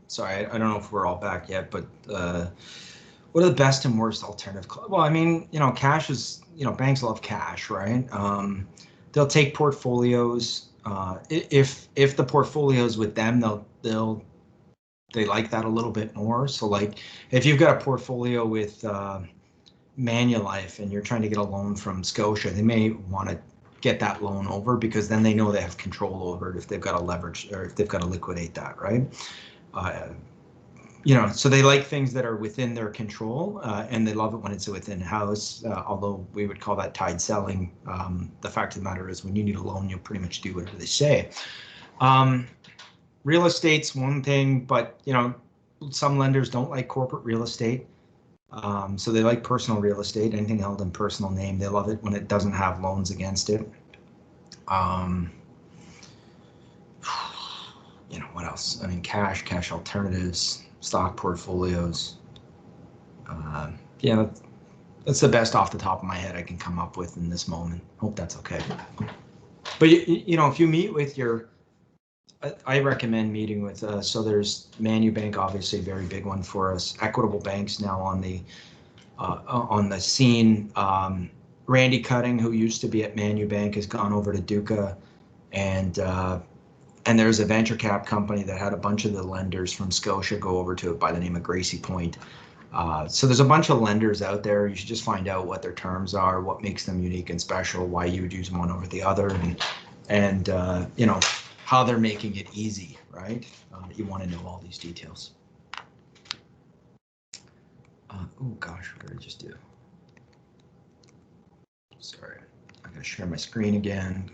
Sorry, I don't know if we're all back yet, but what are the best and worst alternative? Well, I mean, you know, cash is, you know, banks love cash, right? They'll take portfolios. If the portfolio's with them, they'll they like that a little bit more. So like if you've got a portfolio with Manulife and you're trying to get a loan from Scotia, they may want to get that loan over because then they know they have control over it if they've got to leverage or if they've got to liquidate that, right? So they like things that are within their control, and they love it when it's within house, although we would call that tide selling. The fact of the matter is when you need a loan, you'll pretty much do whatever they say. Real estate's one thing, but some lenders don't like corporate real estate. So they like personal real estate, anything held in personal name. They love it when it doesn't have loans against it. What else? I mean, cash alternatives, stock portfolios. That's the best off the top of my head I can come up with in this moment. Hope that's okay. But if you meet with I recommend meeting with, so there's Manu Bank, obviously a very big one for us. Equitable Bank's now on the scene. Randy Cutting, who used to be at Manu Bank, has gone over to Duca, and there's a venture cap company that had a bunch of the lenders from Scotia go over to it by the name of Gracie Point. So there's a bunch of lenders out there. You should just find out what their terms are, what makes them unique and special, why you would use one over the other, and how they're making it easy, right? You want to know all these details. Oh gosh, what did I just do? Sorry, I gotta share my screen again.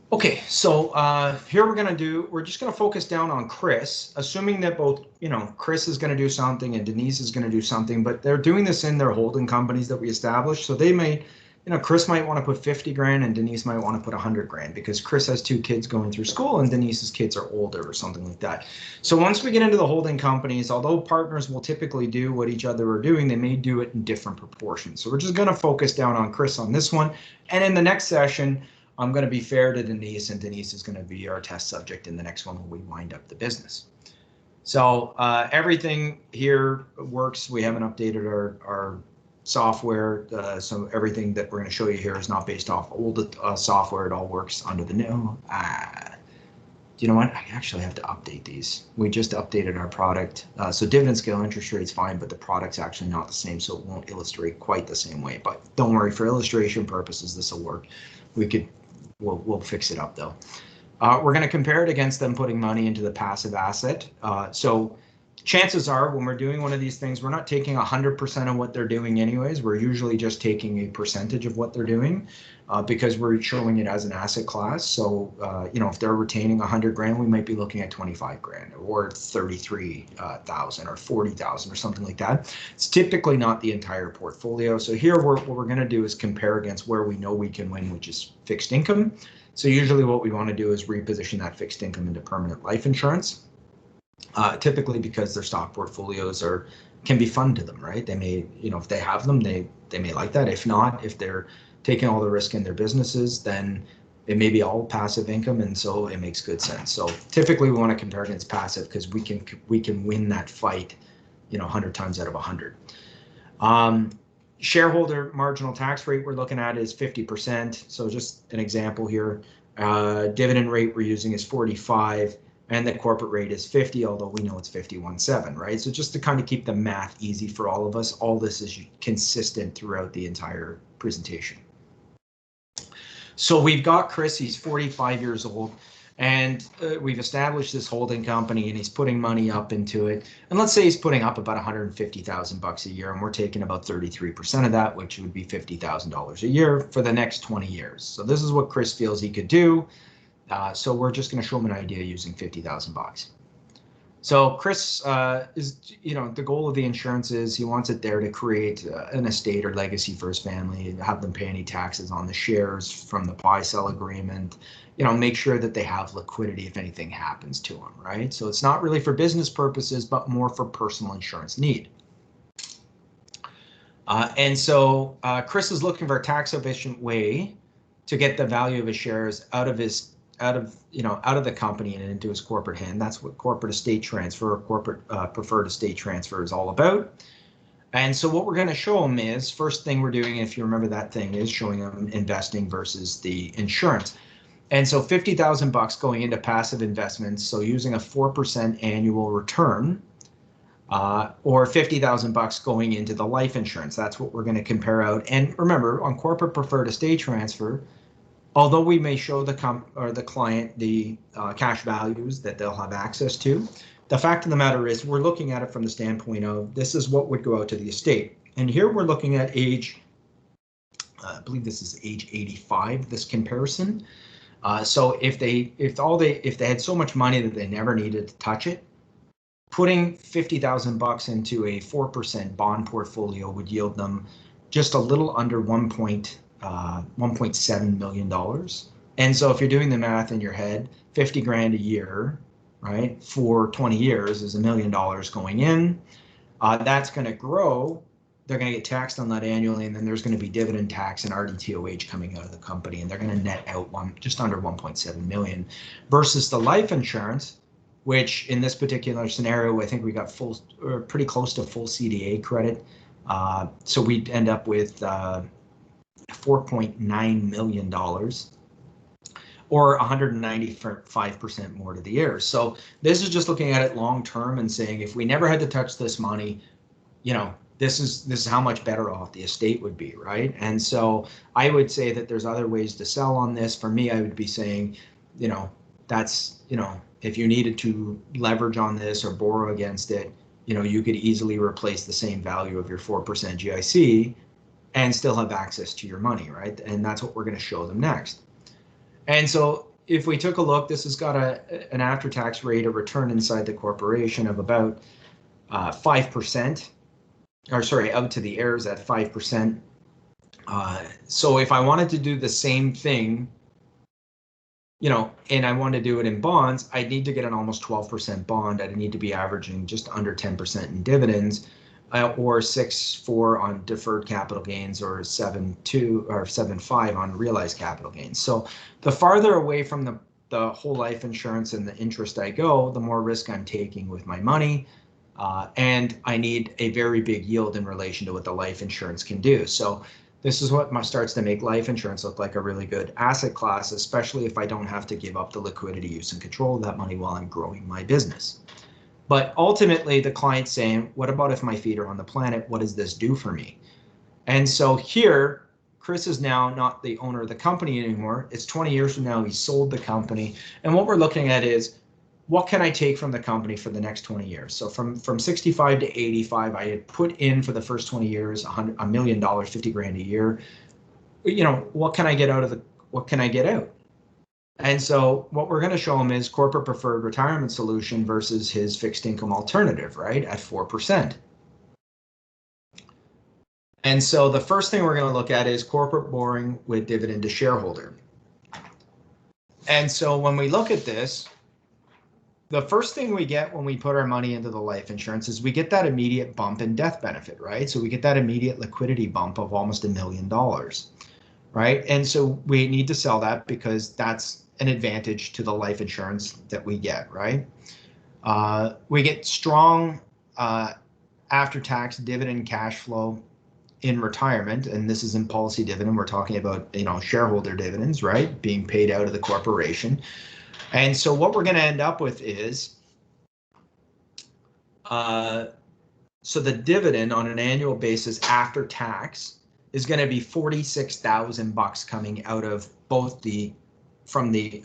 Okay, so here we're just gonna focus down on Chris, assuming that both, Chris is gonna do something and Denise is gonna do something, but they're doing this in their holding companies that we established. So they may, Chris might want to put 50 grand and Denise might want to put 100 grand because Chris has 2 kids going through school and Denise's kids are older or something like that. So once we get into the holding companies, although partners will typically do what each other are doing, they may do it in different proportions. So we're just gonna focus down on Chris on this one. And in the next session, I'm going to be fair to Denise, and Denise is going to be our test subject in the next one when we wind up the business. So everything here works. We haven't updated our software, so everything that we're going to show you here is not based off old software. It all works under the new. You know what? I actually have to update these. We just updated our product. So dividend scale interest rate's fine, but the product's actually not the same, so it won't illustrate quite the same way. But don't worry, for illustration purposes, this will work. We'll fix it up though. We're going to compare it against them putting money into the passive asset. So chances are when we're doing one of these things, we're not taking 100% of what they're doing anyways. We're usually just taking a percentage of what they're doing because we're showing it as an asset class. So, if they're retaining 100 grand, we might be looking at 25 grand or 33,000 or 40,000 or something like that. It's typically not the entire portfolio. So here what we're going to do is compare against where we know we can win, which is fixed income. So usually what we want to do is reposition that fixed income into permanent life insurance. Typically because their stock portfolios can be fun to them, right? They may, if they have them, they may like that. If not, if they're taking all the risk in their businesses, then it may be all passive income, and so it makes good sense. So typically we want to compare against passive because we can win that fight, 100 times out of 100. Shareholder marginal tax rate we're looking at is 50%. So just an example here, dividend rate we're using is 45. And the corporate rate is 50, although we know it's 51.7, right? So just to kind of keep the math easy for all of us, all this is consistent throughout the entire presentation. So we've got Chris, he's 45 years old, and we've established this holding company and he's putting money up into it. And let's say he's putting up about 150,000 bucks a year and we're taking about 33% of that, which would be $50,000 a year for the next 20 years. So this is what Chris feels he could do. So we're just going to show him an idea using 50,000 bucks. So Chris is, the goal of the insurance is he wants it there to create an estate or legacy for his family, have them pay any taxes on the shares from the buy-sell agreement, make sure that they have liquidity if anything happens to them, right? So it's not really for business purposes, but more for personal insurance need. And so Chris is looking for a tax efficient way to get the value of his shares out of the company and into his corporate hand. That's what corporate estate transfer or corporate preferred estate transfer is all about. And so what we're going to show them is, first thing we're doing, if you remember that thing, is showing them investing versus the insurance. And so 50,000 bucks going into passive investments, so using a 4% annual return, or 50,000 bucks going into the life insurance. That's what we're going to compare out. And remember, on corporate preferred estate transfer, although we may show the client the cash values that they'll have access to, the fact of the matter is we're looking at it from the standpoint of this is what would go out to the estate. And here we're looking at age, I believe this is age 85, this comparison. So if they had so much money that they never needed to touch it, putting 50,000 bucks into a 4% bond portfolio would yield them just a little under $1.7 million. And so if you're doing the math in your head, 50 grand a year, right, for 20 years is $1 million going in. That's going to grow. They're going to get taxed on that annually, and then there's going to be dividend tax and RDTOH coming out of the company, and they're going to net out just under 1.7 million, versus the life insurance, which in this particular scenario, I think we got pretty close to full CDA credit. So we'd end up with $4.9 million, or 195% more to the heirs. So this is just looking at it long term and saying, if we never had to touch this money, you know, this is how much better off the estate would be, right? And so I would say that there's other ways to sell on this. For me, I would be saying, you know, that's, you know, if you needed to leverage on this or borrow against it, you know, you could easily replace the same value of your 4% GIC and still have access to your money, right? And that's what we're going to show them next. And so if we took a look, this has got an after-tax rate of return inside the corporation of about 5%, or sorry, out to the heirs at 5%. So if I wanted to do the same thing, you know, and I want to do it in bonds, I need to get an almost 12% bond. I'd need to be averaging just under 10% in dividends, or 6.4 on deferred capital gains, or 7.2 or 7.5 on realized capital gains. So the farther away from the whole life insurance and the interest I go, the more risk I'm taking with my money. And I need a very big yield in relation to what the life insurance can do. So this is what starts to make life insurance look like a really good asset class, especially if I don't have to give up the liquidity, use, and control of that money while I'm growing my business. But ultimately, the client's saying, what about if my feet are on the planet? What does this do for me? And so here, Chris is now not the owner of the company anymore. It's 20 years from now, he sold the company. And what we're looking at is, what can I take from the company for the next 20 years? So from 65 to 85, I had put in for the first 20 years, $1 million, 50 grand a year. You know, what can I get out of what can I get out? And so what we're going to show him is corporate preferred retirement solution versus his fixed income alternative, right, at 4%. And so the first thing we're going to look at is corporate borrowing with dividend to shareholder. And so when we look at this, the first thing we get when we put our money into the life insurance is we get that immediate bump in death benefit, right? So we get that immediate liquidity bump of almost $1 million, right? And so we need to sell that because that's an advantage to the life insurance that we get, right? We get strong after-tax dividend cash flow in retirement, and this is in policy dividend. We're talking about, you know, shareholder dividends, right, being paid out of the corporation. And so what we're going to end up with is, so the dividend on an annual basis after tax is going to be 46,000 bucks coming out of both from the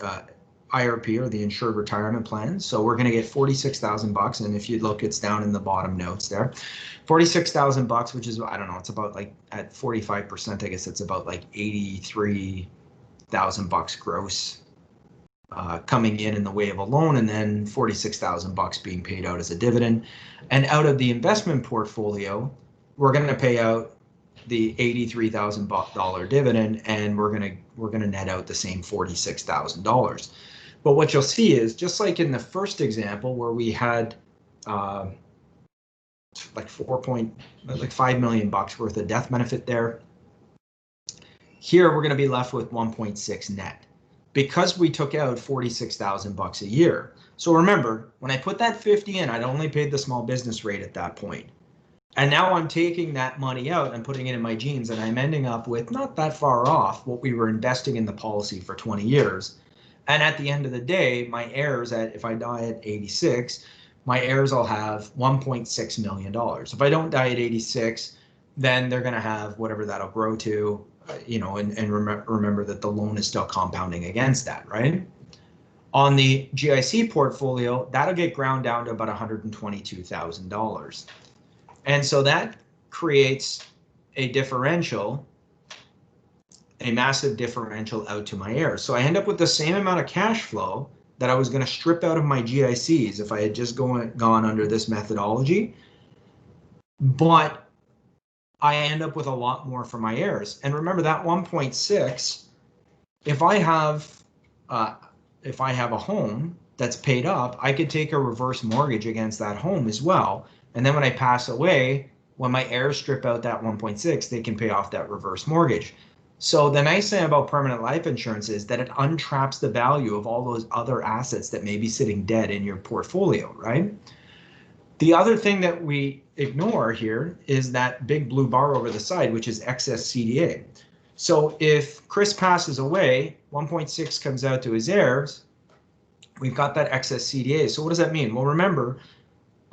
IRP, or the insured retirement plan. So we're going to get 46,000 bucks. And if you look, it's down in the bottom notes there, 46,000 bucks, which is, I don't know, it's about like at 45%, I guess it's about like 83,000 bucks gross coming in the way of a loan, and then 46,000 bucks being paid out as a dividend. And out of the investment portfolio, we're going to pay out the $83,000 dividend, and we're going to net out the same $46,000. But what you'll see is, just like in the first example where we had like 5 million bucks worth of death benefit there, here we're going to be left with 1.6 net, because we took out 46,000 bucks a year. So remember, when I put that 50 in, I'd only paid the small business rate at that point. And now I'm taking that money out and putting it in my jeans, and I'm ending up with not that far off what we were investing in the policy for 20 years. And at the end of the day, my heirs, if I die at 86, my heirs will have $1.6 million. If I don't die at 86, then they're going to have whatever that'll grow to, and remember that the loan is still compounding against that, right? On the GIC portfolio, that'll get ground down to about $122,000. And so that creates a differential, a massive differential out to my heirs. So I end up with the same amount of cash flow that I was going to strip out of my GICs if I had just gone under this methodology. But I end up with a lot more for my heirs. And remember that 1.6, if I have a home that's paid up, I could take a reverse mortgage against that home as well. And then when I pass away, when my heirs strip out that 1.6, they can pay off that reverse mortgage. So the nice thing about permanent life insurance is that it untraps the value of all those other assets that may be sitting dead in your portfolio, right? The other thing that we ignore here is that big blue bar over the side, which is excess CDA. So if Chris passes away, 1.6 comes out to his heirs, we've got that excess CDA. So what does that mean? Well, remember,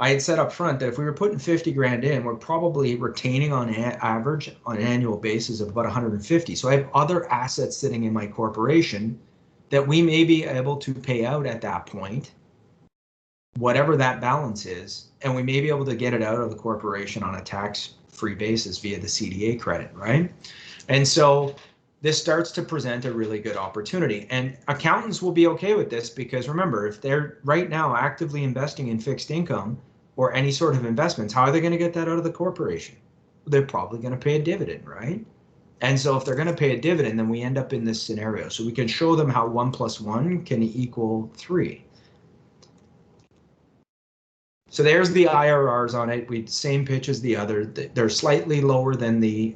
I had said up front that if we were putting 50 grand in, we're probably retaining on average on an annual basis of about 150. So I have other assets sitting in my corporation that we may be able to pay out at that point, whatever that balance is, and we may be able to get it out of the corporation on a tax-free basis via the CDA credit, right? And so this starts to present a really good opportunity. And accountants will be okay with this because remember, if they're right now actively investing in fixed income or any sort of investments, how are they going to get that out of the corporation? They're probably going to pay a dividend, right? And so if they're going to pay a dividend, then we end up in this scenario. So we can show them how 1 + 1 can equal 3. So there's the IRRs on it. Same pitch as the other. They're slightly lower than the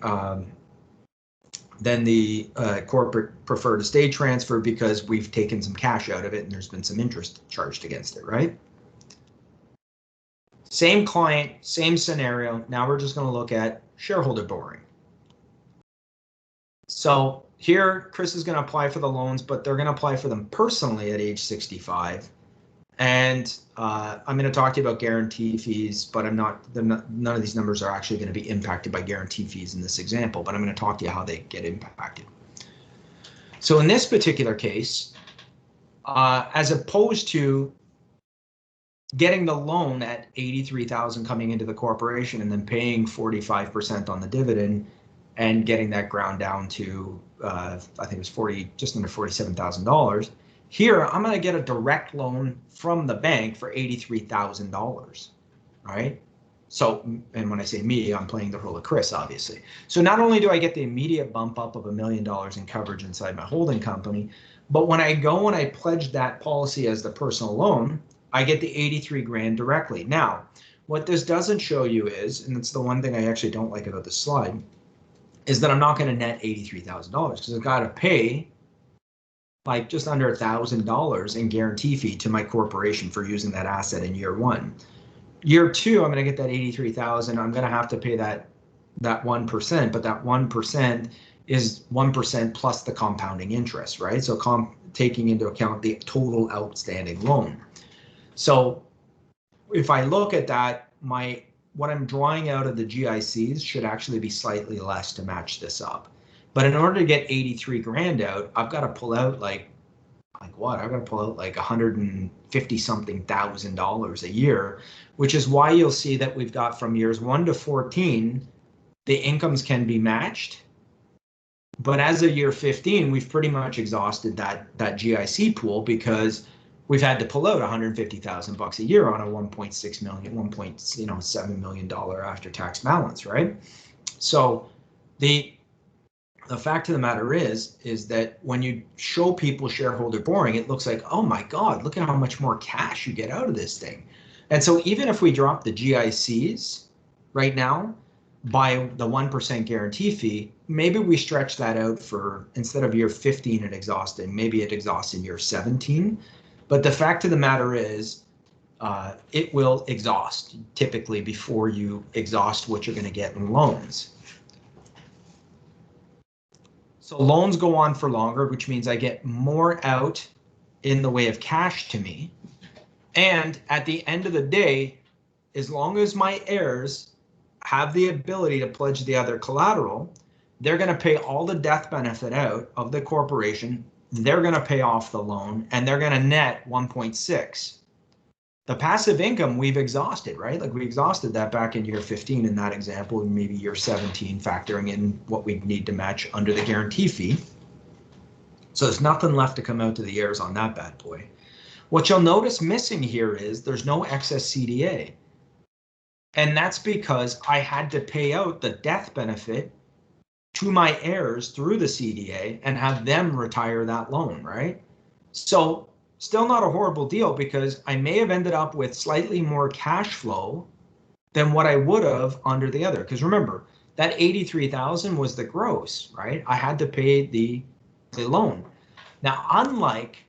corporate preferred estate transfer because we've taken some cash out of it and there's been some interest charged against it, right? Same client, same scenario. Now we're just going to look at shareholder borrowing. So here, Chris is going to apply for the loans, but they're going to apply for them personally at age 65. And I'm going to talk to you about guarantee fees, but none of these numbers are actually going to be impacted by guarantee fees in this example, but I'm going to talk to you how they get impacted. So in this particular case, as opposed to getting the loan at 83,000 coming into the corporation and then paying 45% on the dividend and getting that ground down to I think it was just under $47,000. Here, I'm going to get a direct loan from the bank for $83,000, right? So, and when I say me, I'm playing the role of Chris, obviously. So not only do I get the immediate bump up of $1 million in coverage inside my holding company, but when I go and I pledge that policy as the personal loan, I get the 83 grand directly. Now, what this doesn't show you is, and it's the one thing I actually don't like about this slide, is that I'm not going to net $83,000 because I've got to pay like just under $1,000 in guarantee fee to my corporation for using that asset in year 1. Year 2, I'm going to get that 83,000. I'm going to have to pay that 1%, but that 1% is 1% plus the compounding interest, right? So taking into account the total outstanding loan. So if I look at that, what I'm drawing out of the GICs should actually be slightly less to match this up. But in order to get 83 grand out, I've got to pull out like what? I've got to pull out like $150 something thousand a year, which is why you'll see that we've got from years 1 to 14, the incomes can be matched. But as of year 15, we've pretty much exhausted that GIC pool because we've had to pull out $150,000 a year on a $1.6 million, $1.7 million after tax balance, right? So the fact of the matter is that when you show people shareholder borrowing, it looks like, oh my God, look at how much more cash you get out of this thing. And so even if we drop the GICs right now by the 1% guarantee fee, maybe we stretch that out for, instead of year 15 it exhausting, maybe it exhausts in year 17. But the fact of the matter is, it will exhaust typically before you exhaust what you're going to get in loans. So loans go on for longer, which means I get more out in the way of cash to me. And at the end of the day, as long as my heirs have the ability to pledge the other collateral, they're going to pay all the death benefit out of the corporation. They're going to pay off the loan and they're going to net 1.6. The passive income we've exhausted, right? Like we exhausted that back in year 15 in that example, and maybe year 17 factoring in what we need to match under the guarantee fee. So there's nothing left to come out to the heirs on that bad boy. What you'll notice missing here is there's no excess CDA. And that's because I had to pay out the death benefit to my heirs through the CDA and have them retire that loan, right? So still not a horrible deal because I may have ended up with slightly more cash flow than what I would have under the other. Because remember, that 83,000 was the gross, right? I had to pay the loan. Now, unlike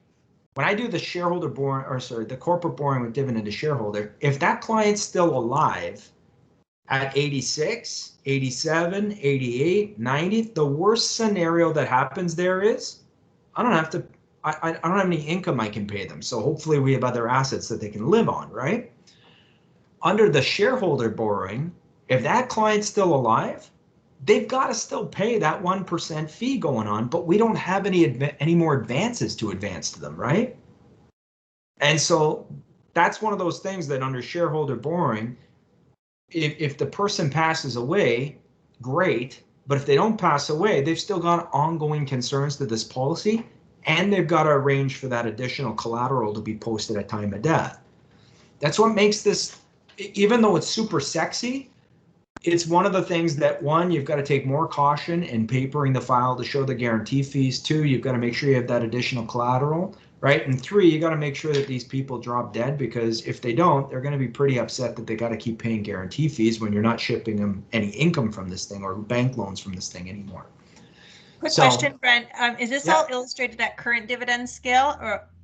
when I do the shareholder borrowing, or sorry, the corporate borrowing with dividend to shareholder, if that client's still alive at 86, 87, 88, 90, the worst scenario that happens there is I don't have any income I can pay them. So hopefully we have other assets that they can live on, right? Under the shareholder borrowing, if that client's still alive, they've got to still pay that 1% fee going on, but we don't have any more advances to advance to them, right? And so that's one of those things that under shareholder borrowing, if the person passes away, great, but if they don't pass away, they've still got ongoing concerns to this policy, and they've got to arrange for that additional collateral to be posted at time of death. That's what makes this, even though it's super sexy, it's one of the things that, one, you've got to take more caution in papering the file to show the guarantee fees. Two, you've got to make sure you have that additional collateral, right? And three, you got to make sure that these people drop dead, because if they don't, they're going to be pretty upset that they got to keep paying guarantee fees when you're not shipping them any income from this thing or bank loans from this thing anymore. Quick question, Brent. Is this yeah. all illustrated at current dividend scale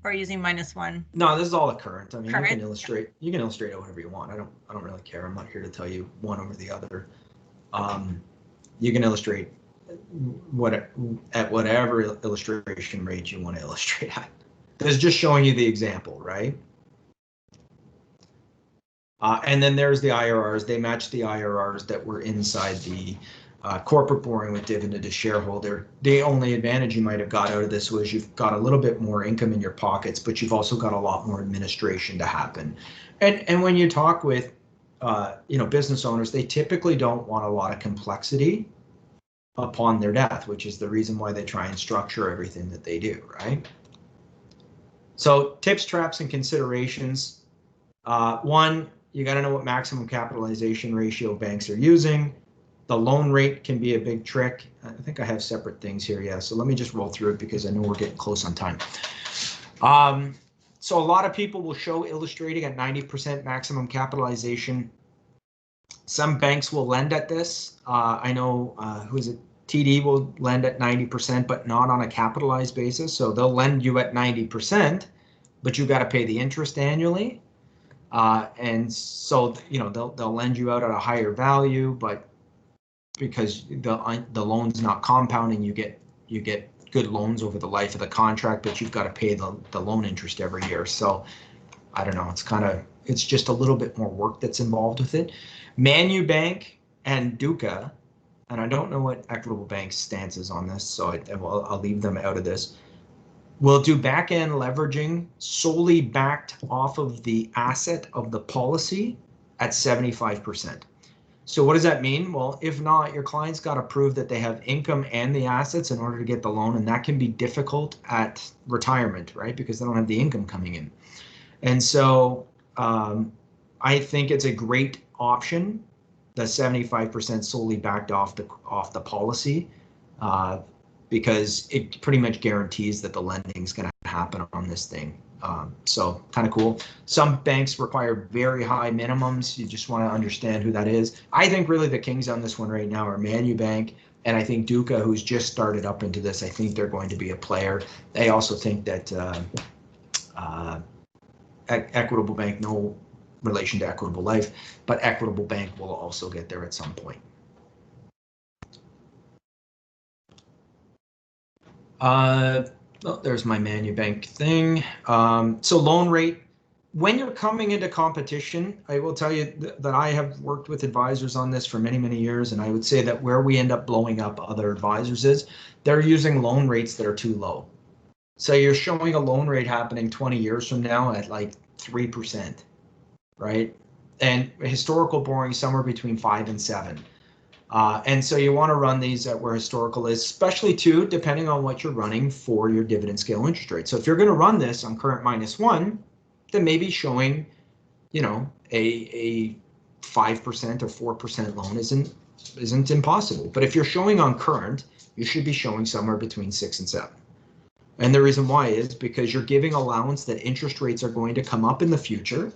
or using -1? No, this is all the current. I mean, current? you can illustrate it however you want. I don't really care. I'm not here to tell you one over the other. You can illustrate at whatever illustration rate you want to illustrate at. This is just showing you the example, right? And then there's the IRRs. They match the IRRs that were inside the corporate borrowing with dividend to shareholder. The only advantage you might have got out of this was you've got a little bit more income in your pockets, but you've also got a lot more administration to happen. And when you talk with business owners, they typically don't want a lot of complexity upon their death, which is the reason why they try and structure everything that they do, right? So tips, traps, and considerations. One, you got to know what maximum capitalization ratio banks are using. The loan rate can be a big trick. I think I have separate things here. Yeah, so let me just roll through it because I know we're getting close on time. So a lot of people will show illustrating at 90% maximum capitalization. Some banks will lend at this. I know, TD will lend at 90%, but not on a capitalized basis. So they'll lend you at 90%, but you got to pay the interest annually. And so, they'll lend you out at a higher value, but because the loan's not compounding, you get good loans over the life of the contract, but you've got to pay the loan interest every year. So I don't know, it's just a little bit more work that's involved with it. Manu Bank and Duca, and I don't know what Equitable Bank's stance is on this, so I'll leave them out of this. We'll do back-end leveraging solely backed off of the asset of the policy at 75%. So what does that mean? Well, if not, your client's got to prove that they have income and the assets in order to get the loan, and that can be difficult at retirement, right? Because they don't have the income coming in. And so I think it's a great option, the 75% solely backed off the policy, because it pretty much guarantees that the lending is going to happen on this thing. So kind of cool. Some banks require very high minimums. You just want to understand who that is. I think really the kings on this one right now are Manu Bank, and I think Duca, who's just started up into this. I think they're going to be a player. I also think that Equitable Bank, no relation to Equitable Life, but Equitable Bank will also get there at some point. Oh, there's my Manubank thing. So loan rate, when you're coming into competition, I will tell you that I have worked with advisors on this for many, many years, and I would say that where we end up blowing up other advisors is they're using loan rates that are too low. So you're showing a loan rate happening 20 years from now at like 3%, right? And historical borrowing somewhere between 5 and 7. And so you want to run these at where historical is, especially too, depending on what you're running for your dividend scale interest rate. So if you're going to run this on current -1, then maybe showing, you know, a 5% or 4% loan isn't impossible. But if you're showing on current, you should be showing somewhere between 6 and 7. And the reason why is because you're giving allowance that interest rates are going to come up in the future.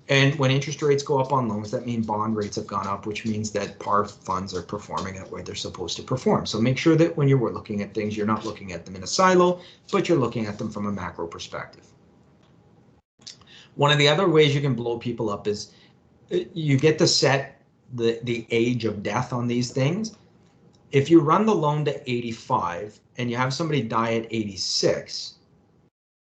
And when interest rates go up on loans, that means bond rates have gone up, which means that par funds are performing at where they're supposed to perform. So make sure that when you're looking at things, you're not looking at them in a silo, but you're looking at them from a macro perspective. One of the other ways you can blow people up is you get to set the age of death on these things. If you run the loan to 85 and you have somebody die at 86,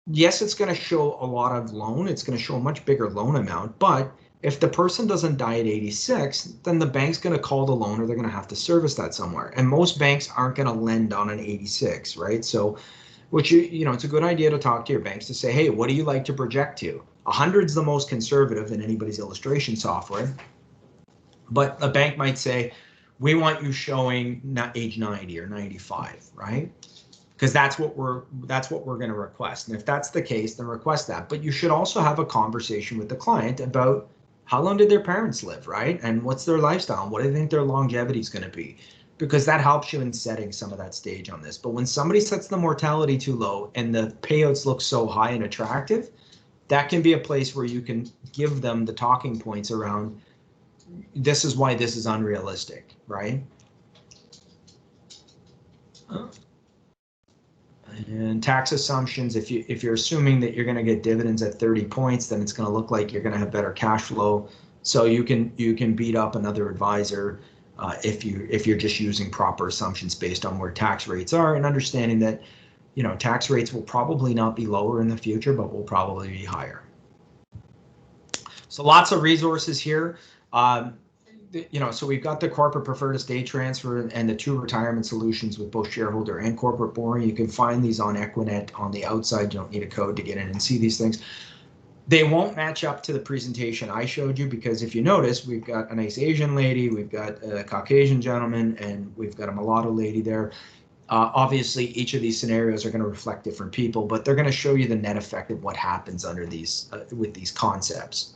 yes, it's going to show a lot of loan. It's going to show a much bigger loan amount. But if the person doesn't die at 86, then the bank's going to call the loan or they're going to have to service that somewhere. And most banks aren't going to lend on an 86, right? So, which you know, it's a good idea to talk to your banks to say, hey, what do you like to project to? 100 is the most conservative in anybody's illustration software. But a bank might say, we want you showing not age 90 or 95, right? Because that's what we're going to request. And if that's the case, then request that. But you should also have a conversation with the client about how long did their parents live, right? And what's their lifestyle? What do they think their longevity is going to be? Because that helps you in setting some of that stage on this. But when somebody sets the mortality too low and the payouts look so high and attractive, that can be a place where you can give them the talking points around this is why this is unrealistic, right? And tax assumptions, if you're assuming that you're going to get dividends at 30 points, then it's going to look like you're going to have better cash flow. So you can beat up another advisor if you're just using proper assumptions based on where tax rates are, and understanding that, you know, tax rates will probably not be lower in the future, but will probably be higher. So lots of resources here. You know, so we've got the corporate preferred estate transfer and the 2 retirement solutions with both shareholder and corporate borrowing. You can find these on Equinet on the outside. You don't need a code to get in and see these things. They won't match up to the presentation I showed you because if you notice, we've got a nice Asian lady, we've got a Caucasian gentleman, and we've got a mulatto lady there. Obviously, each of these scenarios are going to reflect different people, but they're going to show you the net effect of what happens under these with these concepts.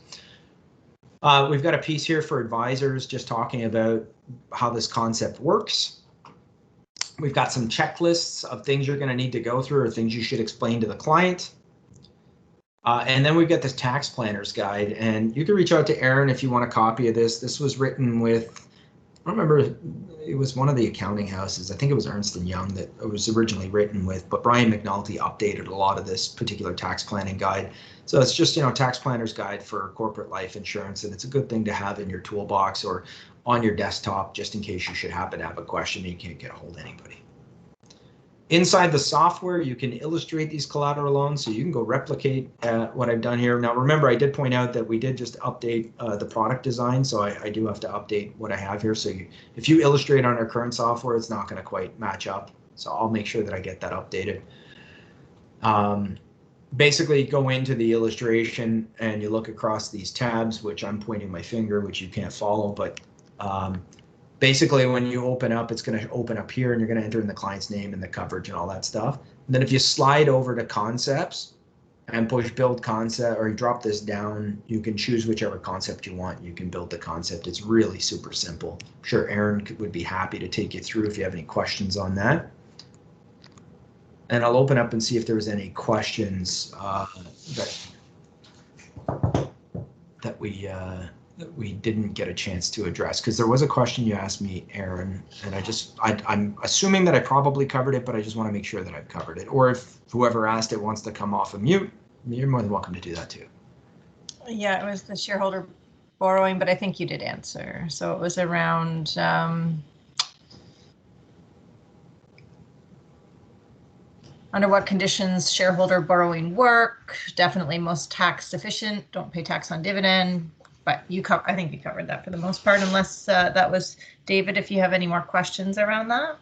We've got a piece here for advisors just talking about how this concept works. We've got some checklists of things you're going to need to go through or things you should explain to the client. And then we've got this tax planner's guide, and you can reach out to Aaron if you want a copy of this. This was written with, I don't remember, it was one of the accounting houses. I think it was Ernst & Young that it was originally written with, but Brian McNulty updated a lot of this particular tax planning guide. So it's just, you know, tax planner's guide for corporate life insurance, and it's a good thing to have in your toolbox or on your desktop just in case you should happen to have a question and you can't get a hold of anybody. Inside the software, you can illustrate these collateral loans, so you can go replicate what I've done here. Now, remember, I did point out that we did just update the product design, so I do have to update what I have here. So if you illustrate on our current software, it's not going to quite match up. So I'll make sure that I get that updated. Basically, go into the illustration and you look across these tabs, which I'm pointing my finger, which you can't follow, but basically, when you open up, it's going to open up here and you're going to enter in the client's name and the coverage and all that stuff. And then if you slide over to concepts and push build concept, or you drop this down, you can choose whichever concept you want. You can build the concept. It's really super simple. I'm sure Aaron would be happy to take you through if you have any questions on that. And I'll open up and see if there was any questions that we didn't get a chance to address, because there was a question you asked me, Aaron, and I'm assuming that I probably covered it, but I just want to make sure that I've covered it. Or if whoever asked it wants to come off of mute, you're more than welcome to do that too. Yeah, it was the shareholder borrowing, but I think you did answer. So it was around under what conditions shareholder borrowing work? Definitely most tax efficient. Don't pay tax on dividend. But I think you covered that for the most part, unless that was David. If you have any more questions around that.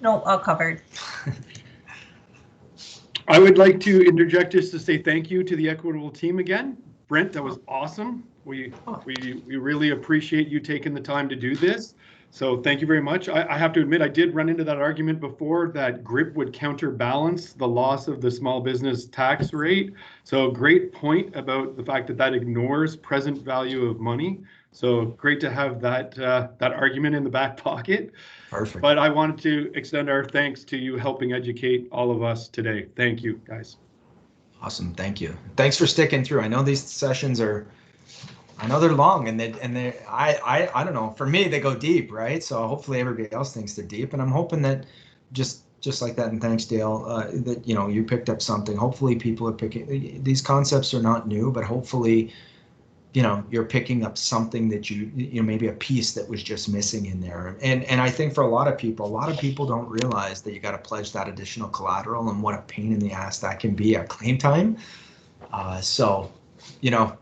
No, all covered. I would like to interject just to say thank you to the Equitable team again. Brent, that was awesome. We really appreciate you taking the time to do this. So thank you very much. I have to admit, I did run into that argument before that GRIP would counterbalance the loss of the small business tax rate. So great point about the fact that that ignores present value of money. So great to have that argument in the back pocket. Perfect. But I wanted to extend our thanks to you helping educate all of us today. Thank you, guys. Awesome. Thank you. Thanks for sticking through. I know these sessions are, I know they're long, and I don't know, for me, they go deep, right? So hopefully everybody else thinks they're deep, and I'm hoping that just like that, and thanks, Dale, that, you know, you picked up something. Hopefully people are picking, these concepts are not new, but hopefully, you know, you're picking up something that you know, maybe a piece that was just missing in there. And I think for a lot of people don't realize that you got to pledge that additional collateral, and what a pain in the ass that can be at claim time. So, you know,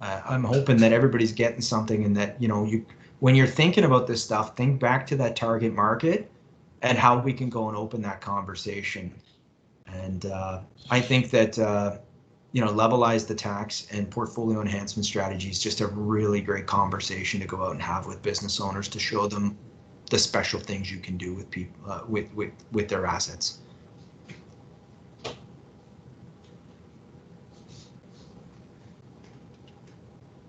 I'm hoping that everybody's getting something, and that, you know, when you're thinking about this stuff, think back to that target market and how we can go and open that conversation. And I think that, you know, levelize the tax and portfolio enhancement strategy is just a really great conversation to go out and have with business owners, to show them the special things you can do with people, with their assets.